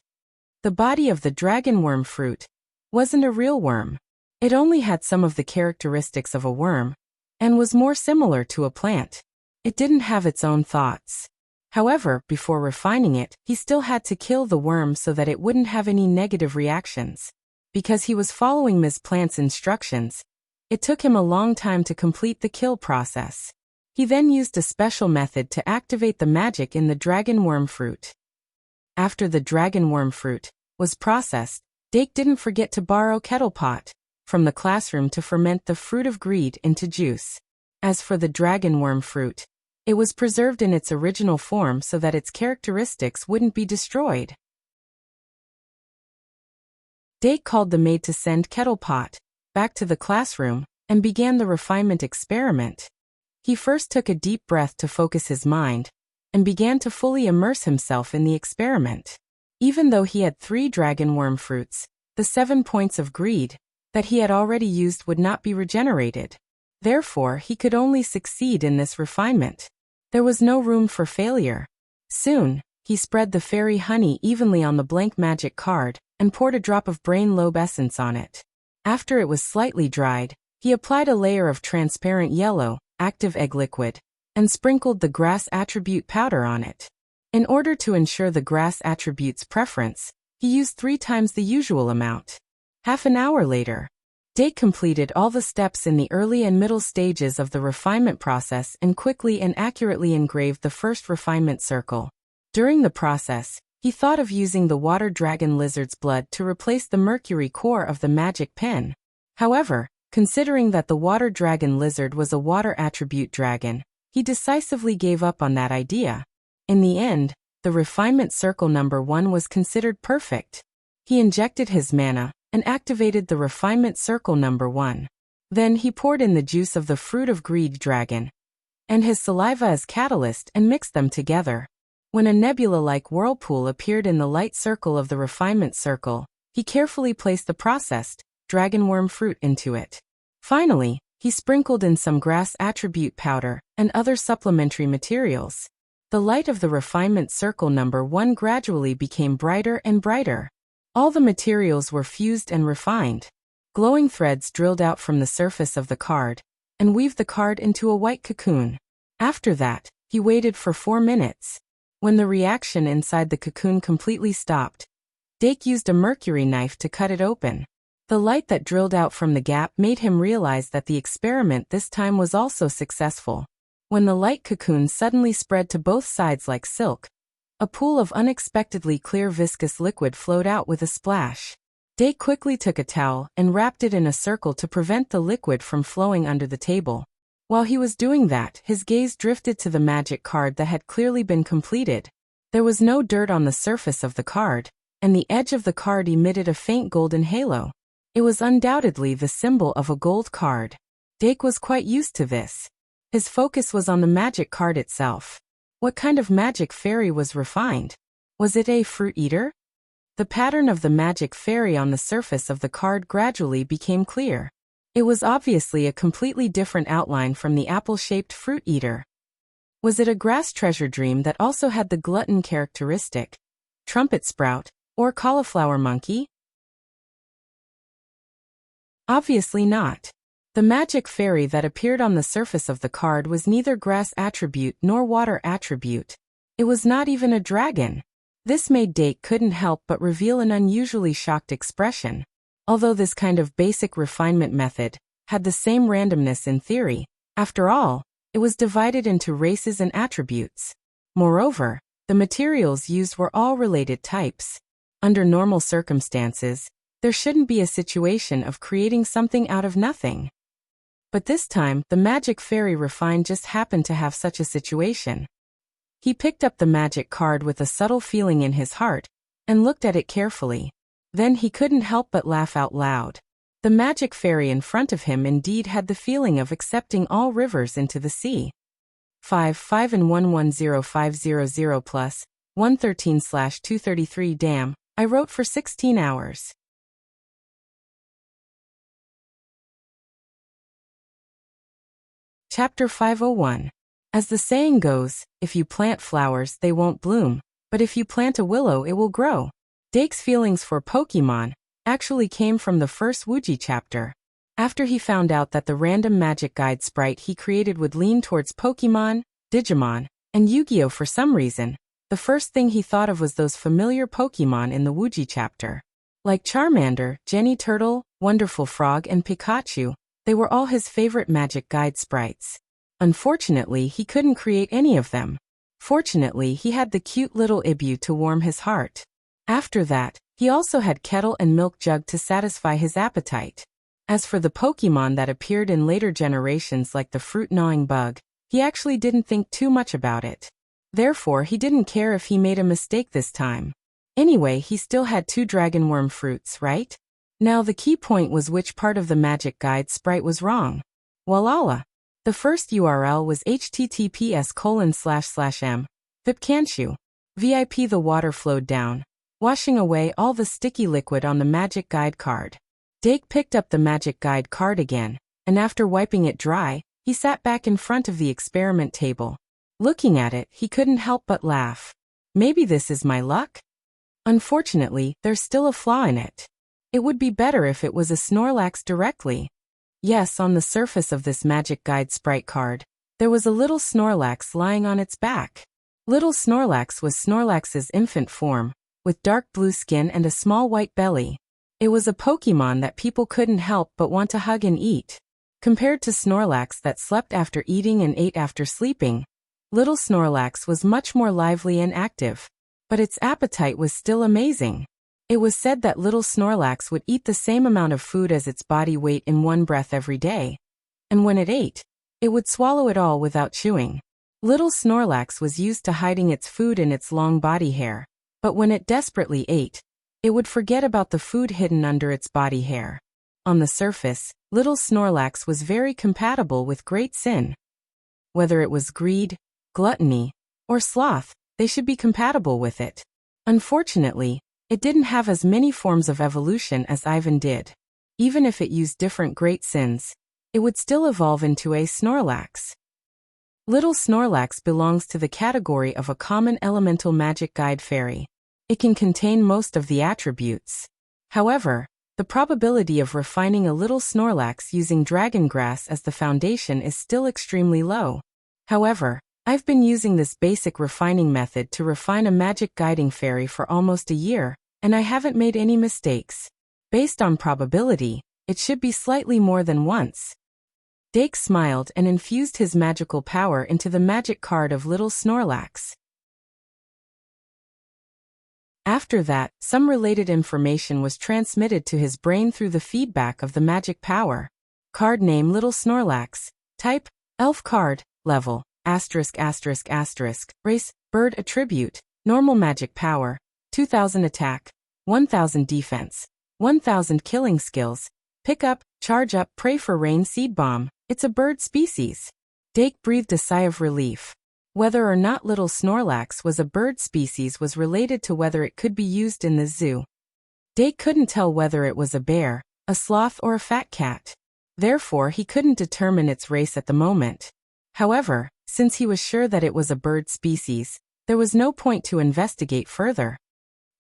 The body of the dragon worm fruit wasn't a real worm. It only had some of the characteristics of a worm and was more similar to a plant. It didn't have its own thoughts. However, before refining it, he still had to kill the worm so that it wouldn't have any negative reactions. Because he was following Ms. Plant's instructions, it took him a long time to complete the kill process. He then used a special method to activate the magic in the dragon worm fruit. After the dragon worm fruit was processed, Dake didn't forget to borrow kettle pot from the classroom to ferment the fruit of greed into juice. As for the dragon worm fruit, it was preserved in its original form so that its characteristics wouldn't be destroyed. Dake called the maid to send kettle pot back to the classroom and began the refinement experiment. He first took a deep breath to focus his mind and began to fully immerse himself in the experiment. Even though he had 3 dragon worm fruits, the 7 points of greed that he had already used would not be regenerated. Therefore, he could only succeed in this refinement. There was no room for failure. Soon, he spread the fairy honey evenly on the blank magic card and poured a drop of brain lobe essence on it. After it was slightly dried, he applied a layer of transparent yellow, active egg liquid, and sprinkled the grass attribute powder on it. In order to ensure the grass attribute's preference, he used 3 times the usual amount. Half an hour later, Dake completed all the steps in the early and middle stages of the refinement process and quickly and accurately engraved the first refinement circle. During the process, he thought of using the water dragon lizard's blood to replace the mercury core of the magic pen. However, considering that the water dragon lizard was a water attribute dragon, he decisively gave up on that idea. In the end, the refinement circle number 1 was considered perfect. He injected his mana and activated the refinement circle number 1. Then he poured in the juice of the fruit of greed dragon and his saliva as catalyst and mixed them together. When a nebula-like whirlpool appeared in the light circle of the refinement circle, he carefully placed the processed dragonworm fruit into it. Finally, he sprinkled in some grass attribute powder and other supplementary materials. The light of the refinement circle number 1 gradually became brighter and brighter. All the materials were fused and refined. Glowing threads drilled out from the surface of the card and weaved the card into a white cocoon. After that, he waited for 4 minutes. When the reaction inside the cocoon completely stopped, Dake used a mercury knife to cut it open. The light that drilled out from the gap made him realize that the experiment this time was also successful. When the light cocoon suddenly spread to both sides like silk, a pool of unexpectedly clear viscous liquid flowed out with a splash. Dake quickly took a towel and wrapped it in a circle to prevent the liquid from flowing under the table. While he was doing that, his gaze drifted to the magic card that had clearly been completed. There was no dirt on the surface of the card, and the edge of the card emitted a faint golden halo. It was undoubtedly the symbol of a gold card. Dake was quite used to this. His focus was on the magic card itself. What kind of magic fairy was refined? Was it a fruit eater? The pattern of the magic fairy on the surface of the card gradually became clear. It was obviously a completely different outline from the apple-shaped fruit eater. Was it a grass treasure dream that also had the glutton characteristic, trumpet sprout, or cauliflower monkey? Obviously not. The magic fairy that appeared on the surface of the card was neither grass attribute nor water attribute. It was not even a dragon. This made Dake couldn't help but reveal an unusually shocked expression. Although this kind of basic refinement method had the same randomness in theory, after all, it was divided into races and attributes. Moreover, the materials used were all related types. Under normal circumstances, there shouldn't be a situation of creating something out of nothing. But this time, the magic fairy refined just happened to have such a situation. He picked up the magic card with a subtle feeling in his heart and looked at it carefully. Then he couldn't help but laugh out loud. The magic fairy in front of him indeed had the feeling of accepting all rivers into the sea. 5 and 110500 plus 113/233 Damn, I wrote for 16 hours. Chapter 501. As the saying goes, if you plant flowers, they won't bloom, but if you plant a willow, it will grow. Dake's feelings for Pokemon actually came from the first Wuji chapter. After he found out that the random magic guide sprite he created would lean towards Pokemon, Digimon, and Yu-Gi-Oh! For some reason, the first thing he thought of was those familiar Pokemon in the Wuji chapter. Like Charmander, Jenny Turtle, Wonderful Frog, and Pikachu, they were all his favorite magic guide sprites. Unfortunately, he couldn't create any of them. Fortunately, he had the cute little Ibu to warm his heart. After that, he also had Kettle and Milk Jug to satisfy his appetite. As for the Pokemon that appeared in later generations like the fruit-gnawing bug, he actually didn't think too much about it. Therefore, he didn't care if he made a mistake this time. Anyway, he still had 2 dragonworm fruits, right? Now the key point was which part of the magic guide sprite was wrong. Walala. The first URL was https://m. Vipkanchu. VIP. The water flowed down, washing away all the sticky liquid on the magic guide card. Dake picked up the magic guide card again, and after wiping it dry, he sat back in front of the experiment table. Looking at it, he couldn't help but laugh. Maybe this is my luck? Unfortunately, there's still a flaw in it. It would be better if it was a Snorlax directly. Yes, on the surface of this magic guide sprite card, there was a little Snorlax lying on its back. Little Snorlax was Snorlax's infant form, with dark blue skin and a small white belly. It was a Pokemon that people couldn't help but want to hug and eat. Compared to Snorlax that slept after eating and ate after sleeping, little Snorlax was much more lively and active. But its appetite was still amazing. It was said that little Snorlax would eat the same amount of food as its body weight in one breath every day. And when it ate, it would swallow it all without chewing. Little Snorlax was used to hiding its food in its long body hair, but when it desperately ate, it would forget about the food hidden under its body hair. On the surface, little Snorlax was very compatible with Great Sin. whether it was greed, gluttony, or sloth, they should be compatible with it. Unfortunately, it didn't have as many forms of evolution as Ivan did. Even if it used different great sins, it would still evolve into a Snorlax. Little Snorlax belongs to the category of a common elemental magic guide fairy. It can contain most of the attributes. However, the probability of refining a little Snorlax using dragon grass as the foundation is still extremely low. However, I've been using this basic refining method to refine a magic guiding fairy for almost a year, and I haven't made any mistakes. Based on probability, it should be slightly more than once. Dake smiled and infused his magical power into the magic card of little Snorlax. After that, some related information was transmitted to his brain through the feedback of the magic power. Card name Little Snorlax. Type, Elf card. Level, *****. Race, Bird attribute, Normal magic power, 2000 attack, 1000 defense, 1000 killing skills. Pick up, charge up, pray for rain seed bomb. It's a bird species. Dake breathed a sigh of relief. Whether or not Little Snorlax was a bird species was related to whether it could be used in the zoo. Dake couldn't tell whether it was a bear, a sloth or a fat cat. Therefore he couldn't determine its race at the moment. However, since he was sure that it was a bird species, there was no point to investigate further.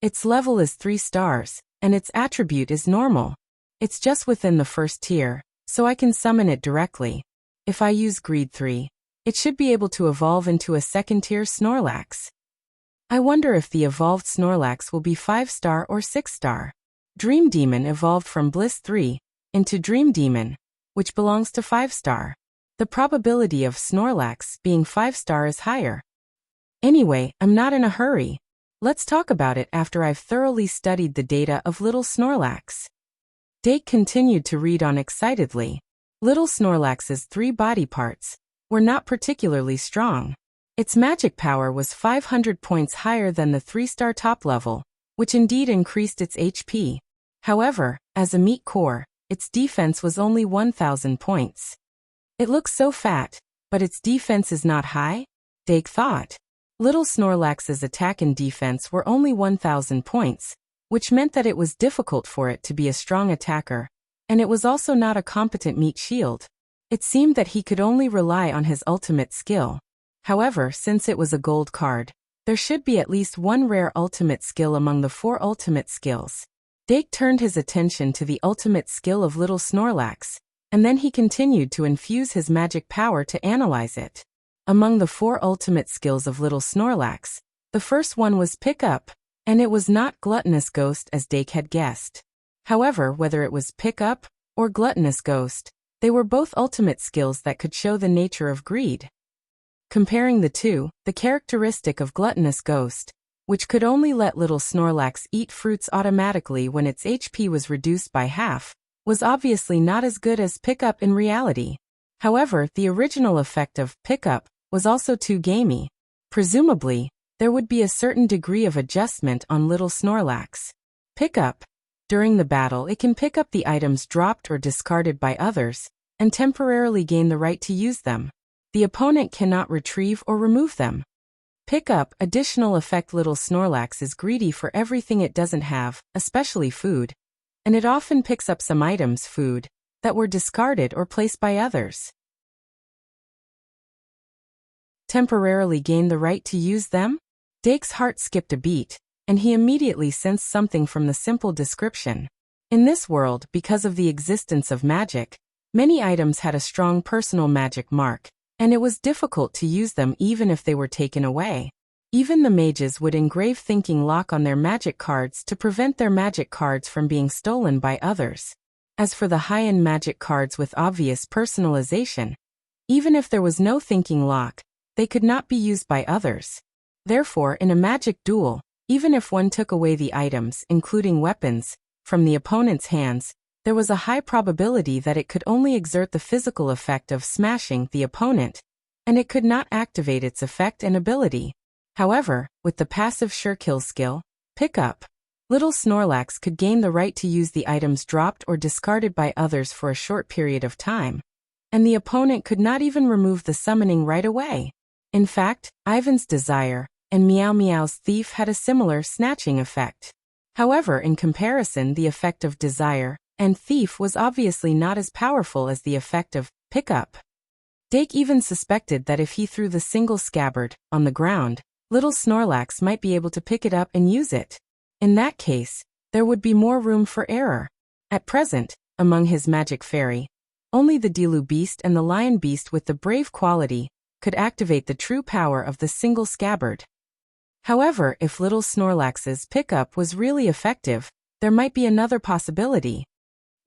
Its level is 3 stars, and its attribute is normal. It's just within the first tier, so I can summon it directly. If I use Greed 3, it should be able to evolve into a second-tier Snorlax. I wonder if the evolved Snorlax will be 5-star or 6-star. Dream Demon evolved from Bliss 3 into Dream Demon, which belongs to 5-star. The probability of Snorlax being 5-star is higher. Anyway, I'm not in a hurry. Let's talk about it after I've thoroughly studied the data of Little Snorlax. Dake continued to read on excitedly. Little Snorlax's 3 body parts were not particularly strong. Its magic power was 500 points higher than the 3-star top level, which indeed increased its HP. However, as a meat core, its defense was only 1000 points. It looks so fat, but its defense is not high? Dake thought. Little Snorlax's attack and defense were only 1000 points, which meant that it was difficult for it to be a strong attacker, and it was also not a competent meat shield. It seemed that he could only rely on his ultimate skill. However, since it was a gold card, there should be at least one rare ultimate skill among the 4 ultimate skills. Dake turned his attention to the ultimate skill of Little Snorlax, and then he continued to infuse his magic power to analyze it. Among the 4 ultimate skills of Little Snorlax, the first one was Pick Up, and it was not Gluttonous Ghost as Dake had guessed. However, whether it was Pick Up or Gluttonous Ghost, they were both ultimate skills that could show the nature of greed. Comparing the two, the characteristic of Gluttonous Ghost, which could only let Little Snorlax eat fruits automatically when its HP was reduced by half, was obviously not as good as Pick Up in reality. However, the original effect of Pick Up was also too gamey. Presumably, there would be a certain degree of adjustment on Little Snorlax. Pick Up. During the battle, it can pick up the items dropped or discarded by others, and temporarily gain the right to use them. The opponent cannot retrieve or remove them. Pick Up. Additional effect. Little Snorlax is greedy for everything it doesn't have, especially food, and it often picks up some items, food, that were discarded or placed by others. Temporarily gain the right to use them? Dake's heart skipped a beat, and he immediately sensed something from the simple description. In this world, because of the existence of magic, many items had a strong personal magic mark, and it was difficult to use them even if they were taken away. Even the mages would engrave Thinking Lock on their magic cards to prevent their magic cards from being stolen by others. As for the high-end magic cards with obvious personalization, even if there was no Thinking Lock, they could not be used by others. Therefore, in a magic duel, even if one took away the items, including weapons, from the opponent's hands, there was a high probability that it could only exert the physical effect of smashing the opponent, and it could not activate its effect and ability. However, with the passive Surekill skill, Pick Up, Little Snorlax could gain the right to use the items dropped or discarded by others for a short period of time. and the opponent could not even remove the summoning right away. In fact, Ivan's desire and Meow Meow's thief had a similar snatching effect. However, in comparison, the effect of desire and thief was obviously not as powerful as the effect of pickup. Dake even suspected that if he threw the single scabbard on the ground, little Snorlax might be able to pick it up and use it. In that case, there would be more room for error. At present, among his magic fairy, only the Dilu beast and the lion beast with the brave quality could activate the true power of the single scabbard. However, if little Snorlax's pickup was really effective, there might be another possibility.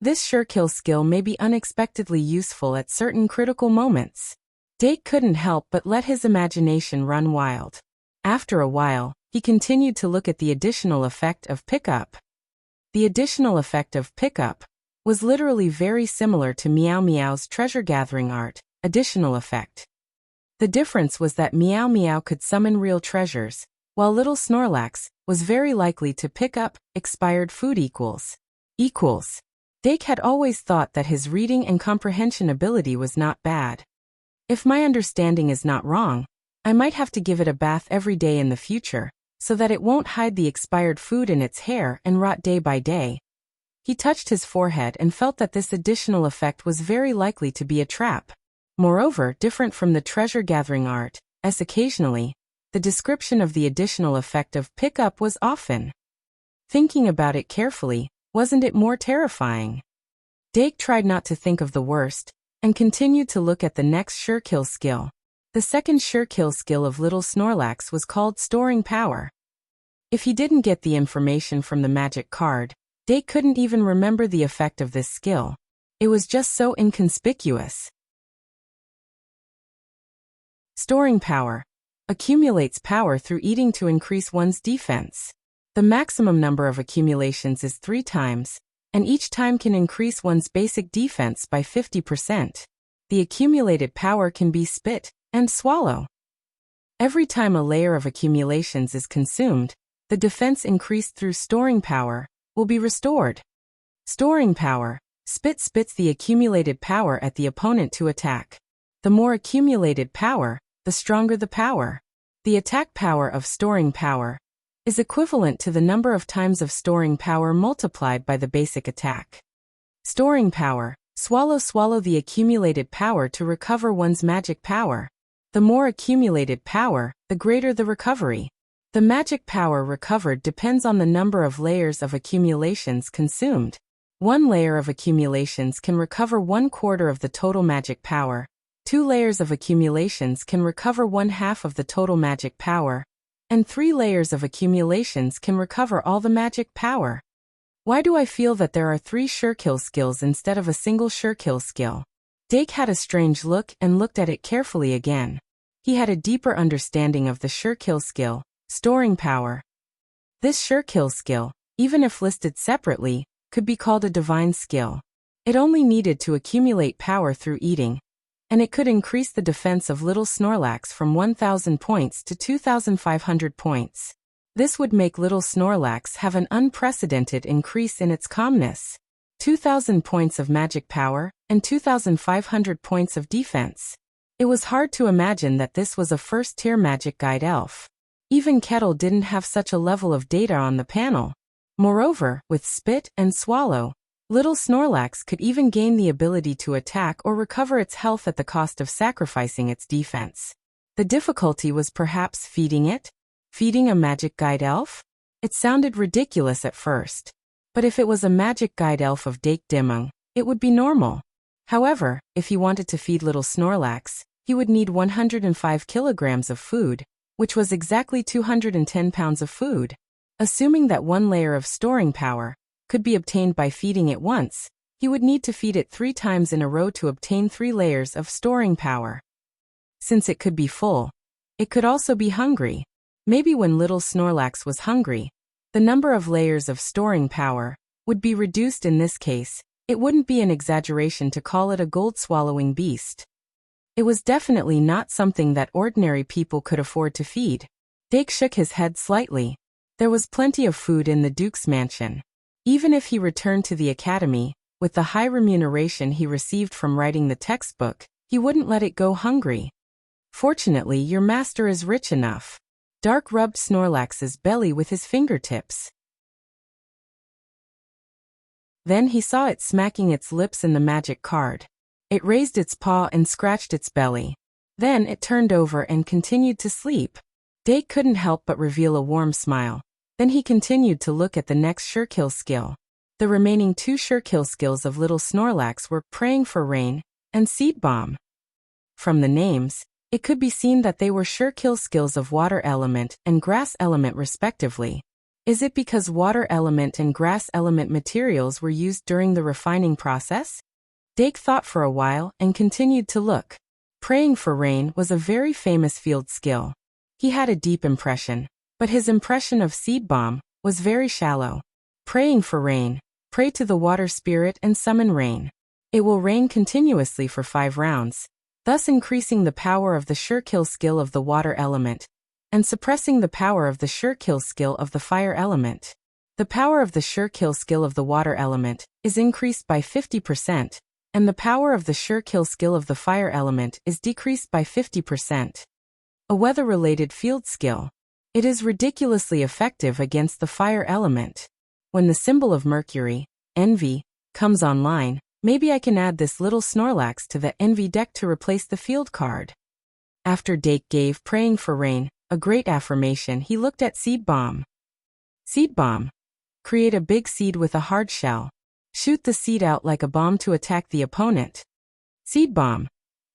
This sure-kill skill may be unexpectedly useful at certain critical moments. Dake couldn't help but let his imagination run wild. After a while, he continued to look at the additional effect of pickup. The additional effect of pickup was literally very similar to Meow Meow's treasure-gathering art, additional effect. The difference was that Meow Meow could summon real treasures, while little Snorlax was very likely to pick up expired food equals. Dake had always thought that his reading and comprehension ability was not bad. If my understanding is not wrong, I might have to give it a bath every day in the future, so that it won't hide the expired food in its hair and rot day by day. He touched his forehead and felt that this additional effect was very likely to be a trap. Moreover, different from the treasure-gathering art, as occasionally, the description of the additional effect of pickup was often. Thinking about it carefully, wasn't it more terrifying? Dake tried not to think of the worst, and continued to look at the next sure-kill skill. The second sure-kill skill of little Snorlax was called Storing Power. If he didn't get the information from the magic card, Dake couldn't even remember the effect of this skill. It was just so inconspicuous. Storing Power accumulates power through eating to increase one's defense. The maximum number of accumulations is 3 times, and each time can increase one's basic defense by 50%. The accumulated power can be spit and swallow. Every time a layer of accumulations is consumed, the defense increased through storing power will be restored. Storing power spits the accumulated power at the opponent to attack. The more accumulated power, the stronger the power. The attack power of storing power is equivalent to the number of times of storing power multiplied by the basic attack. Storing power, swallow the accumulated power to recover one's magic power. The more accumulated power, the greater the recovery. The magic power recovered depends on the number of layers of accumulations consumed. 1 layer of accumulations can recover 1/4 of the total magic power. 2 layers of accumulations can recover 1/2 of the total magic power. And 3 layers of accumulations can recover all the magic power. Why do I feel that there are 3 sure-kill skills instead of a single sure-kill skill? Dake had a strange look and looked at it carefully again. He had a deeper understanding of the sure-kill skill, storing power. This sure-kill skill, even if listed separately, could be called a divine skill. It only needed to accumulate power through eating, and it could increase the defense of little Snorlax from 1,000 points to 2,500 points. This would make little Snorlax have an unprecedented increase in its calmness. 2,000 points of magic power, and 2,500 points of defense. It was hard to imagine that this was a first-tier magic guide elf. Even Kettle didn't have such a level of data on the panel. Moreover, with spit and swallow, little Snorlax could even gain the ability to attack or recover its health at the cost of sacrificing its defense. The difficulty was perhaps feeding it? Feeding a magic guide elf? It sounded ridiculous at first. But if it was a magic guide elf of Dake Dimung, it would be normal. However, if he wanted to feed little Snorlax, he would need 105 kilograms of food, which was exactly 210 pounds of food. Assuming that 1 layer of storing power could be obtained by feeding it once, he would need to feed it 3 times in a row to obtain 3 layers of storing power. Since it could be full, it could also be hungry. Maybe when little Snorlax was hungry, the number of layers of storing power would be reduced. In this case, it wouldn't be an exaggeration to call it a gold-swallowing beast. It was definitely not something that ordinary people could afford to feed. Dake shook his head slightly. There was plenty of food in the Duke's mansion. Even if he returned to the academy, With the high remuneration he received from writing the textbook, he wouldn't let it go hungry. Fortunately, your master is rich enough. Dark rubbed Snorlax's belly with his fingertips. Then he saw it smacking its lips in the magic card. It raised its paw and scratched its belly. Then it turned over and continued to sleep. Dake couldn't help but reveal a warm smile. Then he continued to look at the next Surekill skill. The remaining 2 Surekill skills of little Snorlax were Praying for Rain and Seed Bomb. From the names, it could be seen that they were Surekill skills of Water Element and Grass Element respectively. Is it because Water Element and Grass Element materials were used during the refining process? Dake thought for a while and continued to look. Praying for Rain was a very famous field skill. He had a deep impression, but his impression of Seed Bomb was very shallow. Praying for Rain. Pray to the water spirit and summon rain. It will rain continuously for 5 rounds, thus increasing the power of the Surekill skill of the Water Element, and suppressing the power of the Surekill skill of the Fire Element. The power of the Surekill skill of the Water Element is increased by 50%, and the power of the Surekill skill of the Fire Element is decreased by 50%. A weather-related field skill. It is ridiculously effective against the Fire Element. When the symbol of Mercury, Envy, comes online, maybe I can add this little Snorlax to the Envy deck to replace the field card. After Dake gave Praying for Rain a great affirmation, he looked at Seed Bomb. Seed Bomb. Create a big seed with a hard shell. Shoot the seed out like a bomb to attack the opponent. Seed Bomb.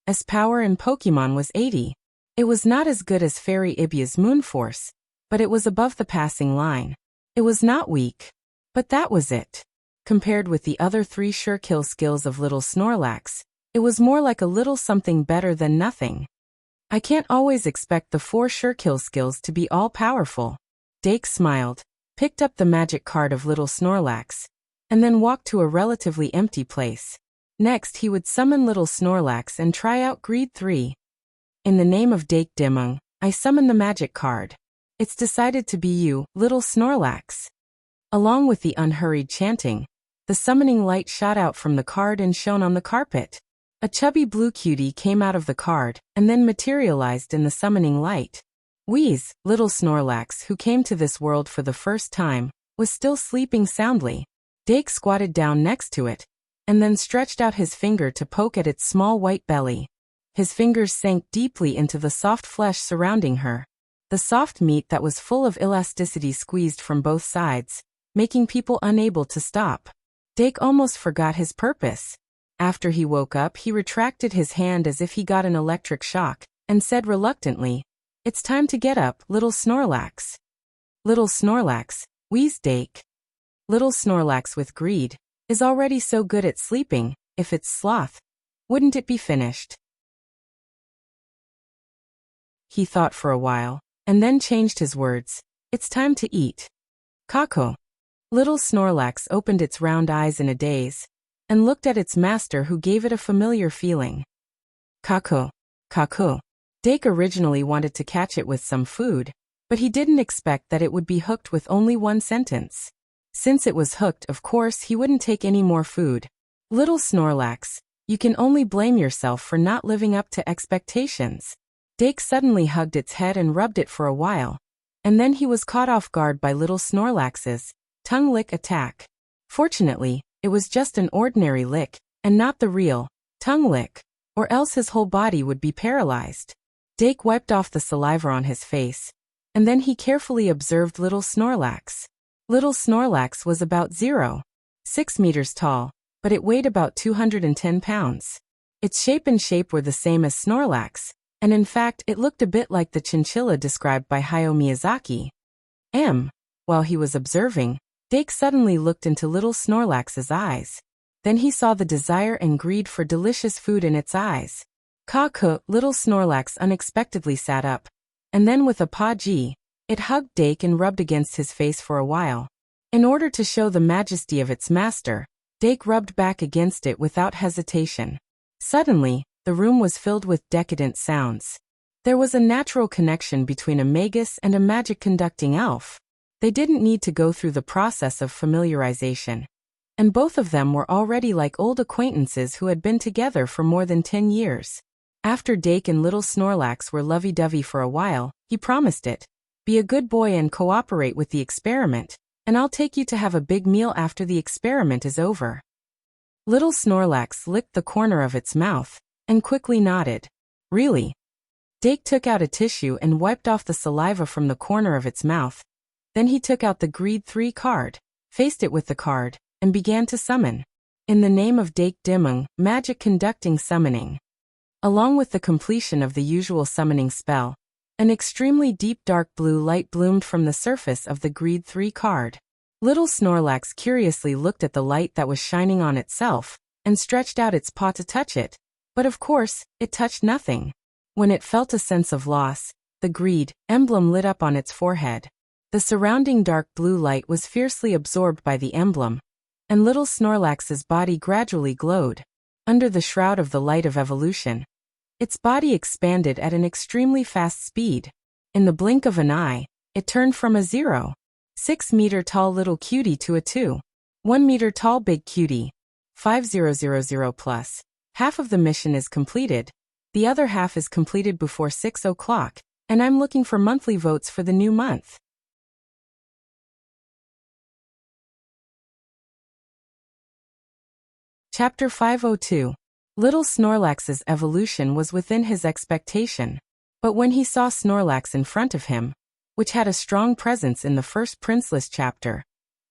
S power in Pokemon was 80. It was not as good as Fairy Ibia's Moon Force, but it was above the passing line. It was not weak. But that was it. Compared with the other 3 Surekill skills of little Snorlax, it was more like a little something better than nothing. I can't always expect the 4 Surekill skills to be all-powerful. Dake smiled, picked up the magic card of little Snorlax, and then walked to a relatively empty place. Next he would summon little Snorlax and try out Greed 3. In the name of Dake Dimung, I summon the magic card. It's decided to be you, little Snorlax. Along with the unhurried chanting, the summoning light shot out from the card and shone on the carpet. A chubby blue cutie came out of the card and then materialized in the summoning light. Wheeze, little Snorlax, who came to this world for the first time, was still sleeping soundly. Dake squatted down next to it and then stretched out his finger to poke at its small white belly. His fingers sank deeply into the soft flesh surrounding her. The soft meat that was full of elasticity squeezed from both sides, making people unable to stop. Dake almost forgot his purpose. After he woke up, he retracted his hand as if he got an electric shock, and said reluctantly, "It's time to get up, little Snorlax." Little Snorlax, wheezed Dake. Little Snorlax with greed is already so good at sleeping. If it's sloth, wouldn't it be finished? He thought for a while, and then changed his words. "It's time to eat." Kako. Little Snorlax opened its round eyes in a daze, and looked at its master, who gave it a familiar feeling. Kako. Kako. Dake originally wanted to catch it with some food, but he didn't expect that it would be hooked with only 1 sentence. Since it was hooked, of course he wouldn't take any more food. Little Snorlax, you can only blame yourself for not living up to expectations. Dake suddenly hugged its head and rubbed it for a while, and then he was caught off guard by little Snorlax's tongue lick attack. Fortunately, it was just an ordinary lick, and not the real tongue lick, or else his whole body would be paralyzed. Dake wiped off the saliva on his face, and then he carefully observed little Snorlax. Little Snorlax was about 0.6 meters tall, but it weighed about 210 pounds. Its shape and shape were the same as Snorlax, and in fact it looked a bit like the chinchilla described by Hayao Miyazaki. While he was observing, Dake suddenly looked into little Snorlax's eyes. Then he saw the desire and greed for delicious food in its eyes. Ka-ka, little Snorlax unexpectedly sat up, and then with a paw-gee, it hugged Dake and rubbed against his face for a while. In order to show the majesty of its master, Dake rubbed back against it without hesitation. Suddenly, the room was filled with decadent sounds. There was a natural connection between a magus and a magic-conducting elf. They didn't need to go through the process of familiarization. and both of them were already like old acquaintances who had been together for more than 10 years. After Dake and little Snorlax were lovey-dovey for a while, he promised it. Be a good boy and cooperate with the experiment, and I'll take you to have a big meal after the experiment is over. Little Snorlax licked the corner of its mouth, and quickly nodded. Really? Dake took out a tissue and wiped off the saliva from the corner of its mouth. Then he took out the Greed 3 card, faced it with the card, and began to summon. In the name of Dake Dimung, magic conducting summoning. Along with the completion of the usual summoning spell, an extremely deep dark blue light bloomed from the surface of the Greed 3 card. Little Snorlax curiously looked at the light that was shining on itself, and stretched out its paw to touch it, but of course, it touched nothing. When it felt a sense of loss, the Greed emblem lit up on its forehead. The surrounding dark blue light was fiercely absorbed by the emblem, and little Snorlax's body gradually glowed. Under the shroud of the light of evolution, its body expanded at an extremely fast speed. In the blink of an eye, it turned from a 0.6-meter-tall little cutie to a 2.1-meter-tall big cutie. 5000 plus. Half of the mission is completed. The other half is completed before 6 o'clock, and I'm looking for monthly votes for the new month. Chapter 502. Little Snorlax's evolution was within his expectation. But when he saw Snorlax in front of him, which had a strong presence in the first Princeless chapter,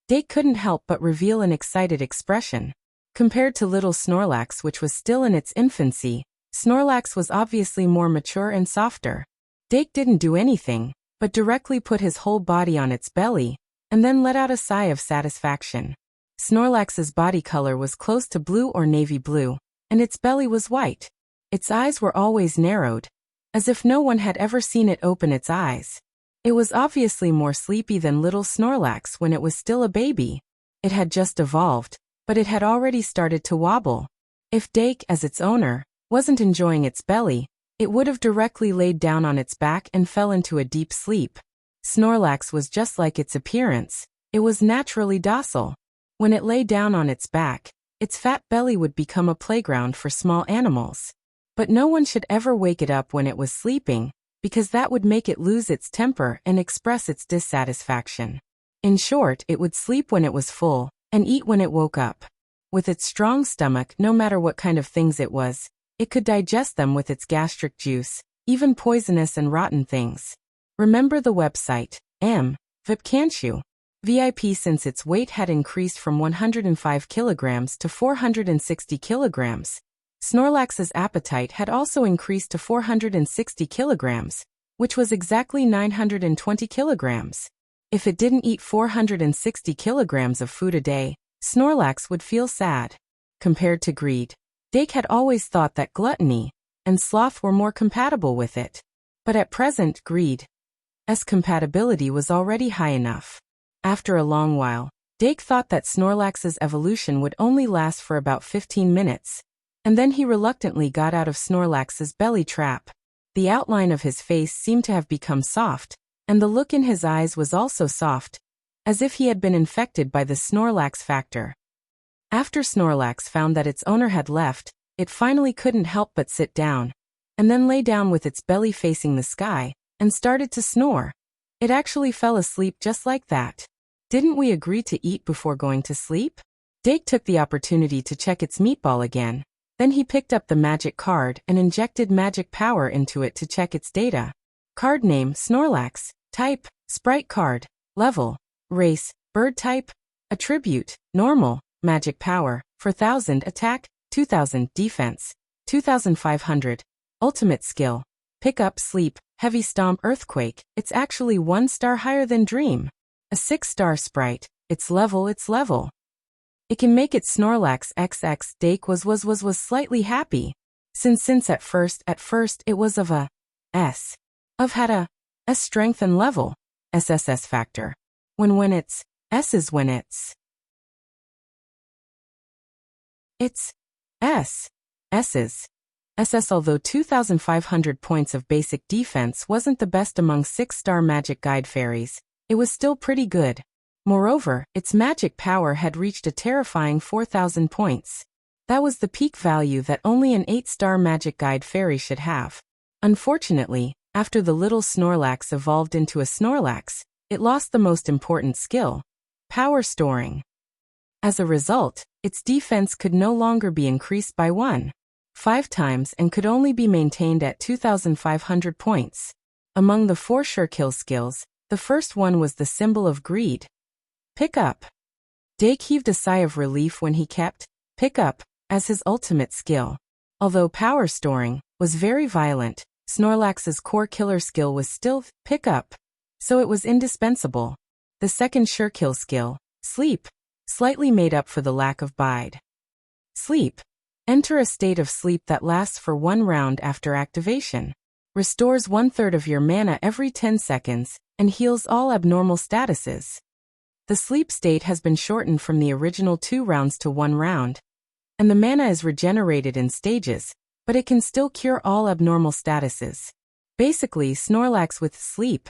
Dake couldn't help but reveal an excited expression. Compared to little Snorlax, which was still in its infancy, Snorlax was obviously more mature and softer. Dake didn't do anything, but directly put his whole body on its belly, and then let out a sigh of satisfaction. Snorlax's body color was close to blue or navy blue, and its belly was white. Its eyes were always narrowed, as if no one had ever seen it open its eyes. It was obviously more sleepy than little Snorlax when it was still a baby. It had just evolved, but it had already started to wobble. If Dake, as its owner, wasn't enjoying its belly, it would have directly laid down on its back and fell into a deep sleep. Snorlax was just like its appearance. It was naturally docile. When it lay down on its back, its fat belly would become a playground for small animals. But no one should ever wake it up when it was sleeping, because that would make it lose its temper and express its dissatisfaction. In short, it would sleep when it was full, and eat when it woke up. With its strong stomach, no matter what kind of things it was, it could digest them with its gastric juice, even poisonous and rotten things. Remember the website, VIP, can't you? VIP. Since its weight had increased from 105 kilograms to 460 kilograms, Snorlax's appetite had also increased to 460 kilograms, which was exactly 920 kilograms. If it didn't eat 460 kilograms of food a day, Snorlax would feel sad. Compared to greed, Dake had always thought that gluttony and sloth were more compatible with it. But at present, greed's compatibility was already high enough. After a long while, Dake thought that Snorlax's evolution would only last for about 15 minutes, and then he reluctantly got out of Snorlax's belly trap. The outline of his face seemed to have become soft, and the look in his eyes was also soft, as if he had been infected by the Snorlax factor. After Snorlax found that its owner had left, it finally couldn't help but sit down, and then lay down with its belly facing the sky, and started to snore. It actually fell asleep just like that. Didn't we agree to eat before going to sleep? Dake took the opportunity to check its meatball again. Then he picked up the magic card and injected magic power into it to check its data. Card name, Snorlax. Type, Sprite card. Level, Race, Bird type. Attribute, Normal. Magic power, 4000 attack, 2000 defense, 2500. Ultimate skill, Pick Up Sleep, Heavy Stomp Earthquake. It's actually 1 star higher than Dream. A 6-star sprite. Its level. It can make it Snorlax XX. Dake was slightly happy. Since at first it was of a S. Had a S strength and level. SSS factor. When it's S is when it's S's. SS. Although 2,500 points of basic defense wasn't the best among 6-star magic guide fairies, it was still pretty good. Moreover, its magic power had reached a terrifying 4,000 points. That was the peak value that only an 8-star magic guide fairy should have. Unfortunately, after the little Snorlax evolved into a Snorlax, it lost the most important skill: power storing. As a result, its defense could no longer be increased by 1.5 times and could only be maintained at 2,500 points. Among the 4 Surekill skills, the first one was the symbol of greed. Pick up. Dake heaved a sigh of relief when he kept pick up as his ultimate skill. Although power storing was very violent, Snorlax's core killer skill was still pick up, so it was indispensable. The second Surekill skill, sleep, slightly made up for the lack of bide. Sleep. Enter a state of sleep that lasts for 1 round after activation. Restores 1/3 of your mana every 10 seconds, and heals all abnormal statuses. The sleep state has been shortened from the original 2 rounds to 1 round, and the mana is regenerated in stages, but it can still cure all abnormal statuses. Basically, Snorlax with sleep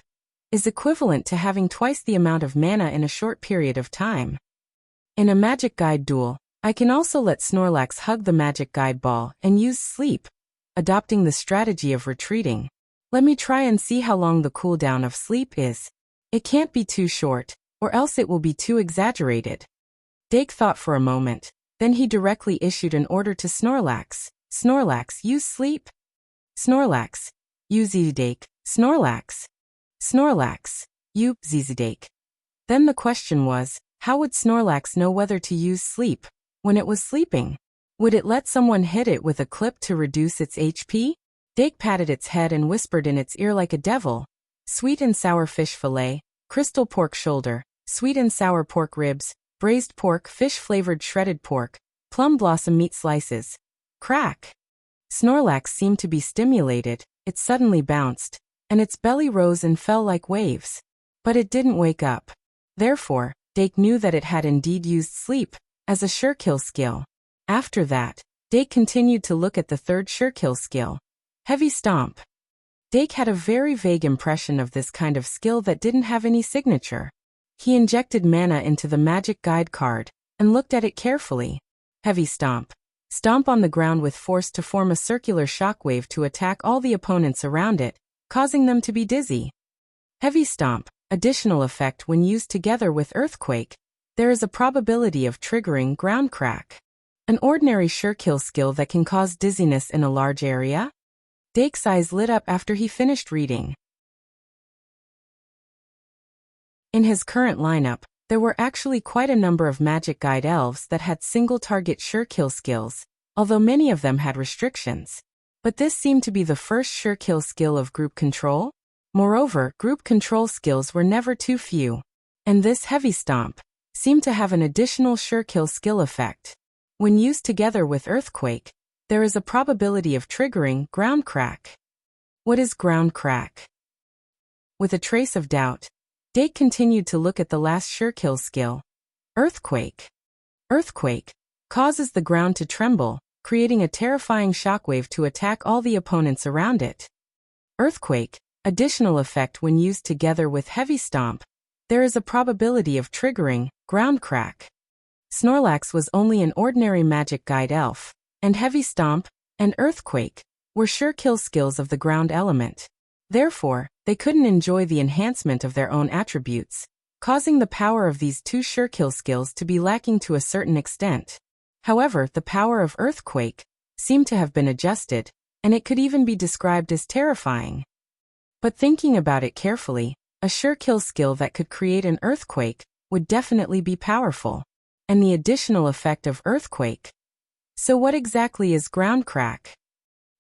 is equivalent to having twice the amount of mana in a short period of time. In a Magic Guide duel, I can also let Snorlax hug the Magic Guide ball and use sleep, adopting the strategy of retreating. Let me try and see how long the cooldown of sleep is. It can't be too short, or else it will be too exaggerated. Dake thought for a moment, then he directly issued an order to Snorlax. Snorlax, use sleep. Snorlax, use Dake. Snorlax. Snorlax, you, Dake. Then the question was, how would Snorlax know whether to use sleep when it was sleeping? Would it let someone hit it with a clip to reduce its HP? Dake patted its head and whispered in its ear like a devil. Sweet and sour fish fillet, crystal pork shoulder, sweet and sour pork ribs, braised pork, fish-flavored shredded pork, plum blossom meat slices. Crack! Snorlax seemed to be stimulated. It suddenly bounced, and its belly rose and fell like waves. But it didn't wake up. Therefore, Dake knew that it had indeed used sleep as a Surekill skill. After that, Dake continued to look at the third Surekill skill, Heavy Stomp. Dake had a very vague impression of this kind of skill that didn't have any signature. He injected mana into the Magic Guide card and looked at it carefully. Heavy Stomp. Stomp on the ground with force to form a circular shockwave to attack all the opponents around it, causing them to be dizzy. Heavy Stomp. Additional effect when used together with Earthquake. There is a probability of triggering Ground Crack. An ordinary Surekill skill that can cause dizziness in a large area? Dake's eyes lit up after he finished reading. In his current lineup, there were actually quite a number of Magic Guide elves that had single-target Surekill skills, although many of them had restrictions. But this seemed to be the first Surekill skill of group control. Moreover, group control skills were never too few, and this Heavy Stomp seemed to have an additional Surekill skill effect. When used together with Earthquake, there is a probability of triggering Ground Crack. What is Ground Crack? With a trace of doubt, Dake continued to look at the last Surekill skill, Earthquake. Earthquake causes the ground to tremble, creating a terrifying shockwave to attack all the opponents around it. Earthquake. Additional effect when used together with Heavy Stomp. There is a probability of triggering Ground Crack. Snorlax was only an ordinary Magic Guide elf, and Heavy Stomp and Earthquake were Surekill skills of the ground element. Therefore, they couldn't enjoy the enhancement of their own attributes, causing the power of these 2 Surekill skills to be lacking to a certain extent. However, the power of Earthquake seemed to have been adjusted, and it could even be described as terrifying. But thinking about it carefully, a Surekill skill that could create an earthquake would definitely be powerful. And the additional effect of Earthquake. So what exactly is Ground Crack?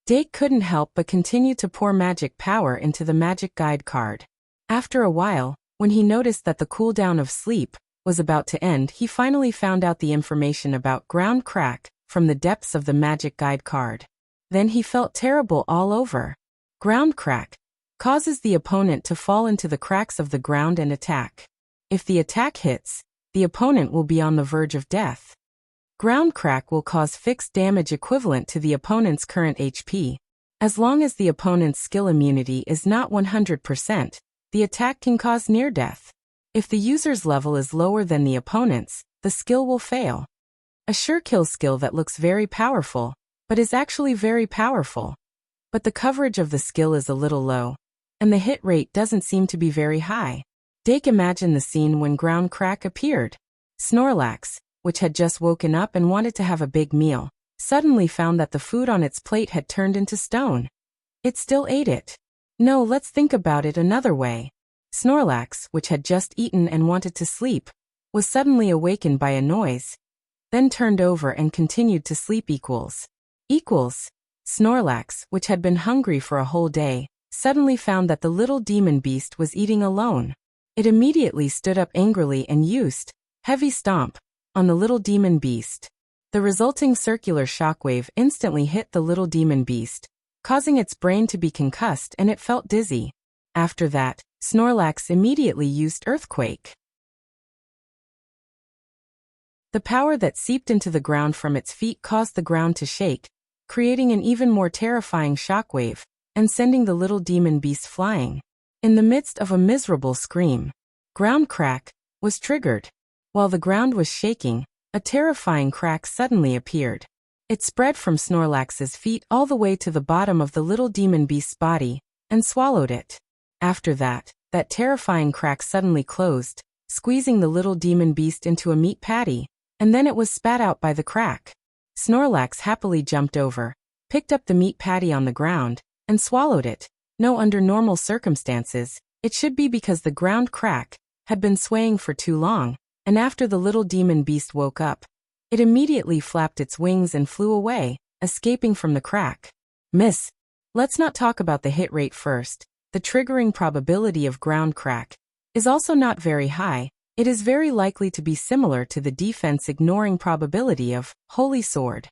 Dake couldn't help but continue to pour magic power into the Magic Guide card. After a while, when he noticed that the cooldown of sleep was about to end, he finally found out the information about Ground Crack from the depths of the Magic Guide card. Then he felt terrible all over. Ground Crack causes the opponent to fall into the cracks of the ground and attack. If the attack hits, the opponent will be on the verge of death. Ground Crack will cause fixed damage equivalent to the opponent's current HP. As long as the opponent's skill immunity is not 100%, the attack can cause near death. If the user's level is lower than the opponent's, the skill will fail. A sure kill skill that looks very powerful, but is actually very powerful. But the coverage of the skill is a little low, and the hit rate doesn't seem to be very high. Dake imagined the scene when Ground Crack appeared. Snorlax, which had just woken up and wanted to have a big meal, suddenly found that the food on its plate had turned into stone. It still ate it. No, let's think about it another way. Snorlax, which had just eaten and wanted to sleep, was suddenly awakened by a noise, then turned over and continued to sleep. Snorlax, which had been hungry for a whole day, suddenly found that the little demon beast was eating alone. It immediately stood up angrily and used heavy stomp on the little demon beast. The resulting circular shockwave instantly hit the little demon beast, causing its brain to be concussed, and it felt dizzy. After that, Snorlax immediately used Earthquake. The power that seeped into the ground from its feet caused the ground to shake, creating an even more terrifying shockwave, and sending the little demon beast flying. In the midst of a miserable scream, Ground Crack was triggered. While the ground was shaking, a terrifying crack suddenly appeared. It spread from Snorlax's feet all the way to the bottom of the little demon beast's body, and swallowed it. After that, that terrifying crack suddenly closed, squeezing the little demon beast into a meat patty, and then it was spat out by the crack. Snorlax happily jumped over, picked up the meat patty on the ground, and swallowed it. No, under normal circumstances, it should be because the ground crack had been swaying for too long, and after the little demon beast woke up, it immediately flapped its wings and flew away, escaping from the crack. Miss, let's not talk about the hit rate first. The triggering probability of Ground Crack is also not very high. It is very likely to be similar to the defense ignoring probability of Holy Sword.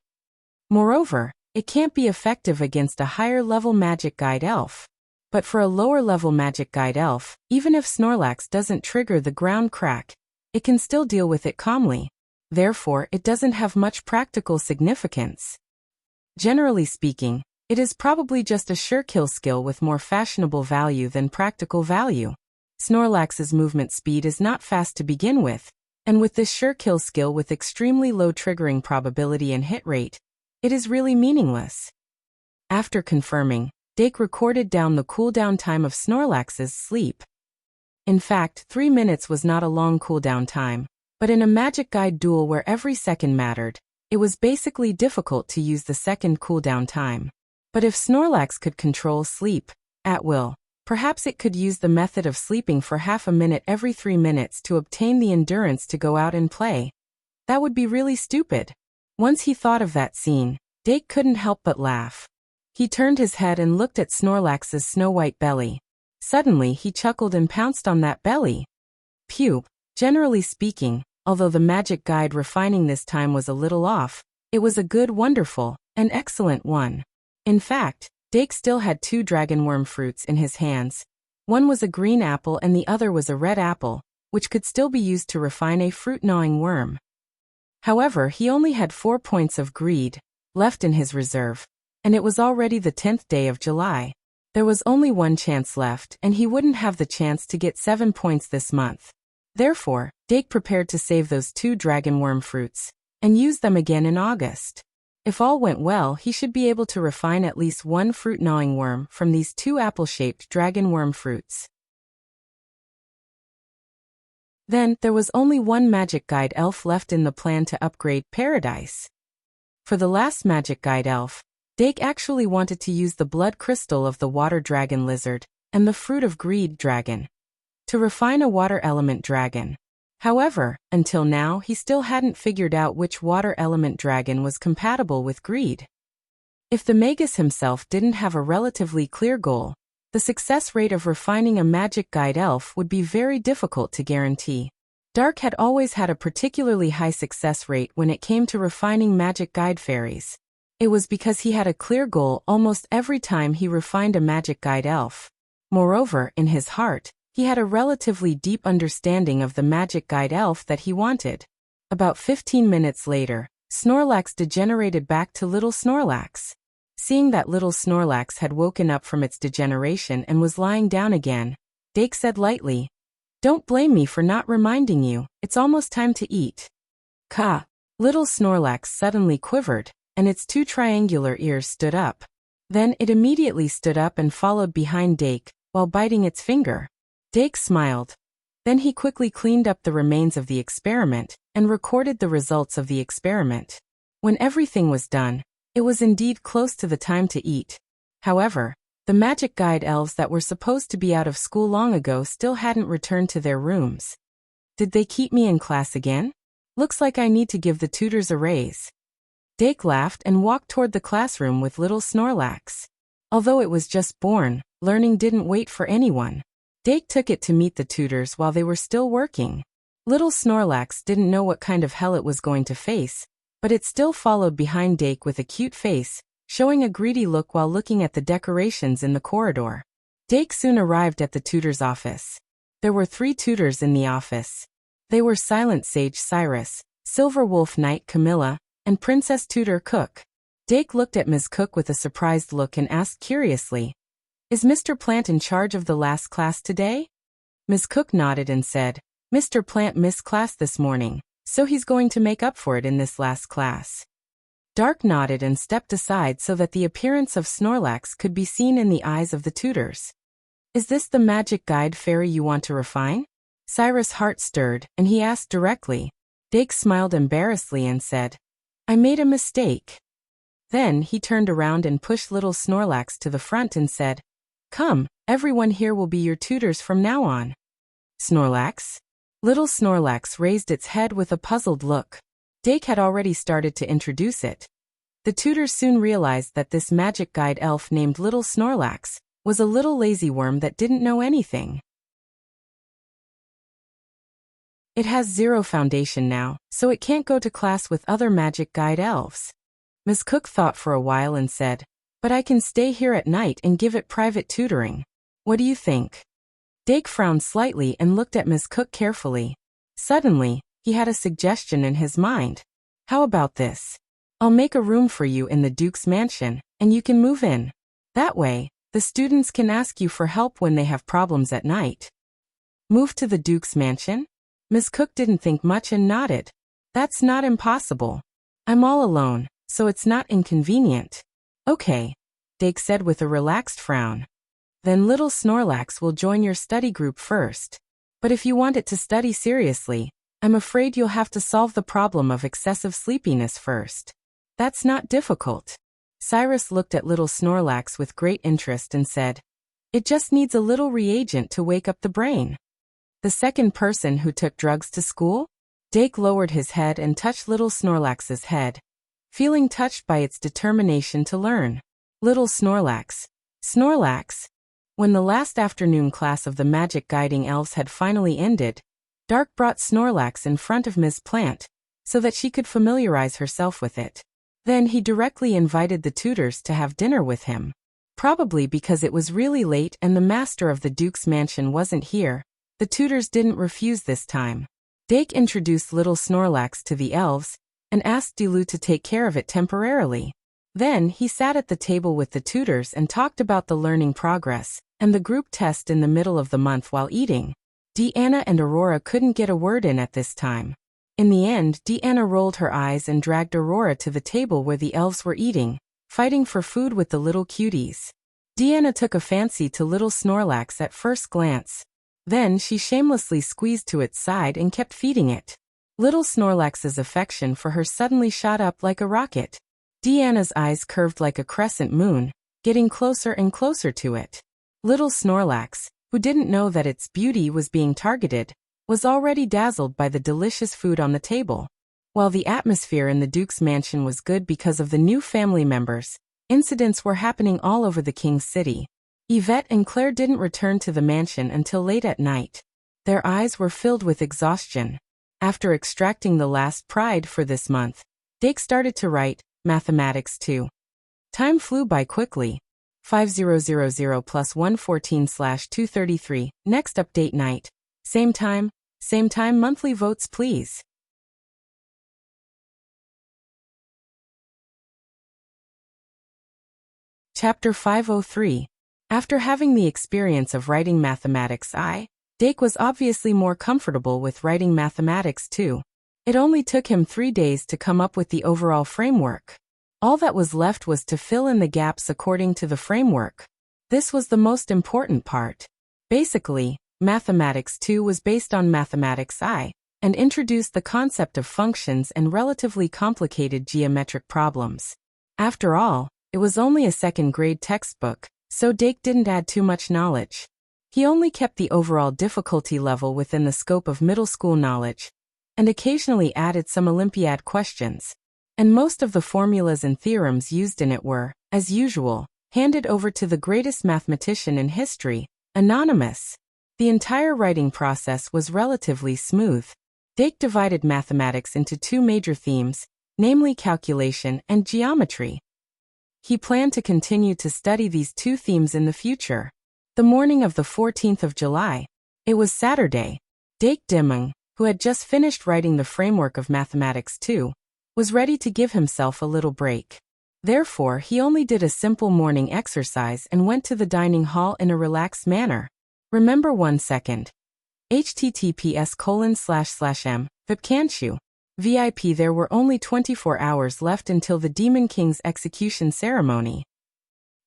Moreover, it can't be effective against a higher level Magic Guide Elf. But for a lower level Magic Guide Elf, even if Snorlax doesn't trigger the Ground Crack, it can still deal with it calmly. Therefore, it doesn't have much practical significance. Generally speaking, it is probably just a sure kill skill with more fashionable value than practical value. Snorlax's movement speed is not fast to begin with, and with this sure kill skill with extremely low triggering probability and hit rate, it is really meaningless. After confirming, Dake recorded down the cooldown time of Snorlax's sleep. In fact, 3 minutes was not a long cooldown time, but in a Magic Guide duel where every second mattered, it was basically difficult to use the second cooldown time. But if Snorlax could control sleep at will, perhaps it could use the method of sleeping for half a minute every 3 minutes to obtain the endurance to go out and play. That would be really stupid. Once he thought of that scene, Dake couldn't help but laugh. He turned his head and looked at Snorlax's snow-white belly. Suddenly he chuckled and pounced on that belly. Phew. Generally speaking, although the Magic Guide refining this time was a little off, it was a good, wonderful, and excellent one. In fact, Dake still had 2 dragonworm fruits in his hands. One was a green apple and the other was a red apple, which could still be used to refine a fruit-gnawing worm. However, he only had 4 points of greed left in his reserve, and it was already the 10th day of July. There was only 1 chance left, and he wouldn't have the chance to get 7 points this month. Therefore, Dake prepared to save those 2 dragonworm fruits and use them again in August. If all went well, he should be able to refine at least 1 fruit-gnawing worm from these 2 apple-shaped dragonworm fruits. Then, there was only 1 Magic Guide Elf left in the plan to upgrade Paradise. For the last Magic Guide Elf, Dake actually wanted to use the blood crystal of the water dragon lizard and the fruit of greed dragon to refine a water element dragon. However, until now he still hadn't figured out which water element dragon was compatible with greed. If the Magus himself didn't have a relatively clear goal, the success rate of refining a Magic Guide Elf would be very difficult to guarantee. Dark had always had a particularly high success rate when it came to refining Magic Guide Fairies. It was because he had a clear goal almost every time he refined a Magic Guide Elf. Moreover, in his heart, he had a relatively deep understanding of the Magic Guide Elf that he wanted. About 15 minutes later, Snorlax degenerated back to Little Snorlax. Seeing that Little Snorlax had woken up from its degeneration and was lying down again, Dake said lightly, Don't blame me for not reminding you, it's almost time to eat. Ka. Little Snorlax suddenly quivered, and its two triangular ears stood up. Then it immediately stood up and followed behind Dake, while biting its finger. Dake smiled. Then he quickly cleaned up the remains of the experiment, and recorded the results of the experiment. When everything was done, it was indeed close to the time to eat. However, the magic guide elves that were supposed to be out of school long ago still hadn't returned to their rooms. Did they keep me in class again? Looks like I need to give the tutors a raise. Dake laughed and walked toward the classroom with little Snorlax. Although it was just born, learning didn't wait for anyone. Dake took it to meet the tutors while they were still working. Little Snorlax didn't know what kind of hell it was going to face, but it still followed behind Dake with a cute face, showing a greedy look while looking at the decorations in the corridor. Dake soon arrived at the tutor's office. There were 3 tutors in the office. They were Silent Sage Cyrus, Silver Wolf Knight Camilla, and Princess Tutor Cook. Dake looked at Ms. Cook with a surprised look and asked curiously, "Is Mr. Plant in charge of the last class today?" Ms. Cook nodded and said, "Mr. Plant missed class this morning, so he's going to make up for it in this last class." Dark nodded and stepped aside so that the appearance of Snorlax could be seen in the eyes of the tutors. "Is this the magic guide fairy you want to refine?" Cyrus' heart stirred, and he asked directly. Dake smiled embarrassedly and said, "I made a mistake." Then he turned around and pushed little Snorlax to the front and said, "Come, everyone here will be your tutors from now on." Snorlax? Little Snorlax raised its head with a puzzled look. Dake had already started to introduce it. The tutors soon realized that this magic guide elf named Little Snorlax was a little lazy worm that didn't know anything. It has 0 foundation now, so it can't go to class with other magic guide elves. Ms. Cook thought for a while and said, "But I can stay here at night and give it private tutoring. What do you think?" Dake frowned slightly and looked at Ms. Cook carefully. Suddenly, he had a suggestion in his mind. "How about this? I'll make a room for you in the Duke's mansion, and you can move in. That way, the students can ask you for help when they have problems at night." Move to the Duke's mansion? Ms. Cook didn't think much and nodded. "That's not impossible. I'm all alone, so it's not inconvenient." "Okay," Dake said with a relaxed frown. "Then little Snorlax will join your study group first. But if you want it to study seriously, I'm afraid you'll have to solve the problem of excessive sleepiness first." "That's not difficult." Cyrus looked at little Snorlax with great interest and said, "It just needs a little reagent to wake up the brain." "The second person who took drugs to school?" Dake lowered his head and touched little Snorlax's head, feeling touched by its determination to learn. Little Snorlax. Snorlax. When the last afternoon class of the magic guiding elves had finally ended, Dark brought Snorlax in front of Ms. Plant, so that she could familiarize herself with it. Then he directly invited the tutors to have dinner with him. Probably because it was really late and the master of the Duke's mansion wasn't here, the tutors didn't refuse this time. Dake introduced little Snorlax to the elves, and asked Dilu to take care of it temporarily. Then he sat at the table with the tutors and talked about the learning progress, and the group test in the middle of the month while eating. Deanna and Aurora couldn't get a word in at this time. In the end, Deanna rolled her eyes and dragged Aurora to the table where the elves were eating, fighting for food with the little cuties. Deanna took a fancy to little Snorlax at first glance. Then she shamelessly squeezed to its side and kept feeding it. Little Snorlax's affection for her suddenly shot up like a rocket. Deanna's eyes curved like a crescent moon, getting closer and closer to it. Little Snorlax, who didn't know that its beauty was being targeted, was already dazzled by the delicious food on the table. While the atmosphere in the Duke's mansion was good because of the new family members, incidents were happening all over the King's city. Yvette and Claire didn't return to the mansion until late at night. Their eyes were filled with exhaustion. After extracting the last pride for this month, Dake started to write Mathematics 2. Time flew by quickly. 5000 plus 114/233. Next update night. Same time, monthly votes please. Chapter 503. After having the experience of writing Mathematics I, Dake was obviously more comfortable with writing mathematics too. It only took him 3 days to come up with the overall framework. All that was left was to fill in the gaps according to the framework. This was the most important part. Basically, Mathematics 2 was based on Mathematics I, and introduced the concept of functions and relatively complicated geometric problems. After all, it was only a second-grade textbook, so Dake didn't add too much knowledge. He only kept the overall difficulty level within the scope of middle school knowledge, and occasionally added some Olympiad questions. And most of the formulas and theorems used in it were, as usual, handed over to the greatest mathematician in history, Anonymous. The entire writing process was relatively smooth. Dake divided mathematics into 2 major themes, namely calculation and geometry. He planned to continue to study these 2 themes in the future. The morning of the 14th of July, it was Saturday, Dake Dimong, who had just finished writing the framework of Mathematics 2, was ready to give himself a little break. Therefore, he only did a simple morning exercise and went to the dining hall in a relaxed manner. Remember 1 second. https://m, Vipcanshu. VIP. There were only 24 hours left until the Demon King's execution ceremony.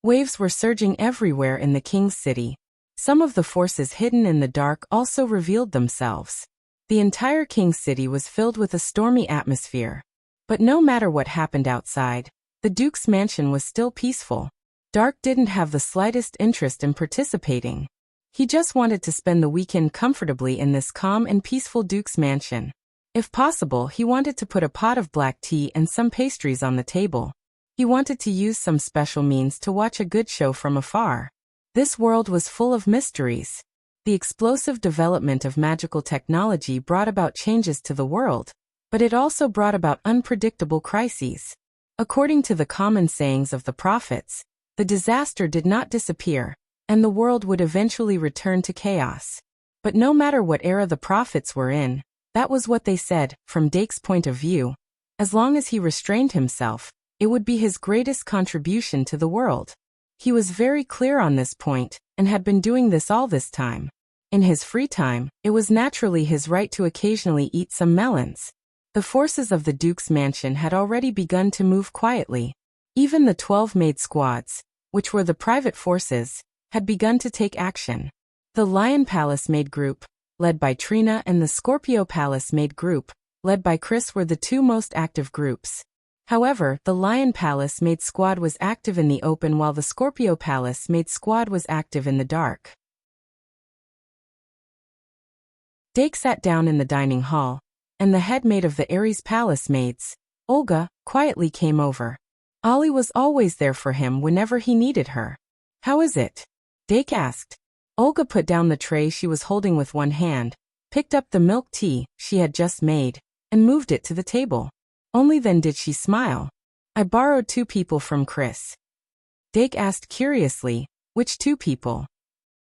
Waves were surging everywhere in the King's city. Some of the forces hidden in the dark also revealed themselves. The entire King's city was filled with a stormy atmosphere. But no matter what happened outside, the Duke's mansion was still peaceful. Dark didn't have the slightest interest in participating. He just wanted to spend the weekend comfortably in this calm and peaceful Duke's mansion. If possible, he wanted to put a pot of black tea and some pastries on the table. He wanted to use some special means to watch a good show from afar. This world was full of mysteries. The explosive development of magical technology brought about changes to the world, but it also brought about unpredictable crises. According to the common sayings of the prophets, the disaster did not disappear, and the world would eventually return to chaos. But no matter what era the prophets were in, that was what they said. From Dake's point of view, as long as he restrained himself, it would be his greatest contribution to the world. He was very clear on this point, and had been doing this all this time. In his free time, it was naturally his right to occasionally eat some melons. The forces of the Duke's mansion had already begun to move quietly. Even the 12 maid squads, which were the private forces, had begun to take action. The Lion Palace Maid Group, led by Trina, and the Scorpio Palace Maid Group, led by Chris, were the 2 most active groups. However, the Lion Palace Maid Squad was active in the open while the Scorpio Palace Maid Squad was active in the dark. Dake sat down in the dining hall, and the head maid of the Aries Palace maids, Olga, quietly came over. Ollie was always there for him whenever he needed her. "How is it?" Dake asked. Olga put down the tray she was holding with one hand, picked up the milk tea she had just made, and moved it to the table. Only then did she smile. "I borrowed 2 people from Chris." Dake asked curiously, "Which 2 people?"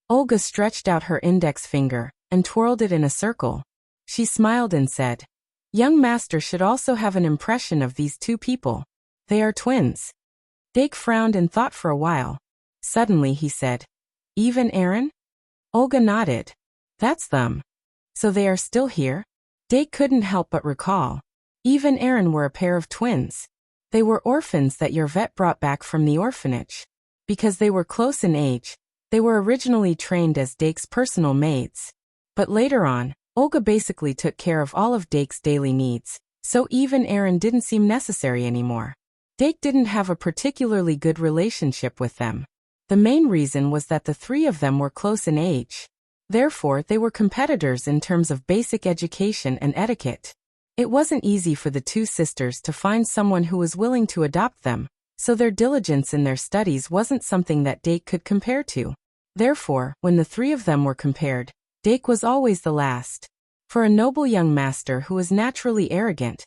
Olga stretched out her index finger and twirled it in a circle. She smiled and said, "Young master should also have an impression of these 2 people. They are twins." Dake frowned and thought for a while. Suddenly he said, "Eve and Aaron?" Olga nodded. "That's them. So they are still here?" Dake couldn't help but recall. Eve and Aaron were a pair of twins. They were orphans that your vet brought back from the orphanage. Because they were close in age, they were originally trained as Dake's personal maids. But later on, Olga basically took care of all of Dake's daily needs, so Eve and Aaron didn't seem necessary anymore. Dake didn't have a particularly good relationship with them. The main reason was that the 3 of them were close in age. Therefore, they were competitors in terms of basic education and etiquette. It wasn't easy for the 2 sisters to find someone who was willing to adopt them, so their diligence in their studies wasn't something that Dake could compare to. Therefore, when the 3 of them were compared, Dake was always the last. For a noble young master who was naturally arrogant,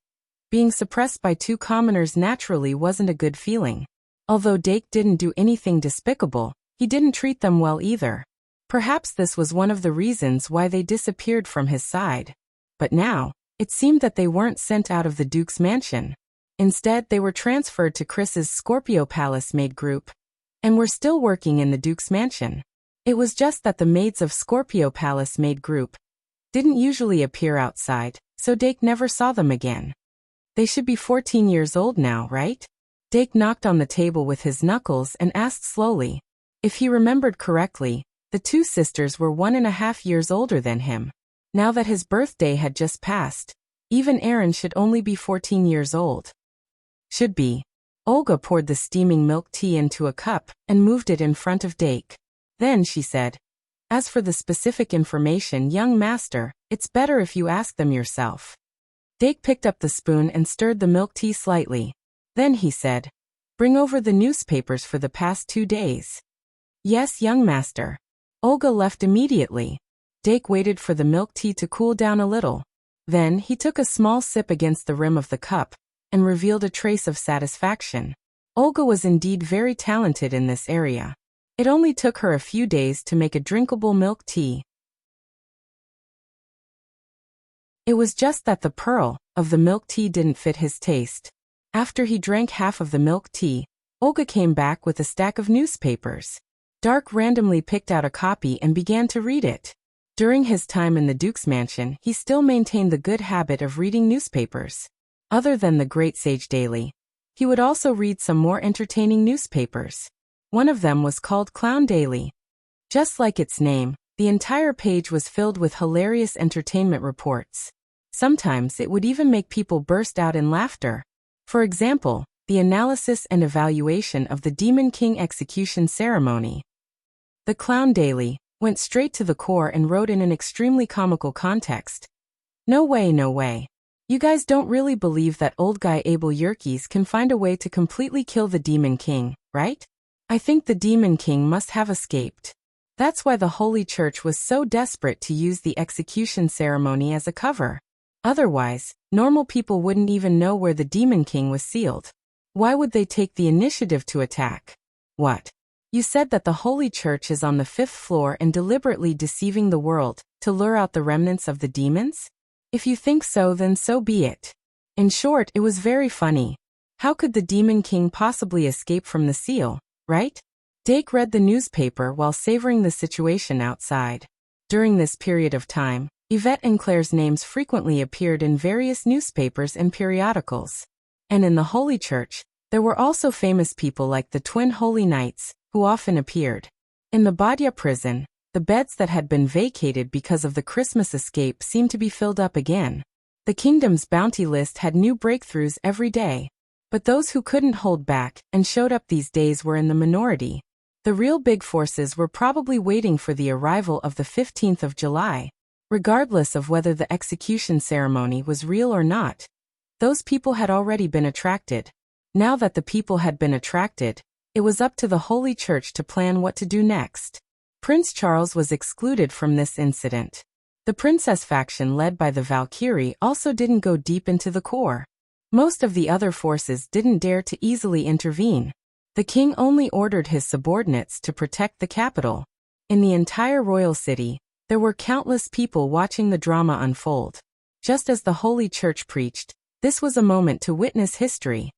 being suppressed by 2 commoners naturally wasn't a good feeling. Although Dake didn't do anything despicable, he didn't treat them well either. Perhaps this was one of the reasons why they disappeared from his side. But now, it seemed that they weren't sent out of the Duke's mansion. Instead, they were transferred to Chris's Scorpio Palace Maid Group, and were still working in the Duke's mansion. It was just that the maids of Scorpio Palace maid group didn't usually appear outside, so Dake never saw them again. They should be 14 years old now, right? Dake knocked on the table with his knuckles and asked slowly. If he remembered correctly, the two sisters were 1.5 years older than him. Now that his birthday had just passed, even Aaron should only be 14 years old. Should be. Olga poured the steaming milk tea into a cup and moved it in front of Dake. Then she said, "As for the specific information, young master, it's better if you ask them yourself." Dake picked up the spoon and stirred the milk tea slightly. Then he said, "Bring over the newspapers for the past 2 days." "Yes, young master." Olga left immediately. Dake waited for the milk tea to cool down a little. Then he took a small sip against the rim of the cup and revealed a trace of satisfaction. Olga was indeed very talented in this area. It only took her a few days to make a drinkable milk tea. It was just that the pearl of the milk tea didn't fit his taste. After he drank half of the milk tea, Olga came back with a stack of newspapers. Dark randomly picked out a copy and began to read it. During his time in the Duke's mansion, he still maintained the good habit of reading newspapers. Other than the Great Sage Daily, he would also read some more entertaining newspapers. One of them was called Clown Daily. Just like its name, the entire page was filled with hilarious entertainment reports. Sometimes it would even make people burst out in laughter. For example, the analysis and evaluation of the Demon King execution ceremony. The Clown Daily went straight to the core and wrote in an extremely comical context. "No way, no way. You guys don't really believe that old guy Abel Yerkes can find a way to completely kill the Demon King, right? I think the Demon King must have escaped. That's why the Holy Church was so desperate to use the execution ceremony as a cover. Otherwise, normal people wouldn't even know where the Demon King was sealed. Why would they take the initiative to attack?" "What? You said that the Holy Church is on the 5th floor and deliberately deceiving the world to lure out the remnants of the demons? If you think so, then so be it." In short, it was very funny. How could the Demon King possibly escape from the seal, right? Dake read the newspaper while savoring the situation outside. During this period of time, Yvette and Claire's names frequently appeared in various newspapers and periodicals. And in the Holy Church, there were also famous people like the twin Holy Knights, who often appeared. In the Badya prison, the beds that had been vacated because of the Christmas escape seemed to be filled up again. The kingdom's bounty list had new breakthroughs every day. But those who couldn't hold back and showed up these days were in the minority. The real big forces were probably waiting for the arrival of the 15th of July. Regardless of whether the execution ceremony was real or not, those people had already been attracted. Now that the people had been attracted, it was up to the Holy Church to plan what to do next. Prince Charles was excluded from this incident. The princess faction led by the Valkyrie also didn't go deep into the core. Most of the other forces didn't dare to easily intervene. The king only ordered his subordinates to protect the capital. In the entire royal city, there were countless people watching the drama unfold. Just as the Holy Church preached, this was a moment to witness history.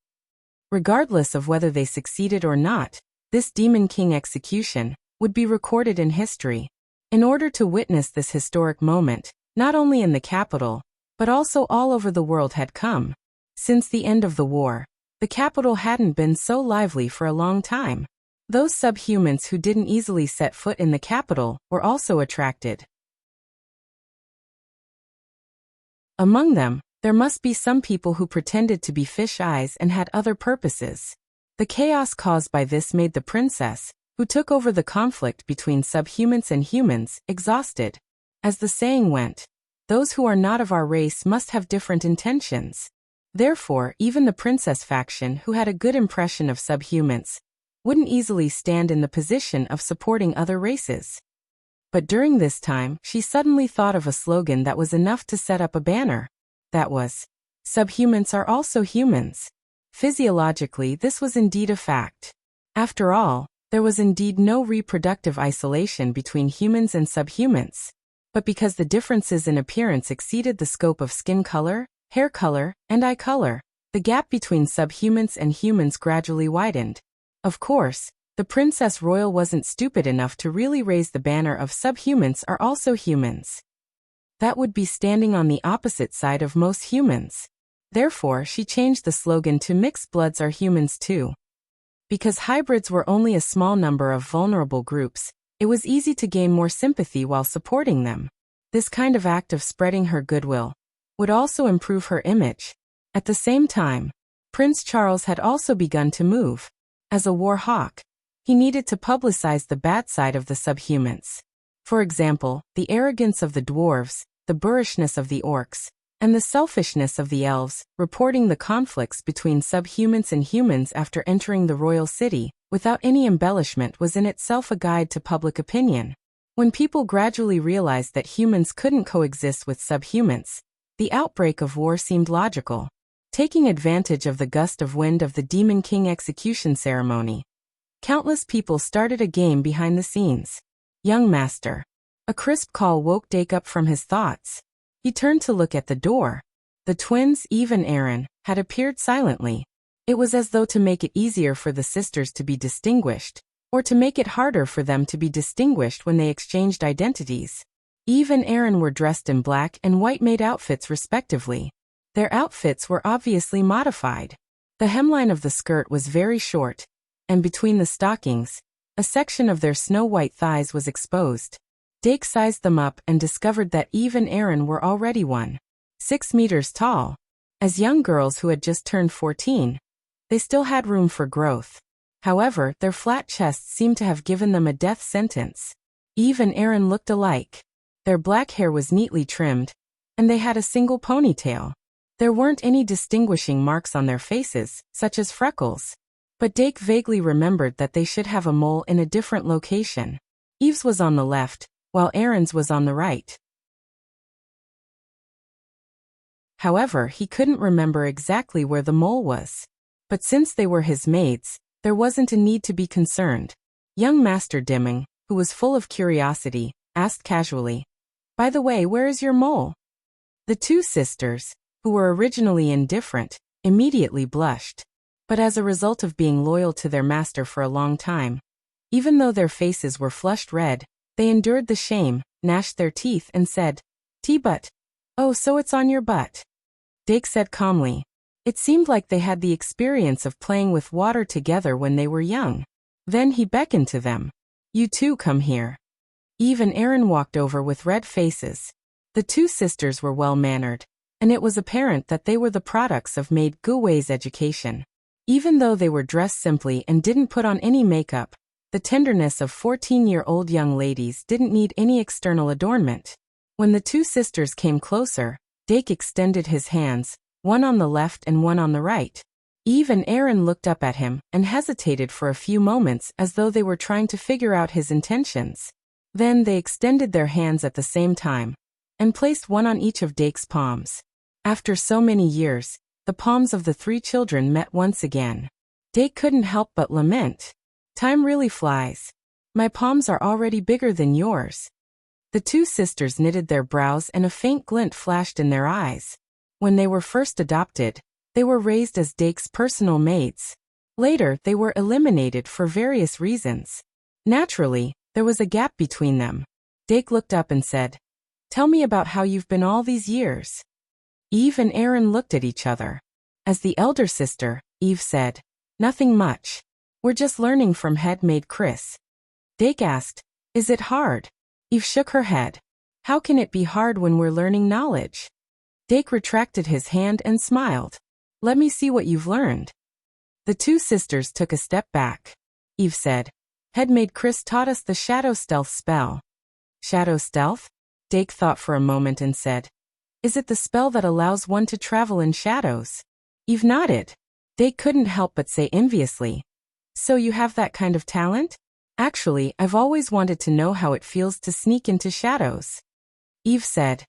Regardless of whether they succeeded or not, this Demon King execution would be recorded in history. In order to witness this historic moment, not only in the capital, but also all over the world had come. Since the end of the war, the capital hadn't been so lively for a long time. Those subhumans who didn't easily set foot in the capital were also attracted. Among them, there must be some people who pretended to be fish eyes and had other purposes. The chaos caused by this made the princess, who took over the conflict between subhumans and humans, exhausted. As the saying went, those who are not of our race must have different intentions. Therefore, even the princess faction, who had a good impression of subhumans, wouldn't easily stand in the position of supporting other races. But during this time, she suddenly thought of a slogan that was enough to set up a banner. That was, "Subhumans are also humans." Physiologically, this was indeed a fact. After all, there was indeed no reproductive isolation between humans and subhumans. But because the differences in appearance exceeded the scope of skin color, hair color, and eye color, the gap between subhumans and humans gradually widened. Of course, The Princess Royal wasn't stupid enough to really raise the banner of subhumans are also humans. That would be standing on the opposite side of most humans. Therefore, she changed the slogan to Mixed Bloods are humans too. Because hybrids were only a small number of vulnerable groups, it was easy to gain more sympathy while supporting them. This kind of act of spreading her goodwill would also improve her image. At the same time, Prince Charles had also begun to move. As a war hawk, he needed to publicize the bad side of the subhumans. For example, the arrogance of the dwarves, the boorishness of the orcs, and the selfishness of the elves, reporting the conflicts between subhumans and humans after entering the royal city, without any embellishment, was in itself a guide to public opinion. When people gradually realized that humans couldn't coexist with subhumans, the outbreak of war seemed logical. Taking advantage of the gust of wind of the Demon King execution ceremony, countless people started a game behind the scenes. Young master. A crisp call woke Dake up from his thoughts. He turned to look at the door. The twins, Eve and Aaron, had appeared silently. It was as though to make it easier for the sisters to be distinguished, or to make it harder for them to be distinguished when they exchanged identities. Eve and Aaron were dressed in black and white maid outfits respectively. Their outfits were obviously modified. The hemline of the skirt was very short, and between the stockings, a section of their snow-white thighs was exposed. Dake sized them up and discovered that Eve and Aaron were already 1.6 meters tall. As young girls who had just turned 14, they still had room for growth. However, their flat chests seemed to have given them a death sentence. Eve and Aaron looked alike. Their black hair was neatly trimmed, and they had a single ponytail. There weren't any distinguishing marks on their faces, such as freckles. But Dake vaguely remembered that they should have a mole in a different location. Eve's was on the left, while Aaron's was on the right. However, he couldn't remember exactly where the mole was. But since they were his maids, there wasn't a need to be concerned. Young Master Dimming, who was full of curiosity, asked casually, "By the way, where is your mole?" The two sisters, who were originally indifferent, immediately blushed. But as a result of being loyal to their master for a long time, even though their faces were flushed red, they endured the shame, gnashed their teeth and said, "T-butt. Oh, so it's on your butt." Dake said calmly. It seemed like they had the experience of playing with water together when they were young. Then he beckoned to them. "You two come here." Eve and Aaron walked over with red faces. The two sisters were well-mannered, and it was apparent that they were the products of Maid Guwei's education. Even though they were dressed simply and didn't put on any makeup, the tenderness of 14-year-old young ladies didn't need any external adornment. When the two sisters came closer, Dake extended his hands, one on the left and one on the right. Eve and Aaron looked up at him and hesitated for a few moments as though they were trying to figure out his intentions. Then they extended their hands at the same time, and placed one on each of Dake's palms. After so many years, the palms of the three children met once again. Dake couldn't help but lament. "Time really flies. My palms are already bigger than yours." The two sisters knitted their brows and a faint glint flashed in their eyes. When they were first adopted, they were raised as Dake's personal maids. Later, they were eliminated for various reasons. Naturally, there was a gap between them. Dake looked up and said, "Tell me about how you've been all these years." Eve and Aaron looked at each other. As the elder sister, Eve said, "Nothing much. We're just learning from head maid Chris." Dake asked, "Is it hard?" Eve shook her head. "How can it be hard when we're learning knowledge?" Dake retracted his hand and smiled. "Let me see what you've learned." The two sisters took a step back. Eve said, "Head maid Chris taught us the shadow stealth spell." "Shadow stealth?" Dake thought for a moment and said, "Is it the spell that allows one to travel in shadows?" Eve nodded. Dake couldn't help but say enviously, "So you have that kind of talent?" "Actually, I've always wanted to know how it feels to sneak into shadows." Eve said,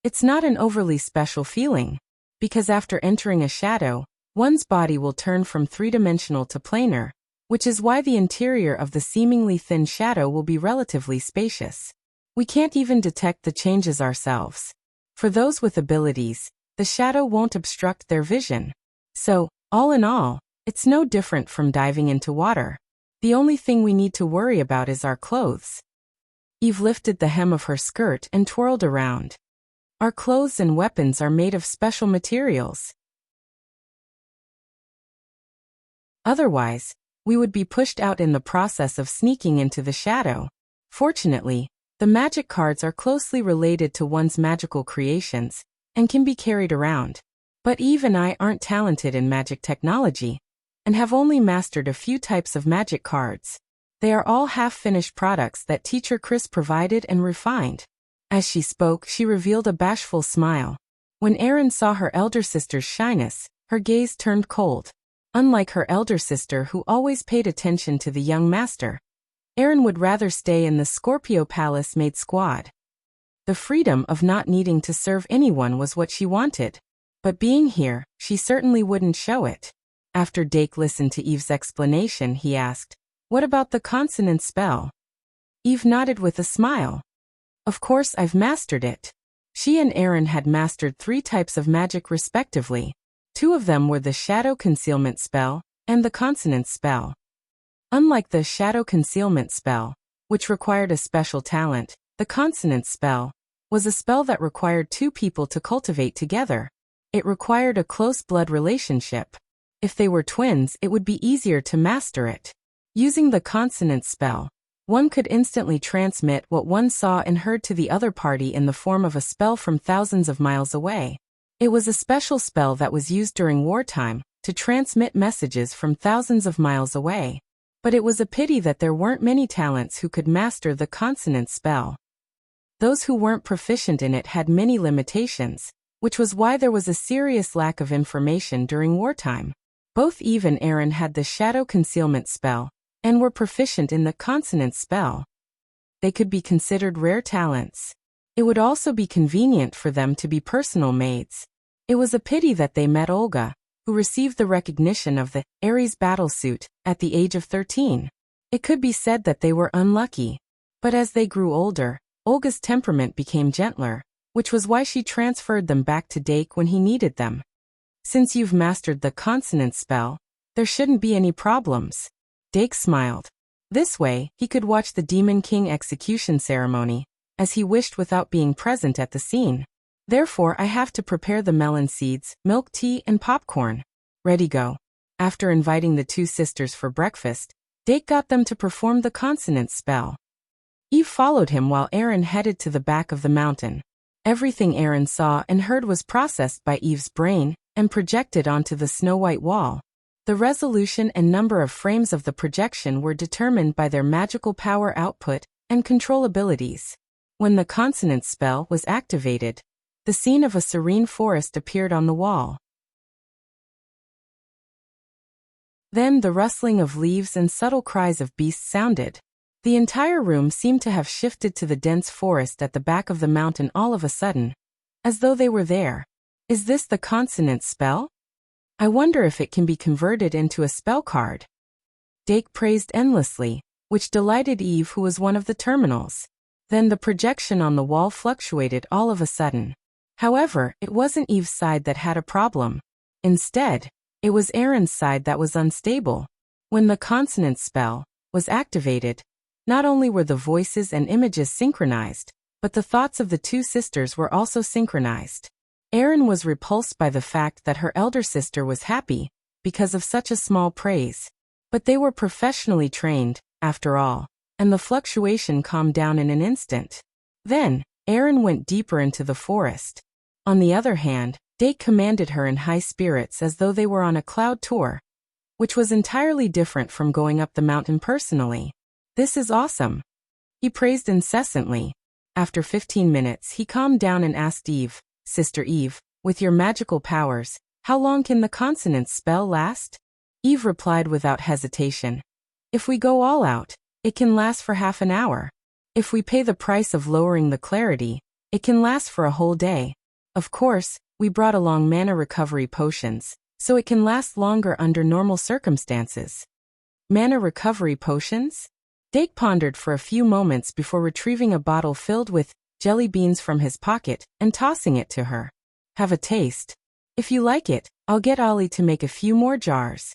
"It's not an overly special feeling, because after entering a shadow, one's body will turn from three-dimensional to planar, which is why the interior of the seemingly thin shadow will be relatively spacious. We can't even detect the changes ourselves. For those with abilities, the shadow won't obstruct their vision. So, all in all, it's no different from diving into water." The only thing we need to worry about is our clothes. Eve lifted the hem of her skirt and twirled around. Our clothes and weapons are made of special materials. Otherwise, we would be pushed out in the process of sneaking into the shadow. Fortunately, the magic cards are closely related to one's magical creations and can be carried around. But Eve and I aren't talented in magic technology and have only mastered a few types of magic cards. They are all half-finished products that teacher Chris provided and refined. As she spoke, she revealed a bashful smile. When Erin saw her elder sister's shyness, her gaze turned cold. Unlike her elder sister who always paid attention to the young master, Erin would rather stay in the Scorpio Palace maid squad. The freedom of not needing to serve anyone was what she wanted. But being here, she certainly wouldn't show it. After Dake listened to Eve's explanation, he asked, "What about the consonant spell?" Eve nodded with a smile. "Of course I've mastered it." She and Erin had mastered 3 types of magic respectively. 2 of them were the shadow concealment spell and the consonant spell. Unlike the shadow concealment spell, which required a special talent, the consonant spell was a spell that required 2 people to cultivate together. It required a close blood relationship. If they were twins, it would be easier to master it. Using the consonant spell, one could instantly transmit what one saw and heard to the other party in the form of a spell from thousands of miles away. It was a special spell that was used during wartime to transmit messages from thousands of miles away. But it was a pity that there weren't many talents who could master the consonant spell. Those who weren't proficient in it had many limitations, which was why there was a serious lack of information during wartime. Both Eve and Erin had the shadow concealment spell and were proficient in the consonant spell. They could be considered rare talents. It would also be convenient for them to be personal maids. It was a pity that they met Olga, who received the recognition of the Ares battlesuit at the age of 13. It could be said that they were unlucky. But as they grew older, Olga's temperament became gentler, which was why she transferred them back to Dake when he needed them. "Since you've mastered the consonant spell, there shouldn't be any problems." Dake smiled. This way, he could watch the Demon King execution ceremony, as he wished without being present at the scene. "Therefore I have to prepare the melon seeds, milk tea and popcorn. Ready, go." After inviting the 2 sisters for breakfast, Dake got them to perform the consonant spell. Eve followed him while Erin headed to the back of the mountain. Everything Erin saw and heard was processed by Eve's brain and projected onto the snow-white wall. The resolution and number of frames of the projection were determined by their magical power output and control abilities. When the consonant spell was activated, the scene of a serene forest appeared on the wall. Then the rustling of leaves and subtle cries of beasts sounded. The entire room seemed to have shifted to the dense forest at the back of the mountain all of a sudden, as though they were there. Is this the consonant spell? I wonder if it can be converted into a spell card. Dake praised endlessly, which delighted Eve, who was one of the terminals. Then the projection on the wall fluctuated all of a sudden. However, it wasn't Eve's side that had a problem. Instead, it was Erin's side that was unstable. When the consonant spell was activated, not only were the voices and images synchronized, but the thoughts of the 2 sisters were also synchronized. Erin was repulsed by the fact that her elder sister was happy because of such a small praise. But they were professionally trained, after all, and the fluctuation calmed down in an instant. Then, Erin went deeper into the forest. On the other hand, Dake commanded her in high spirits as though they were on a cloud tour, which was entirely different from going up the mountain personally. "This is awesome," he praised incessantly. After 15 minutes, he calmed down and asked Eve, "Sister Eve, with your magical powers, how long can the consonant spell last?" Eve replied without hesitation, "If we go all out, it can last for half an hour. If we pay the price of lowering the clarity, it can last for a whole day. Of course, we brought along mana recovery potions, so it can last longer under normal circumstances." Mana recovery potions? Dake pondered for a few moments before retrieving a bottle filled with jelly beans from his pocket and tossing it to her. "Have a taste. If you like it, I'll get Ollie to make a few more jars."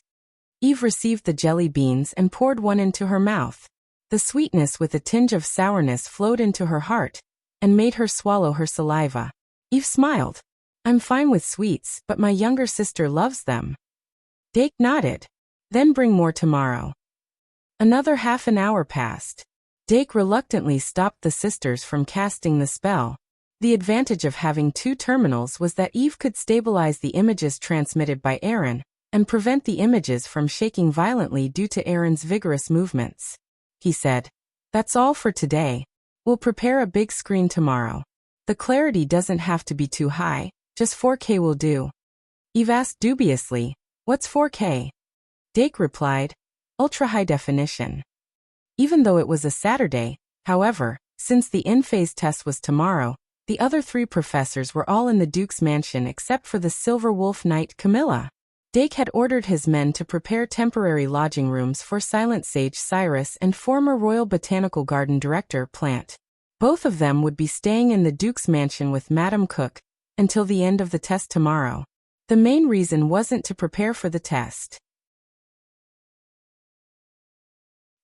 Eve received the jelly beans and poured one into her mouth. The sweetness with a tinge of sourness flowed into her heart and made her swallow her saliva. Eve smiled. I'm fine with sweets, but my younger sister loves them. Dake nodded. Then bring more tomorrow. Another half an hour passed. Dake reluctantly stopped the sisters from casting the spell. The advantage of having two terminals was that Eve could stabilize the images transmitted by Aaron and prevent the images from shaking violently due to Aaron's vigorous movements. He said, "That's all for today. We'll prepare a big screen tomorrow. The clarity doesn't have to be too high, just 4K will do." Eve asked dubiously, "What's 4K?" Dake replied, "Ultra high definition." Even though it was a Saturday, however, since the in-phase test was tomorrow, the other three professors were all in the Duke's mansion except for the Silver Wolf Knight Camilla. Dake had ordered his men to prepare temporary lodging rooms for Silent Sage Cyrus and former Royal Botanical Garden Director Plant. Both of them would be staying in the Duke's mansion with Madam Cook until the end of the test tomorrow. The main reason wasn't to prepare for the test.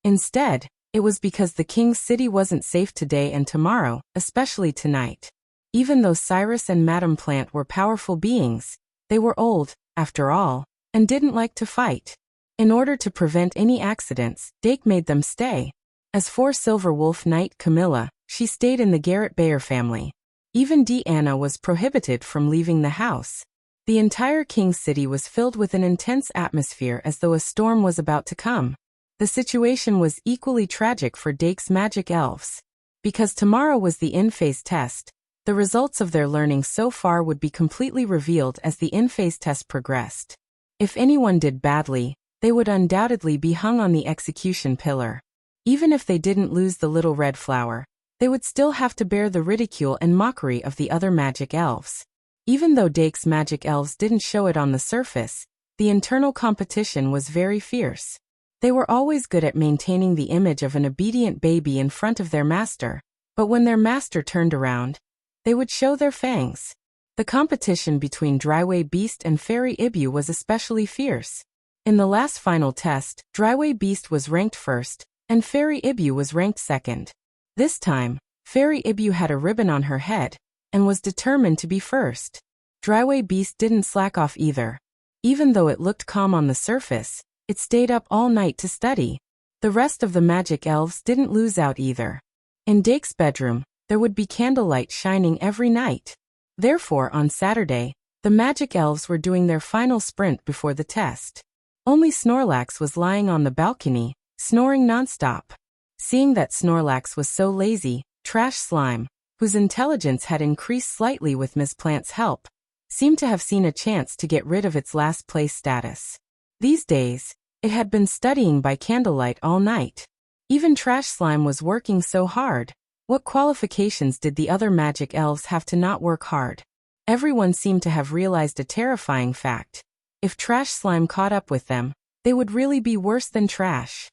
Instead, it was because the King's City wasn't safe today and tomorrow, especially tonight. Even though Cyrus and Madam Plant were powerful beings, they were old, after all, and didn't like to fight. In order to prevent any accidents, Dake made them stay. As for Silver Wolf Knight Camilla, she stayed in the Garrett Bayer family. Even Deanna was prohibited from leaving the house. The entire King's City was filled with an intense atmosphere as though a storm was about to come. The situation was equally tragic for Dake's magic elves. Because tomorrow was the in-phase test, the results of their learning so far would be completely revealed as the in-phase test progressed. If anyone did badly, they would undoubtedly be hung on the execution pillar. Even if they didn't lose the little red flower, they would still have to bear the ridicule and mockery of the other magic elves. Even though Dake's magic elves didn't show it on the surface, the internal competition was very fierce. They were always good at maintaining the image of an obedient baby in front of their master, but when their master turned around, they would show their fangs. The competition between Dryway Beast and Fairy Ibu was especially fierce. In the last final test, Dryway Beast was ranked first, and Fairy Ibu was ranked second. This time, Fairy Ibu had a ribbon on her head, and was determined to be first. Dryway Beast didn't slack off either. Even though it looked calm on the surface, it stayed up all night to study. The rest of the magic elves didn't lose out either. In Dake's bedroom, there would be candlelight shining every night. Therefore, on Saturday, the magic elves were doing their final sprint before the test. Only Snorlax was lying on the balcony, snoring nonstop. Seeing that Snorlax was so lazy, Trash Slime, whose intelligence had increased slightly with Miss Plant's help, seemed to have seen a chance to get rid of its last place status. These days, it had been studying by candlelight all night. Even Trash Slime was working so hard. What qualifications did the other magic elves have to not work hard? Everyone seemed to have realized a terrifying fact. If Trash Slime caught up with them, they would really be worse than trash.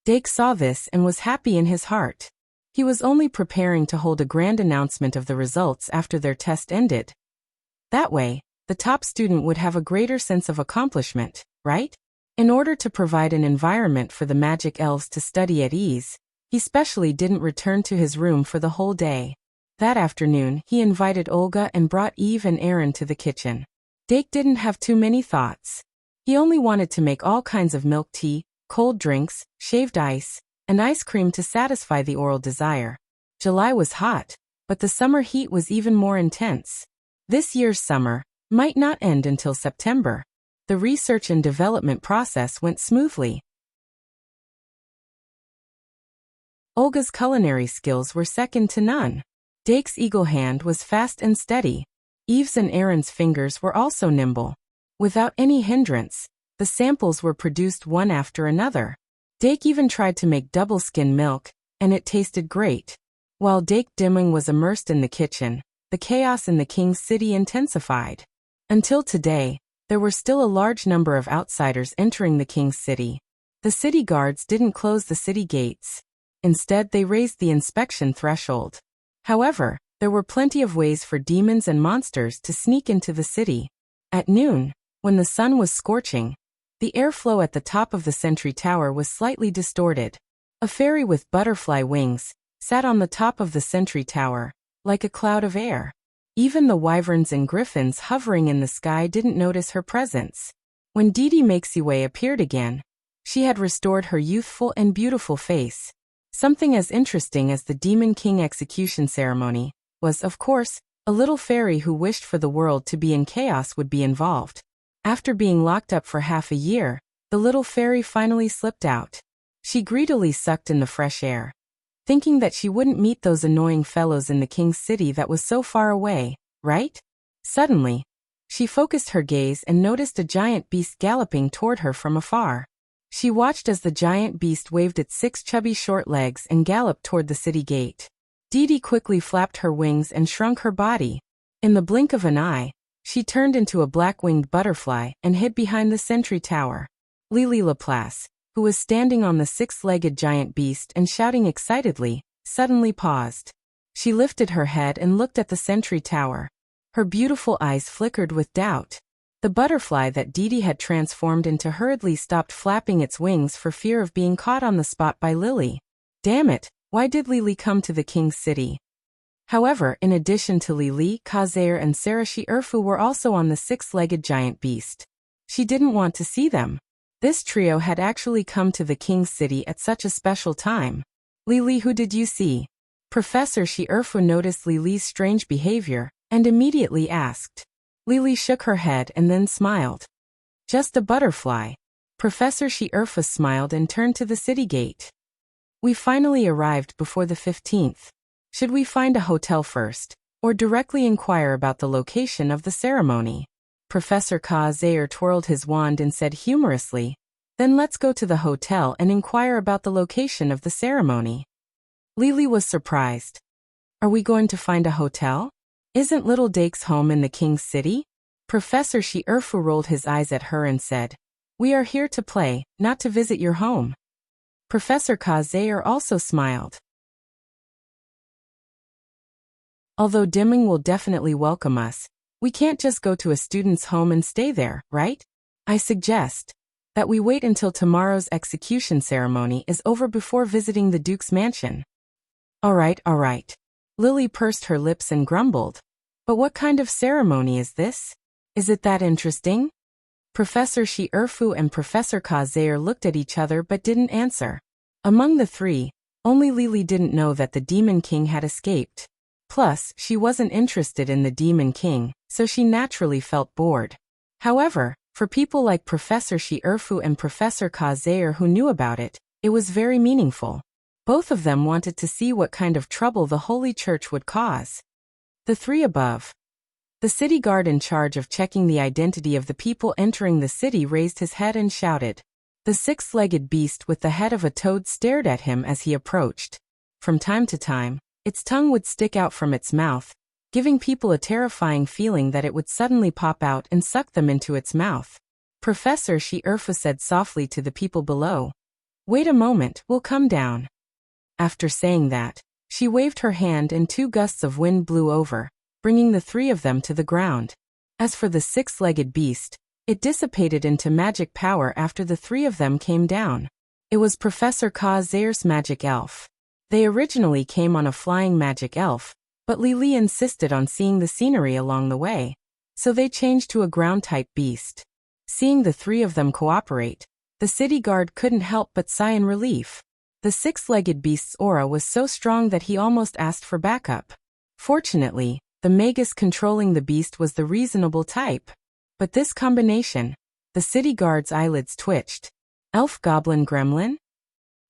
Dake saw this and was happy in his heart. He was only preparing to hold a grand announcement of the results after their test ended. That way, the top student would have a greater sense of accomplishment, right? In order to provide an environment for the magic elves to study at ease, he specially didn't return to his room for the whole day. That afternoon, he invited Olga and brought Eve and Aaron to the kitchen. Dake didn't have too many thoughts. He only wanted to make all kinds of milk tea, cold drinks, shaved ice, and ice cream to satisfy the oral desire. July was hot, but the summer heat was even more intense. This year's summer might not end until September. The research and development process went smoothly. Olga's culinary skills were second to none. Dake's eagle hand was fast and steady. Eve's and Aaron's fingers were also nimble. Without any hindrance, the samples were produced one after another. Dake even tried to make double skim milk, and it tasted great. While Dake Dimming was immersed in the kitchen, the chaos in the King's City intensified. Until today, there were still a large number of outsiders entering the King's City. The city guards didn't close the city gates. Instead, they raised the inspection threshold. However, there were plenty of ways for demons and monsters to sneak into the city. At noon, when the sun was scorching, The airflow at the top of the sentry tower was slightly distorted. A fairy with butterfly wings sat on the top of the sentry tower, like a cloud of air. Even the wyverns and griffins hovering in the sky didn't notice her presence. When Didi Maxiway appeared again, she had restored her youthful and beautiful face. Something as interesting as the Demon King execution ceremony was, of course, a little fairy who wished for the world to be in chaos would be involved. After being locked up for half a year, the little fairy finally slipped out. She greedily sucked in the fresh air, thinking that she wouldn't meet those annoying fellows in the king's city that was so far away, right? Suddenly, she focused her gaze and noticed a giant beast galloping toward her from afar. She watched as the giant beast waved its 6 chubby short legs and galloped toward the city gate. Didi quickly flapped her wings and shrunk her body. In the blink of an eye, she turned into a black-winged butterfly and hid behind the sentry tower. Lily Laplace, who was standing on the 6-legged giant beast and shouting excitedly, suddenly paused. She lifted her head and looked at the sentry tower. Her beautiful eyes flickered with doubt. The butterfly that Didi had transformed into hurriedly stopped flapping its wings for fear of being caught on the spot by Lily. Damn it, why did Lily come to the king's city? However, in addition to Lily, Kazair and Sarashi Urfu were also on the 6-legged giant beast. She didn't want to see them. This trio had actually come to the king's city at such a special time. Lily, who did you see? Professor Shi Urfu noticed Lily's strange behavior and immediately asked. Lily shook her head and then smiled. Just a butterfly. Professor Shi Urfu smiled and turned to the city gate. We finally arrived before the 15th. Should we find a hotel first, or directly inquire about the location of the ceremony? Professor Ka Zaire twirled his wand and said humorously, then let's go to the hotel and inquire about the location of the ceremony. Lily was surprised. Are we going to find a hotel? Isn't Little Dake's home in the king's city? Professor Shi Urfu rolled his eyes at her and said, we are here to play, not to visit your home. Professor Ka Zaire also smiled. Although Dimming will definitely welcome us, we can't just go to a student's home and stay there, right? I suggest that we wait until tomorrow's execution ceremony is over before visiting the Duke's mansion. All right. Lily pursed her lips and grumbled. But what kind of ceremony is this? Is it that interesting? Professor Shi Urfu and Professor Ka Zaire looked at each other but didn't answer. Among the three, only Lily didn't know that the Demon King had escaped. Plus, she wasn't interested in the Demon King, so she naturally felt bored. However, for people like Professor Shi Urfu and Professor Ka Zaire who knew about it, it was very meaningful. Both of them wanted to see what kind of trouble the Holy Church would cause. The three above. The city guard in charge of checking the identity of the people entering the city raised his head and shouted. The 6-legged beast with the head of a toad stared at him as he approached. From time to time, its tongue would stick out from its mouth, giving people a terrifying feeling that it would suddenly pop out and suck them into its mouth. Professor Shi Urfu said softly to the people below, wait a moment, we'll come down. After saying that, she waved her hand and 2 gusts of wind blew over, bringing the 3 of them to the ground. As for the 6-legged beast, it dissipated into magic power after the 3 of them came down. It was Professor Ka Zaire's magic elf. They originally came on a flying magic elf, but Lily insisted on seeing the scenery along the way, so they changed to a ground-type beast. Seeing the 3 of them cooperate, the city guard couldn't help but sigh in relief. The 6-legged beast's aura was so strong that he almost asked for backup. Fortunately, the magus controlling the beast was the reasonable type. But this combination, the city guard's eyelids twitched. Elf Goblin Gremlin?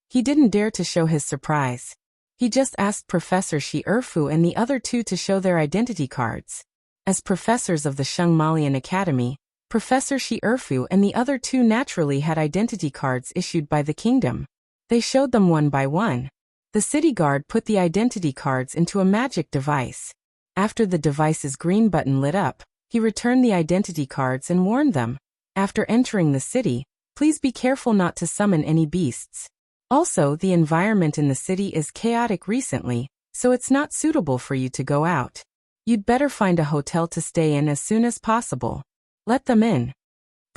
He didn't dare to show his surprise. He just asked Professor Shi Urfu and the other 2 to show their identity cards. As professors of the Shungmalian Academy, Professor Shi Urfu and the other 2 naturally had identity cards issued by the kingdom. They showed them one by one. The city guard put the identity cards into a magic device. After the device's green button lit up, he returned the identity cards and warned them, after entering the city, please be careful not to summon any beasts. Also, the environment in the city is chaotic recently, so it's not suitable for you to go out. You'd better find a hotel to stay in as soon as possible. Let them in.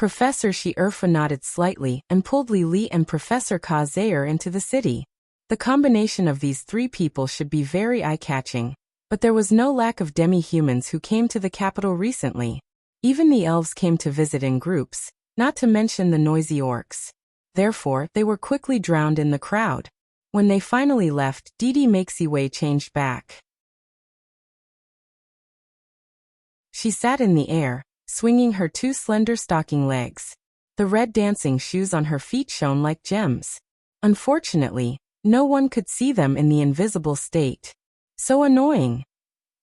Professor Shi Erfa nodded slightly and pulled Li Li and Professor Ka Zayer into the city. The combination of these three people should be very eye-catching, but there was no lack of demi-humans who came to the capital recently. Even the elves came to visit in groups, not to mention the noisy orcs. Therefore, they were quickly drowned in the crowd. When they finally left, Didi Maxiwei changed back. She sat in the air, swinging her two slender stocking legs. The red dancing shoes on her feet shone like gems. Unfortunately, no one could see them in the invisible state. So annoying.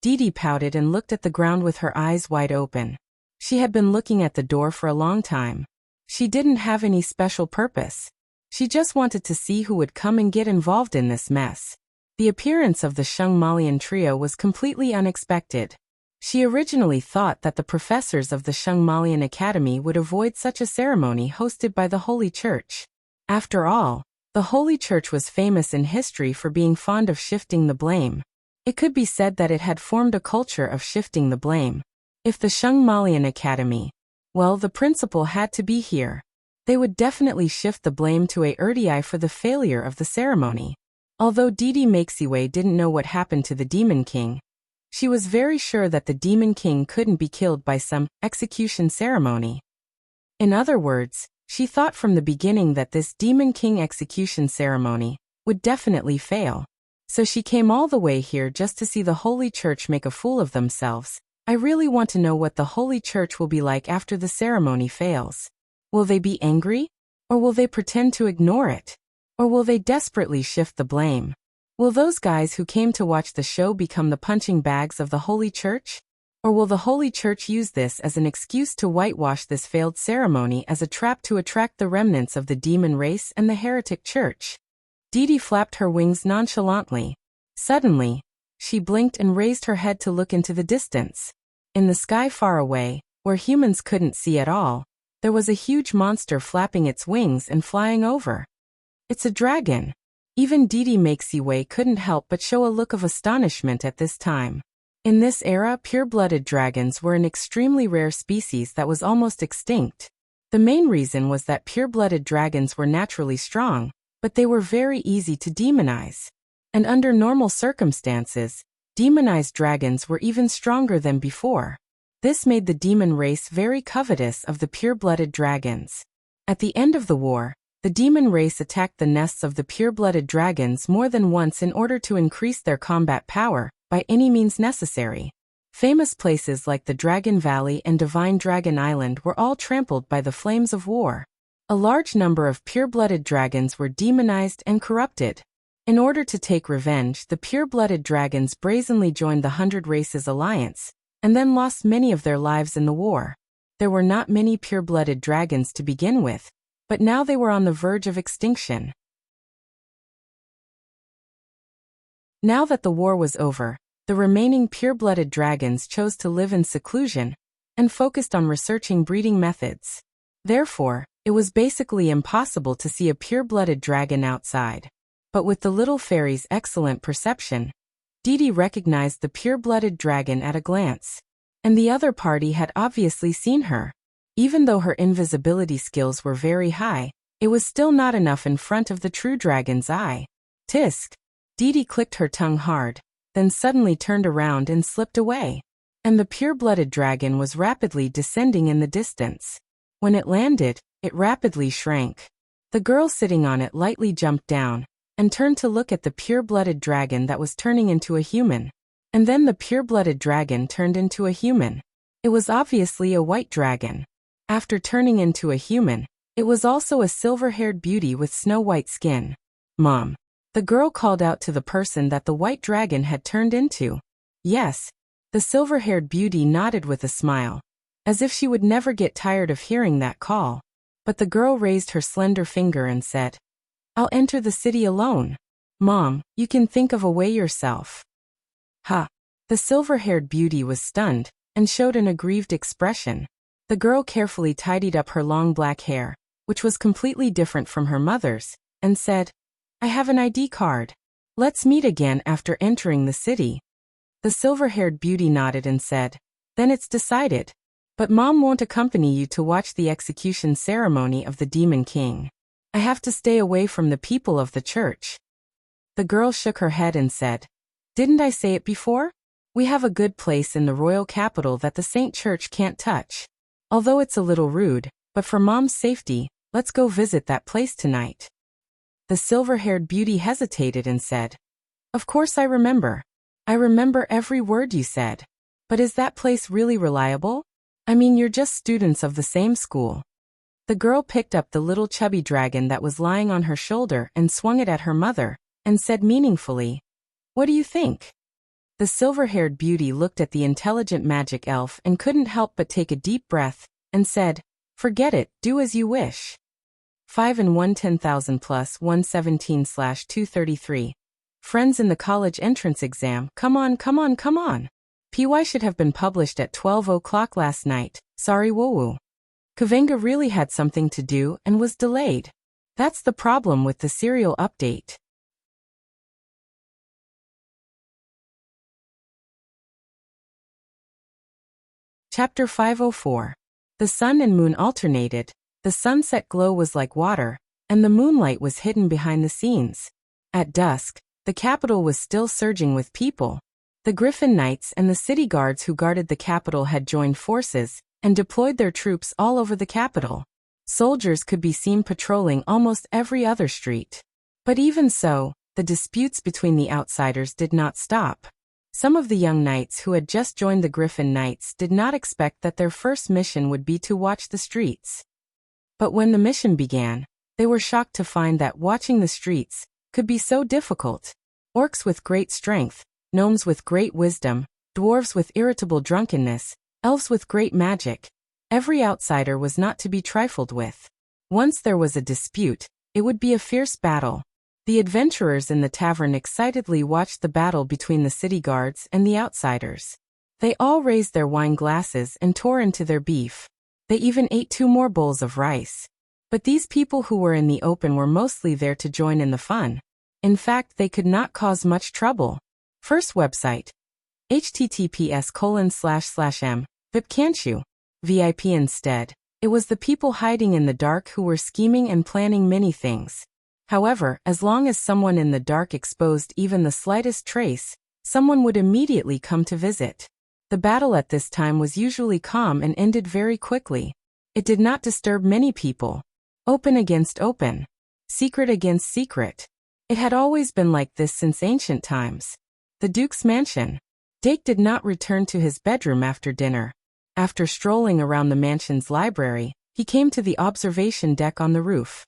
Didi pouted and looked at the ground with her eyes wide open. She had been looking at the door for a long time. She didn't have any special purpose. She just wanted to see who would come and get involved in this mess. The appearance of the Sheng Malian trio was completely unexpected. She originally thought that the professors of the Sheng Malian Academy would avoid such a ceremony hosted by the Holy Church. After all, the Holy Church was famous in history for being fond of shifting the blame. It could be said that it had formed a culture of shifting the blame. If the Sheng Malian Academy, well, the principal had to be here. They would definitely shift the blame to Erdii for the failure of the ceremony. Although Didi Maxiwei didn't know what happened to the Demon King, she was very sure that the Demon King couldn't be killed by some execution ceremony. In other words, she thought from the beginning that this Demon King execution ceremony would definitely fail. So she came all the way here just to see the Holy Church make a fool of themselves. I really want to know what the Holy Church will be like after the ceremony fails. Will they be angry? Or will they pretend to ignore it? Or will they desperately shift the blame? Will those guys who came to watch the show become the punching bags of the Holy Church? Or will the Holy Church use this as an excuse to whitewash this failed ceremony as a trap to attract the remnants of the demon race and the heretic church? Didi flapped her wings nonchalantly. Suddenly, she blinked and raised her head to look into the distance. In the sky far away, where humans couldn't see at all, there was a huge monster flapping its wings and flying over. It's a dragon. Even Didi Maxiwei couldn't help but show a look of astonishment at this time. In this era, pure-blooded dragons were an extremely rare species that was almost extinct. The main reason was that pure-blooded dragons were naturally strong, but they were very easy to demonize. And under normal circumstances, demonized dragons were even stronger than before. This made the demon race very covetous of the pure-blooded dragons. At the end of the war, the demon race attacked the nests of the pure-blooded dragons more than once in order to increase their combat power, by any means necessary. Famous places like the Dragon Valley and Divine Dragon Island were all trampled by the flames of war. A large number of pure-blooded dragons were demonized and corrupted. In order to take revenge, the pure-blooded dragons brazenly joined the 100 Races Alliance, and then lost many of their lives in the war. There were not many pure-blooded dragons to begin with, but now they were on the verge of extinction. Now that the war was over, the remaining pure-blooded dragons chose to live in seclusion and focused on researching breeding methods. Therefore, it was basically impossible to see a pure-blooded dragon outside. But with the little fairy's excellent perception, Didi recognized the pure-blooded dragon at a glance. And the other party had obviously seen her. Even though her invisibility skills were very high, it was still not enough in front of the true dragon's eye. Tisk! Didi clicked her tongue hard, then suddenly turned around and slipped away. And the pure-blooded dragon was rapidly descending in the distance. When it landed, it rapidly shrank. The girl sitting on it lightly jumped down and turned to look at the pure-blooded dragon that was turning into a human. And then the pure-blooded dragon turned into a human. It was obviously a white dragon. After turning into a human, it was also a silver-haired beauty with snow-white skin. Mom. The girl called out to the person that the white dragon had turned into. Yes. The silver-haired beauty nodded with a smile, as if she would never get tired of hearing that call. But the girl raised her slender finger and said, I'll enter the city alone. Mom, you can think of a way yourself. Ha! The silver-haired beauty was stunned and showed an aggrieved expression. The girl carefully tidied up her long black hair, which was completely different from her mother's, and said, I have an ID card. Let's meet again after entering the city. The silver-haired beauty nodded and said, Then it's decided. But Mom won't accompany you to watch the execution ceremony of the Demon King. I have to stay away from the people of the church. The girl shook her head and said, Didn't I say it before? We have a good place in the royal capital that the Saint Church can't touch. Although it's a little rude, but for Mom's safety, let's go visit that place tonight. The silver-haired beauty hesitated and said, Of course I remember. I remember every word you said. But is that place really reliable? I mean, you're just students of the same school. The girl picked up the little chubby dragon that was lying on her shoulder and swung it at her mother, and said meaningfully, What do you think? The silver-haired beauty looked at the intelligent magic elf and couldn't help but take a deep breath, and said, Forget it, do as you wish. 5 and 1 10,000 plus 117/233. Friends in the college entrance exam, come on. PY should have been published at 12 o'clock last night, sorry woo-woo. Kavenga really had something to do and was delayed. That's the problem with the serial update. Chapter 504. The sun and moon alternated. The sunset glow was like water, and the moonlight was hidden behind the scenes. At dusk, the capital was still surging with people. The Griffin Knights and the city guards who guarded the capital had joined forces and deployed their troops all over the capital. Soldiers could be seen patrolling almost every other street. But even so, the disputes between the outsiders did not stop. Some of the young knights who had just joined the Griffin Knights did not expect that their first mission would be to watch the streets. But when the mission began, they were shocked to find that watching the streets could be so difficult. Orcs with great strength, gnomes with great wisdom, dwarves with irritable drunkenness, elves with great magic. Every outsider was not to be trifled with. Once there was a dispute, it would be a fierce battle. The adventurers in the tavern excitedly watched the battle between the city guards and the outsiders. They all raised their wine glasses and tore into their beef. They even ate 2 more bowls of rice. But these people who were in the open were mostly there to join in the fun. In fact, they could not cause much trouble. First website. https://m. VIP can't you? VIP instead. It was the people hiding in the dark who were scheming and planning many things. However, as long as someone in the dark exposed even the slightest trace, someone would immediately come to visit. The battle at this time was usually calm and ended very quickly. It did not disturb many people. Open against open. Secret against secret. It had always been like this since ancient times. The Duke's mansion. Dake did not return to his bedroom after dinner. After strolling around the mansion's library, he came to the observation deck on the roof.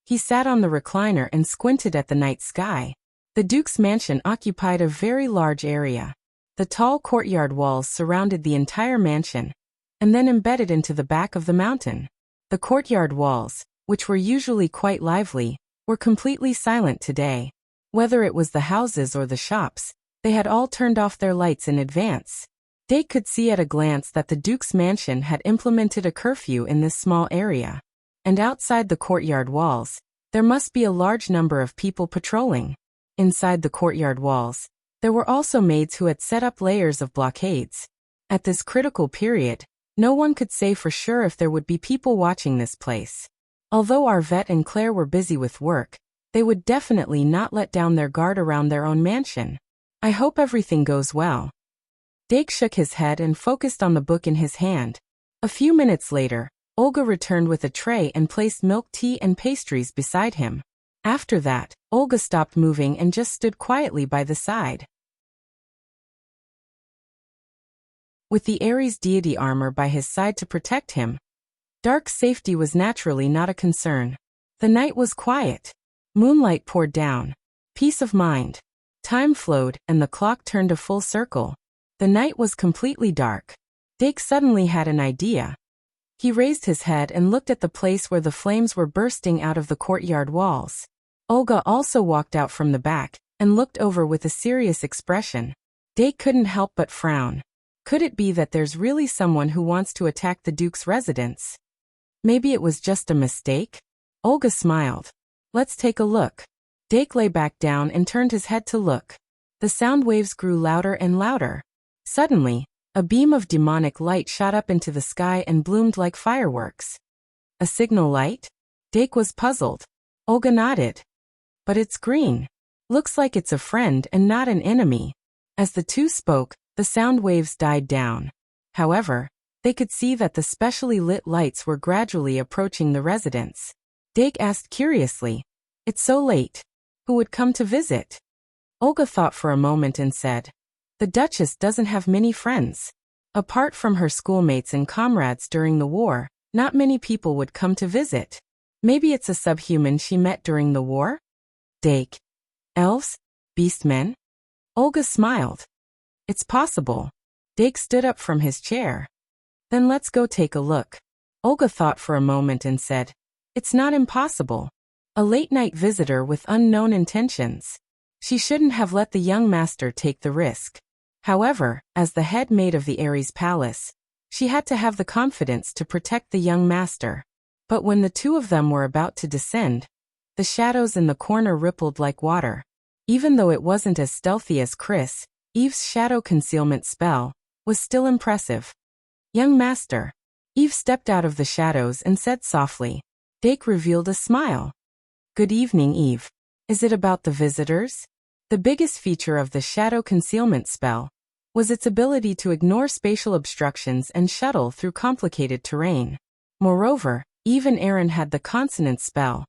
He sat on the recliner and squinted at the night sky. The Duke's mansion occupied a very large area. The tall courtyard walls surrounded the entire mansion, and then embedded into the back of the mountain. The courtyard walls, which were usually quite lively, were completely silent today. Whether it was the houses or the shops, they had all turned off their lights in advance. Dake could see at a glance that the Duke's mansion had implemented a curfew in this small area. And outside the courtyard walls, there must be a large number of people patrolling. Inside the courtyard walls, there were also maids who had set up layers of blockades. At this critical period, no one could say for sure if there would be people watching this place. Although Arvette and Claire were busy with work, they would definitely not let down their guard around their own mansion. I hope everything goes well. Dake shook his head and focused on the book in his hand. A few minutes later, Olga returned with a tray and placed milk tea and pastries beside him. After that, Olga stopped moving and just stood quietly by the side. With the Ares deity armor by his side to protect him, Dark's safety was naturally not a concern. The night was quiet. Moonlight poured down. Peace of mind. Time flowed, and the clock turned a full circle. The night was completely dark. Dake suddenly had an idea. He raised his head and looked at the place where the flames were bursting out of the courtyard walls. Olga also walked out from the back and looked over with a serious expression. Dake couldn't help but frown. Could it be that there's really someone who wants to attack the Duke's residence? Maybe it was just a mistake? Olga smiled. Let's take a look. Dake lay back down and turned his head to look. The sound waves grew louder and louder. Suddenly, A beam of demonic light shot up into the sky and bloomed like fireworks. A signal light? Dake was puzzled. Olga nodded. But it's green. Looks like it's a friend and not an enemy. As the two spoke, the sound waves died down. However, they could see that the specially lit lights were gradually approaching the residence. Dake asked curiously, "It's so late. Who would come to visit?" Olga thought for a moment and said, "The Duchess doesn't have many friends. Apart from her schoolmates and comrades during the war, not many people would come to visit. Maybe it's a subhuman she met during the war?" Dake. Elves? Beastmen? Olga smiled. "It's possible." Dake stood up from his chair. "Then let's go take a look." Olga thought for a moment and said, "It's not impossible. A late-night visitor with unknown intentions. She shouldn't have let the young master take the risk." However, as the head maid of the Ares Palace, she had to have the confidence to protect the young master. But when the two of them were about to descend, the shadows in the corner rippled like water. Even though it wasn't as stealthy as Chris, Eve's shadow concealment spell was still impressive. "Young master." Eve stepped out of the shadows and said softly. Dake revealed a smile. "Good evening, Eve. Is it about the visitors?" The biggest feature of the shadow concealment spell was its ability to ignore spatial obstructions and shuttle through complicated terrain. Moreover, Eve and Aaron had the consonant spell,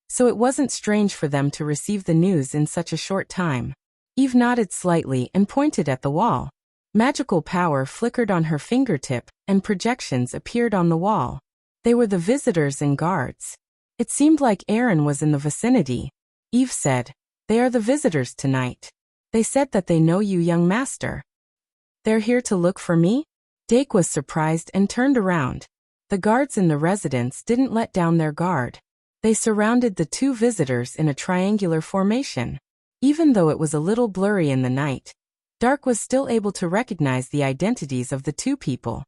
so it wasn't strange for them to receive the news in such a short time. Eve nodded slightly and pointed at the wall. Magical power flickered on her fingertip, and projections appeared on the wall. They were the visitors and guards. It seemed like Aaron was in the vicinity. Eve said, "They are the visitors tonight. They said that they know you, young master." "They're here to look for me?" Dake was surprised and turned around. The guards in the residence didn't let down their guard. They surrounded the two visitors in a triangular formation. Even though it was a little blurry in the night, Dark was still able to recognize the identities of the two people.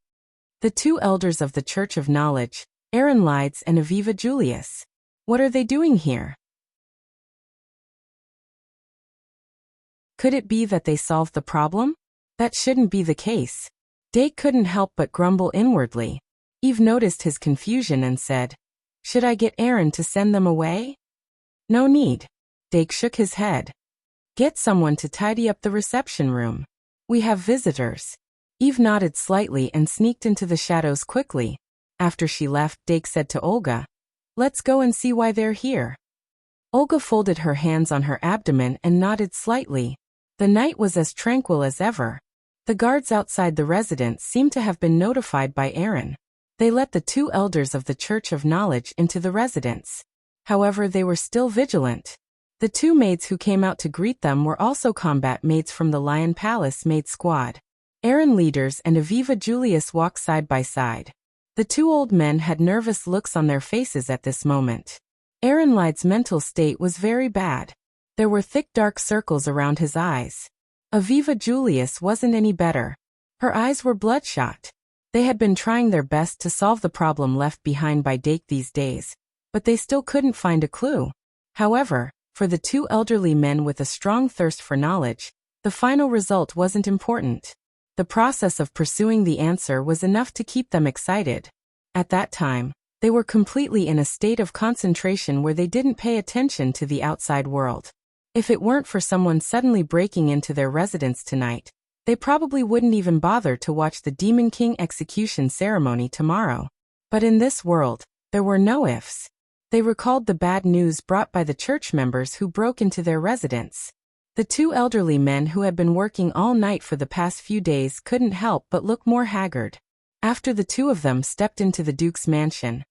The two elders of the Church of Knowledge, Aaron Lydes and Aviva Julius. What are they doing here? Could it be that they solved the problem? That shouldn't be the case. Dake couldn't help but grumble inwardly. Eve noticed his confusion and said, "Should I get Aaron to send them away?" "No need." Dake shook his head. "Get someone to tidy up the reception room. We have visitors." Eve nodded slightly and sneaked into the shadows quickly. After she left, Dake said to Olga, "Let's go and see why they're here." Olga folded her hands on her abdomen and nodded slightly. The night was as tranquil as ever. The guards outside the residence seemed to have been notified by Aaron. They let the two elders of the Church of Knowledge into the residence. However, they were still vigilant. The two maids who came out to greet them were also combat maids from the Lion Palace maid squad. Aaron Leaders and Aviva Julius walked side by side. The two old men had nervous looks on their faces at this moment. Aaron Lyde's mental state was very bad. There were thick dark circles around his eyes. Aviva Julius wasn't any better. Her eyes were bloodshot. They had been trying their best to solve the problem left behind by Dake these days, but they still couldn't find a clue. However, for the two elderly men with a strong thirst for knowledge, the final result wasn't important. The process of pursuing the answer was enough to keep them excited. At that time, they were completely in a state of concentration where they didn't pay attention to the outside world. If it weren't for someone suddenly breaking into their residence tonight, they probably wouldn't even bother to watch the Demon King execution ceremony tomorrow. But in this world, there were no ifs. They recalled the bad news brought by the church members who broke into their residence. The two elderly men who had been working all night for the past few days couldn't help but look more haggard. After the two of them stepped into the Duke's mansion,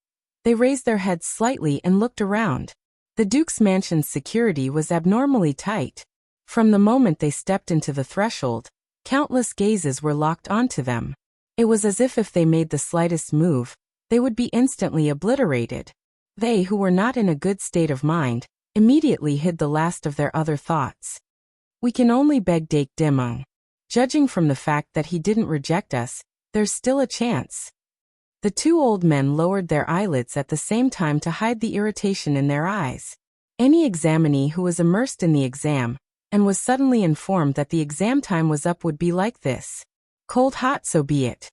they raised their heads slightly and looked around. The Duke's mansion's security was abnormally tight. From the moment they stepped into the threshold, countless gazes were locked onto them. It was as if they made the slightest move, they would be instantly obliterated. They who were not in a good state of mind immediately hid the last of their other thoughts. "We can only beg Dake Dimung. Judging from the fact that he didn't reject us, there's still a chance." The two old men lowered their eyelids at the same time to hide the irritation in their eyes. Any examinee who was immersed in the exam and was suddenly informed that the exam time was up would be like this. Cold hot, so be it.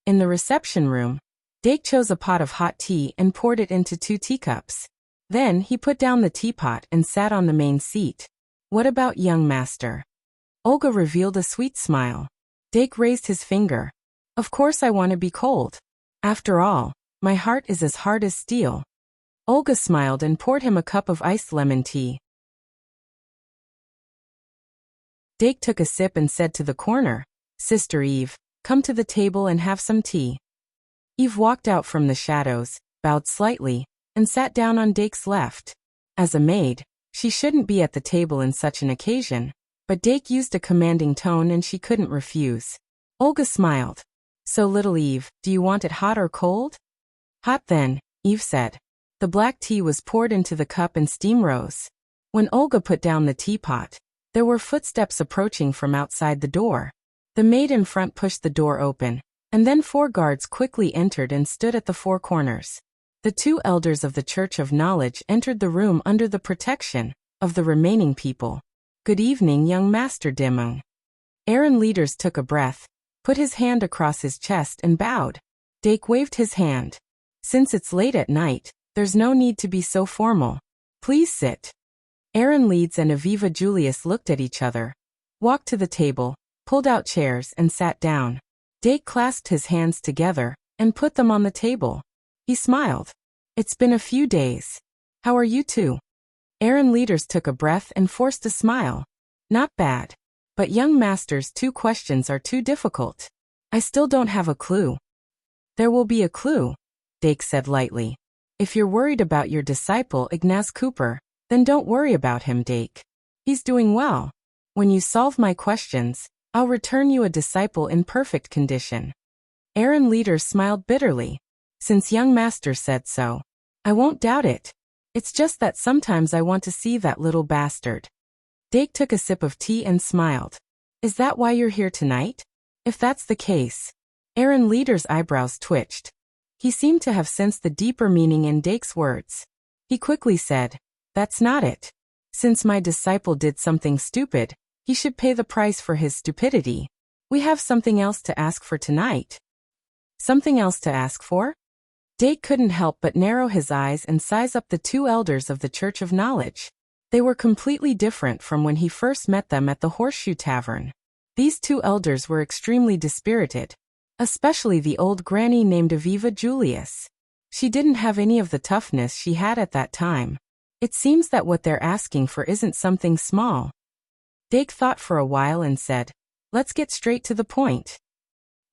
In the reception room, Dake chose a pot of hot tea and poured it into 2 teacups. Then he put down the teapot and sat on the main seat. What about young master? Olga revealed a sweet smile. Dake raised his finger. Of course I want to be cold. After all, my heart is as hard as steel. Olga smiled and poured him a cup of iced lemon tea. Dake took a sip and said to the corner, Sister Eve, come to the table and have some tea. Eve walked out from the shadows, bowed slightly, and sat down on Dake's left. As a maid, she shouldn't be at the table in such an occasion, but Dake used a commanding tone and she couldn't refuse. Olga smiled. So little Eve, do you want it hot or cold? Hot then, Eve said. The black tea was poured into the cup and steam rose. When Olga put down the teapot, there were footsteps approaching from outside the door. The maid in front pushed the door open, and then 4 guards quickly entered and stood at the 4 corners. The 2 elders of the Church of Knowledge entered the room under the protection of the remaining people. Good evening, young Master Dimung. Aaron Leaders took a breath, put his hand across his chest and bowed. Dake waved his hand. Since it's late at night, there's no need to be so formal. Please sit. Aaron Leeds and Aviva Julius looked at each other, walked to the table, pulled out chairs and sat down. Dake clasped his hands together and put them on the table. He smiled. It's been a few days. How are you two? Aaron Leaders took a breath and forced a smile. Not bad. But young master's 2 questions are too difficult. I still don't have a clue. There will be a clue, Dake said lightly. If you're worried about your disciple Ignaz Cooper, then don't worry about him, Dake. He's doing well. When you solve my questions, I'll return you a disciple in perfect condition. Aaron Leaders smiled bitterly. Since young master said so, I won't doubt it. It's just that sometimes I want to see that little bastard. Dake took a sip of tea and smiled. Is that why you're here tonight? If that's the case. Aaron Leader's eyebrows twitched. He seemed to have sensed the deeper meaning in Dake's words. He quickly said, That's not it. Since my disciple did something stupid, he should pay the price for his stupidity. We have something else to ask for tonight. Something else to ask for? Dake couldn't help but narrow his eyes and size up the 2 elders of the Church of Knowledge. They were completely different from when he first met them at the Horseshoe Tavern. These 2 elders were extremely dispirited, especially the old granny named Aviva Julius. She didn't have any of the toughness she had at that time. It seems that what they're asking for isn't something small. Dake thought for a while and said, Let's get straight to the point.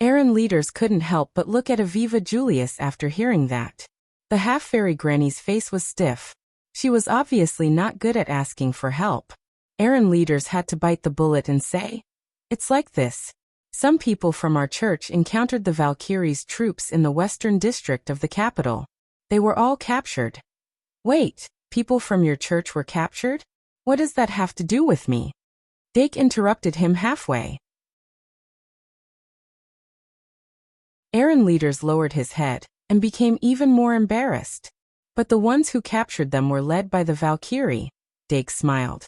Aaron Leaders couldn't help but look at Aviva Julius after hearing that. The half-fairy granny's face was stiff. She was obviously not good at asking for help. Aaron Leaders had to bite the bullet and say, It's like this. Some people from our church encountered the Valkyries' troops in the western district of the capital. They were all captured. Wait, people from your church were captured? What does that have to do with me? Dake interrupted him halfway. Aaron Leaders lowered his head and became even more embarrassed. But the ones who captured them were led by the Valkyrie. Dake smiled.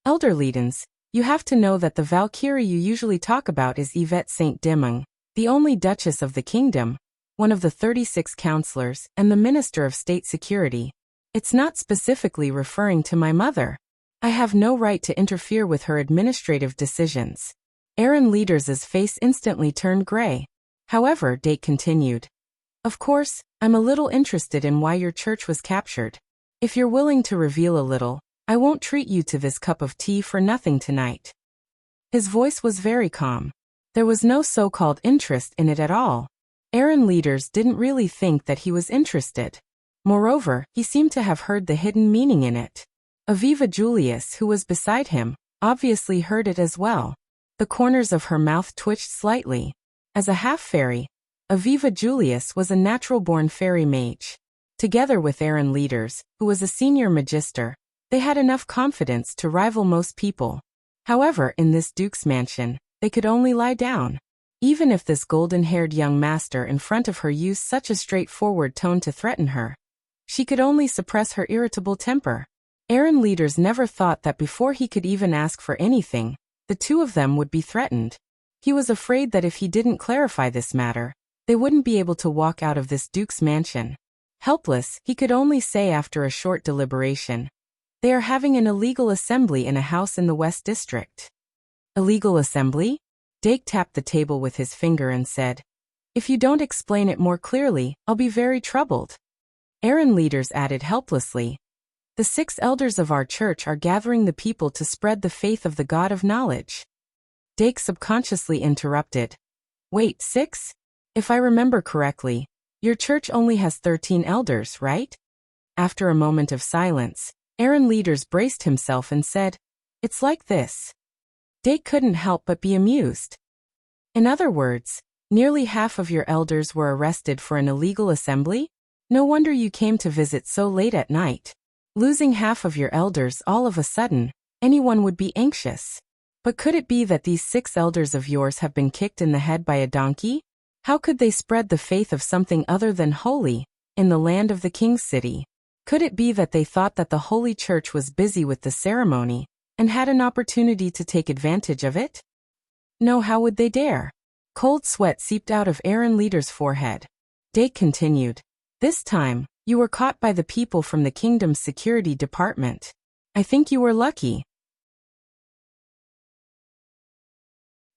Elder Leadens, you have to know that the Valkyrie you usually talk about is Yvette St. Dimung, the only Duchess of the Kingdom, one of the 36 counselors and the Minister of State Security. It's not specifically referring to my mother. I have no right to interfere with her administrative decisions. Aaron Leaders' face instantly turned gray. However, Dake continued. Of course, I'm a little interested in why your church was captured. If you're willing to reveal a little, I won't treat you to this cup of tea for nothing tonight. His voice was very calm. There was no so-called interest in it at all. Aaron Leaders didn't really think that he was interested. Moreover, he seemed to have heard the hidden meaning in it. Aviva Julius, who was beside him, obviously heard it as well. The corners of her mouth twitched slightly. As a half-fairy, Aviva Julius was a natural-born fairy mage. Together with Aaron Leaders, who was a senior magister, they had enough confidence to rival most people. However, in this duke's mansion, they could only lie down. Even if this golden-haired young master in front of her used such a straightforward tone to threaten her, she could only suppress her irritable temper. Aaron Leaders never thought that before he could even ask for anything, the 2 of them would be threatened. He was afraid that if he didn't clarify this matter, they wouldn't be able to walk out of this duke's mansion. Helpless, he could only say after a short deliberation, "They are having an illegal assembly in a house in the West District." Illegal assembly? Dake tapped the table with his finger and said, "If you don't explain it more clearly, I'll be very troubled." Aaron leaders added helplessly, "The 6 elders of our church are gathering the people to spread the faith of the God of knowledge." Dake subconsciously interrupted, "Wait, 6? If I remember correctly, your church only has 13 elders, right?" After a moment of silence, Aaron leaders braced himself and said, "It's like this." Dake couldn't help but be amused. "In other words, nearly half of your elders were arrested for an illegal assembly? No wonder you came to visit so late at night. Losing half of your elders all of a sudden, anyone would be anxious. But could it be that these 6 elders of yours have been kicked in the head by a donkey? How could they spread the faith of something other than holy, in the land of the king's city? Could it be that they thought that the Holy Church was busy with the ceremony, and had an opportunity to take advantage of it? No, how would they dare?" Cold sweat seeped out of Aaron Leader's forehead. Dake continued, "This time, you were caught by the people from the kingdom's security department. I think you were lucky.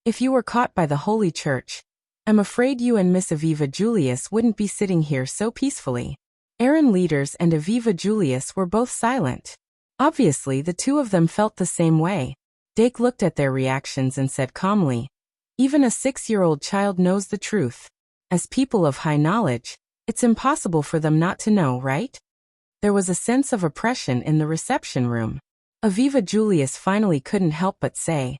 If you were caught by the Holy Church, I'm afraid you and Miss Aviva Julius wouldn't be sitting here so peacefully." Aaron Leaders and Aviva Julius were both silent. Obviously, the two of them felt the same way. Dake looked at their reactions and said calmly, "Even a 6-year-old child knows the truth. As people of high knowledge, it's impossible for them not to know, right?" There was a sense of oppression in the reception room. Aviva Julius finally couldn't help but say,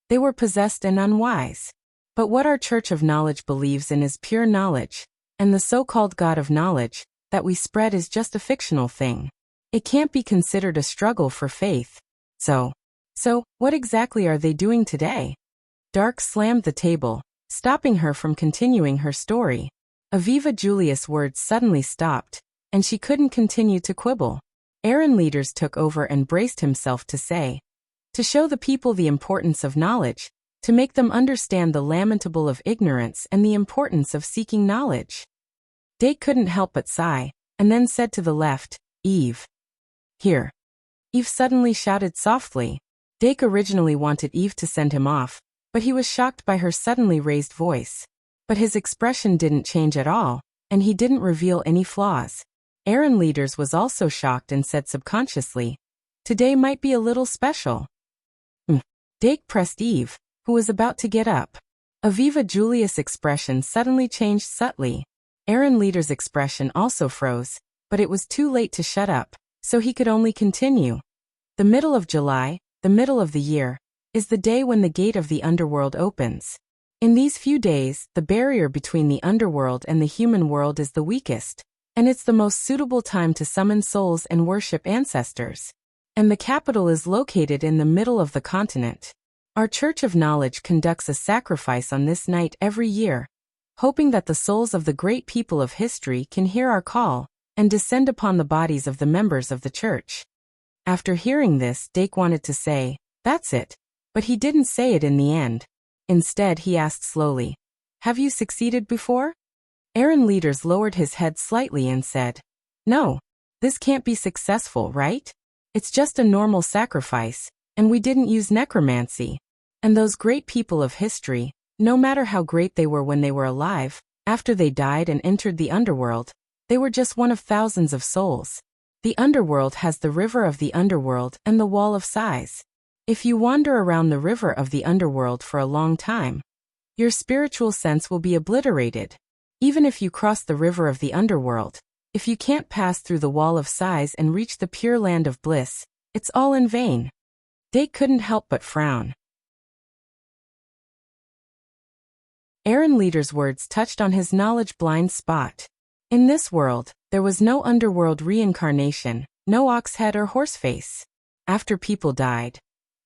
"They were possessed and unwise. But what our Church of Knowledge believes in is pure knowledge, and the so-called God of knowledge that we spread is just a fictional thing. It can't be considered a struggle for faith. So, what exactly are they doing today?" Dark slammed the table, stopping her from continuing her story. Aviva Julius' words suddenly stopped, and she couldn't continue to quibble. Aaron Leaders took over and braced himself to say, "To show the people the importance of knowledge, to make them understand the lamentable of ignorance and the importance of seeking knowledge." Dake couldn't help but sigh, and then said to the left, "Eve. Here." Eve suddenly shouted softly. Dake originally wanted Eve to send him off, but he was shocked by her suddenly raised voice. But his expression didn't change at all, and he didn't reveal any flaws. Aaron Leaders was also shocked and said subconsciously, "Today might be a little special." Dake pressed Eve, who was about to get up. Aviva Julius' expression suddenly changed subtly. Aaron Leader's expression also froze, but it was too late to shut up, so he could only continue. "The middle of July, the middle of the year, is the day when the gate of the underworld opens. In these few days, the barrier between the underworld and the human world is the weakest, and it's the most suitable time to summon souls and worship ancestors. And the capital is located in the middle of the continent. Our Church of Knowledge conducts a sacrifice on this night every year, hoping that the souls of the great people of history can hear our call and descend upon the bodies of the members of the church." After hearing this, Dake wanted to say, "That's it," but he didn't say it in the end. Instead, he asked slowly, "Have you succeeded before?" Aaron Leaders lowered his head slightly and said, "No, this can't be successful, right? It's just a normal sacrifice, and we didn't use necromancy. And those great people of history, no matter how great they were when they were alive, after they died and entered the underworld, they were just one of thousands of souls. The underworld has the river of the underworld and the wall of sighs. If you wander around the river of the underworld for a long time, your spiritual sense will be obliterated. Even if you cross the river of the underworld, if you can't pass through the wall of sighs and reach the pure land of bliss, it's all in vain." Dake couldn't help but frown. Aaron Leader's words touched on his knowledge-blind spot. In this world, there was no underworld reincarnation, no ox head or horse face. After people died,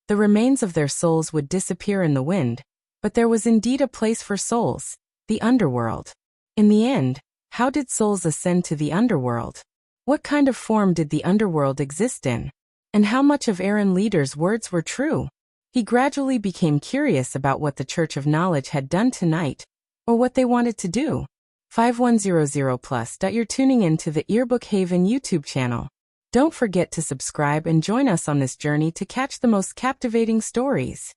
the remains of their souls would disappear in the wind, but there was indeed a place for souls, the underworld. In the end, how did souls ascend to the underworld? What kind of form did the underworld exist in? And how much of Aaron Leader's words were true? He gradually became curious about what the Church of Knowledge had done tonight, or what they wanted to do. 5100 plus. You're tuning in to the Earbook Haven YouTube channel. Don't forget to subscribe and join us on this journey to catch the most captivating stories.